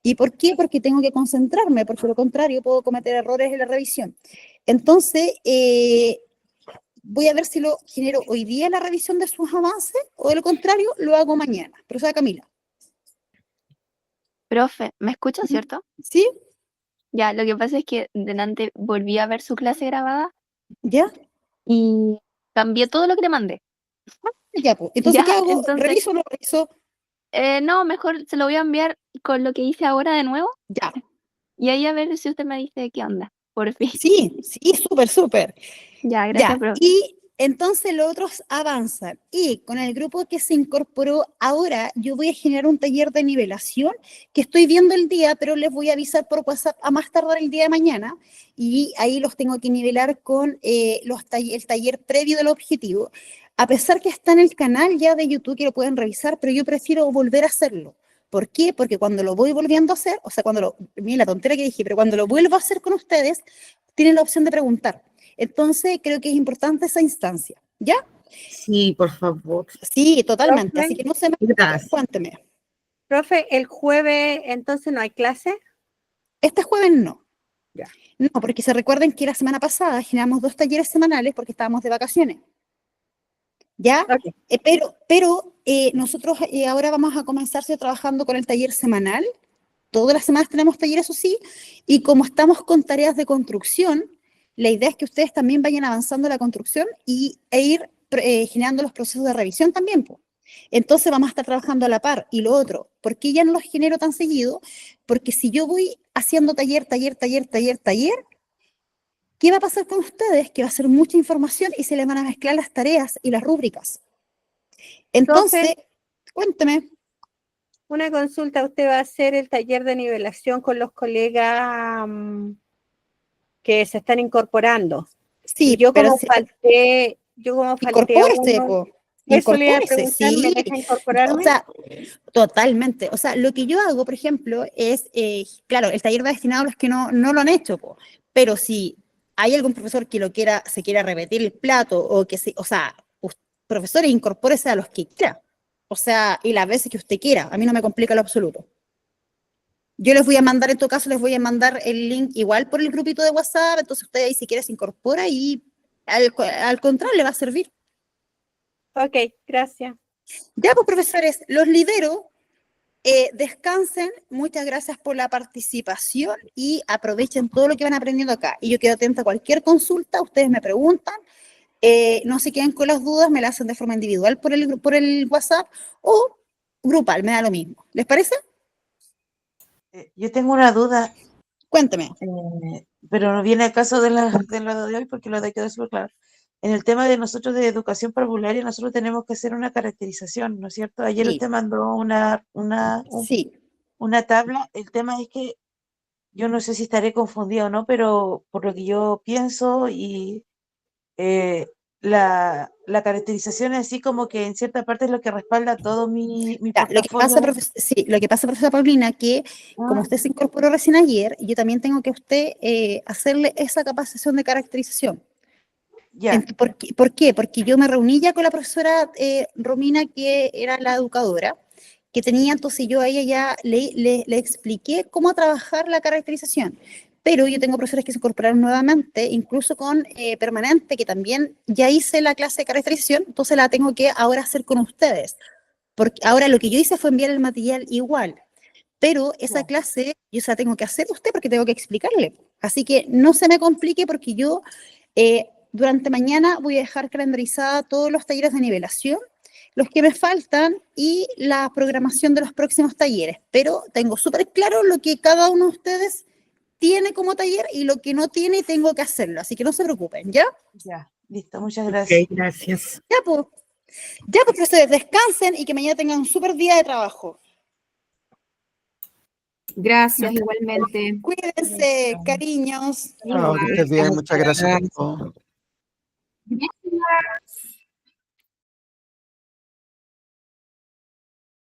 ¿Y por qué? Porque tengo que concentrarme, porque de lo contrario puedo cometer errores en la revisión. Entonces, voy a ver si lo genero hoy día la revisión de sus avances o de lo contrario lo hago mañana. Profesora Camila.
Profe, ¿me escucha, cierto?
¿Sí?
Ya, lo que pasa es que delante volví a ver su clase grabada.
¿Ya?
Y cambié todo lo que le mandé.
Ya, pues. Entonces,
Ya,
¿qué hago?
entonces,
¿Reviso o no reviso?
No, mejor se lo voy a enviar con lo que hice ahora de nuevo.
Ya.
Y ahí a ver si usted me dice qué onda, por fin.
Sí, súper.
Ya, gracias,
Ya,
profe.
y entonces los otros avanzan. Y con el grupo que se incorporó ahora, yo voy a generar un taller de nivelación que estoy viendo el día, pero les voy a avisar por WhatsApp a más tardar el día de mañana. Y ahí los tengo que nivelar con el taller previo del objetivo. A pesar que está en el canal ya de YouTube, que lo pueden revisar, pero yo prefiero volver a hacerlo. ¿Por qué? Porque cuando lo voy volviendo a hacer, o sea, miren la tontera que dije, pero cuando lo vuelvo a hacer con ustedes, tienen la opción de preguntar. Entonces, creo que es importante esa instancia. ¿Ya?
Sí, por favor.
Sí, totalmente.
Profe,
Así que no se me...
Gracias.
Cuénteme.
Profe, el jueves entonces no hay clase.
Este jueves no. No, porque se recuerden que la semana pasada generamos 2 talleres semanales porque estábamos de vacaciones. ¿Ya?
Ok.
Pero nosotros ahora vamos a comenzar trabajando con el taller semanal. Todas las semanas tenemos talleres, eso sí, y como estamos con tareas de construcción, la idea es que ustedes también vayan avanzando en la construcción e ir generando los procesos de revisión también, po. Entonces vamos a estar trabajando a la par. Y lo otro, ¿por qué ya no los genero tan seguido? Porque si yo voy haciendo taller, ¿qué va a pasar con ustedes? Que va a ser mucha información y se les van a mezclar las tareas y las rúbricas. Entonces, cuénteme.
Una consulta, ¿usted va a hacer el taller de nivelación con los colegas que se están incorporando?
Sí,
Y yo
pero
como falté a
incorpórese,
uno,
po.
eso le iba a
Incorpórese,
preguntar, ¿me
sí.
deja incorporarme?
O sea, totalmente. O sea, lo que yo hago, por ejemplo, es, claro, el taller va destinado a los que no lo han hecho, po. Pero si hay algún profesor que se quiera repetir el plato, o sea, profesores, incorpórese a los que quiera. O sea, y las veces que usted quiera. A mí no me complica lo absoluto. Yo les voy a mandar, en todo caso, les voy a mandar el link igual por el grupito de WhatsApp, entonces usted ahí si quiere se incorpora y al contrario le va a servir.
Ok, gracias.
Ya, pues profesores, los lidero, descansen, muchas gracias por la participación y aprovechen todo lo que van aprendiendo acá. Y yo quedo atenta a cualquier consulta, ustedes me preguntan, no se queden con las dudas, me las hacen de forma individual por el WhatsApp o grupal, me da lo mismo. ¿Les parece?
Yo tengo una duda,
Cuénteme.
pero no viene al caso de lo de hoy porque lo de quedó súper claro. En el tema de nosotros de educación parvularia, nosotros tenemos que hacer una caracterización, ¿no es cierto? Ayer
Sí.
usted mandó una
Sí.
tabla. El tema es que yo no sé si estaré confundida o no, pero por lo que yo pienso y la caracterización es así como que en cierta parte es lo que respalda todo mi
Ya, lo que pasa,
portafolio.
lo que pasa, profesora Paulina, que como usted se incorporó recién ayer, yo también tengo que usted hacerle esa capacitación de caracterización.
Ya.
¿Por qué? Porque yo me reuní ya con la profesora Romina, que era la educadora, que tenía, entonces yo a ella ya le expliqué cómo trabajar la caracterización. Pero yo tengo profesores que se incorporaron nuevamente, incluso con permanente, que también ya hice la clase de caracterización, entonces la tengo que ahora hacer con ustedes. Porque ahora lo que yo hice fue enviar el material igual, pero esa clase yo se la tengo que hacer a usted porque tengo que explicarle. Así que no se me complique porque yo durante mañana voy a dejar calendarizada todos los talleres de nivelación, los que me faltan y la programación de los próximos talleres. Pero tengo súper claro lo que cada uno de ustedes tiene como taller y lo que no tiene tengo que hacerlo. Así que no se preocupen, ¿ya?
Ya, listo, muchas gracias.
Ok, gracias.
Ya, pues. Ya, pues, ustedes descansen y que mañana tengan un súper día de trabajo.
Gracias, igualmente.
Cuídense, cariños.
Chao, que estés bien, muchas gracias por todo.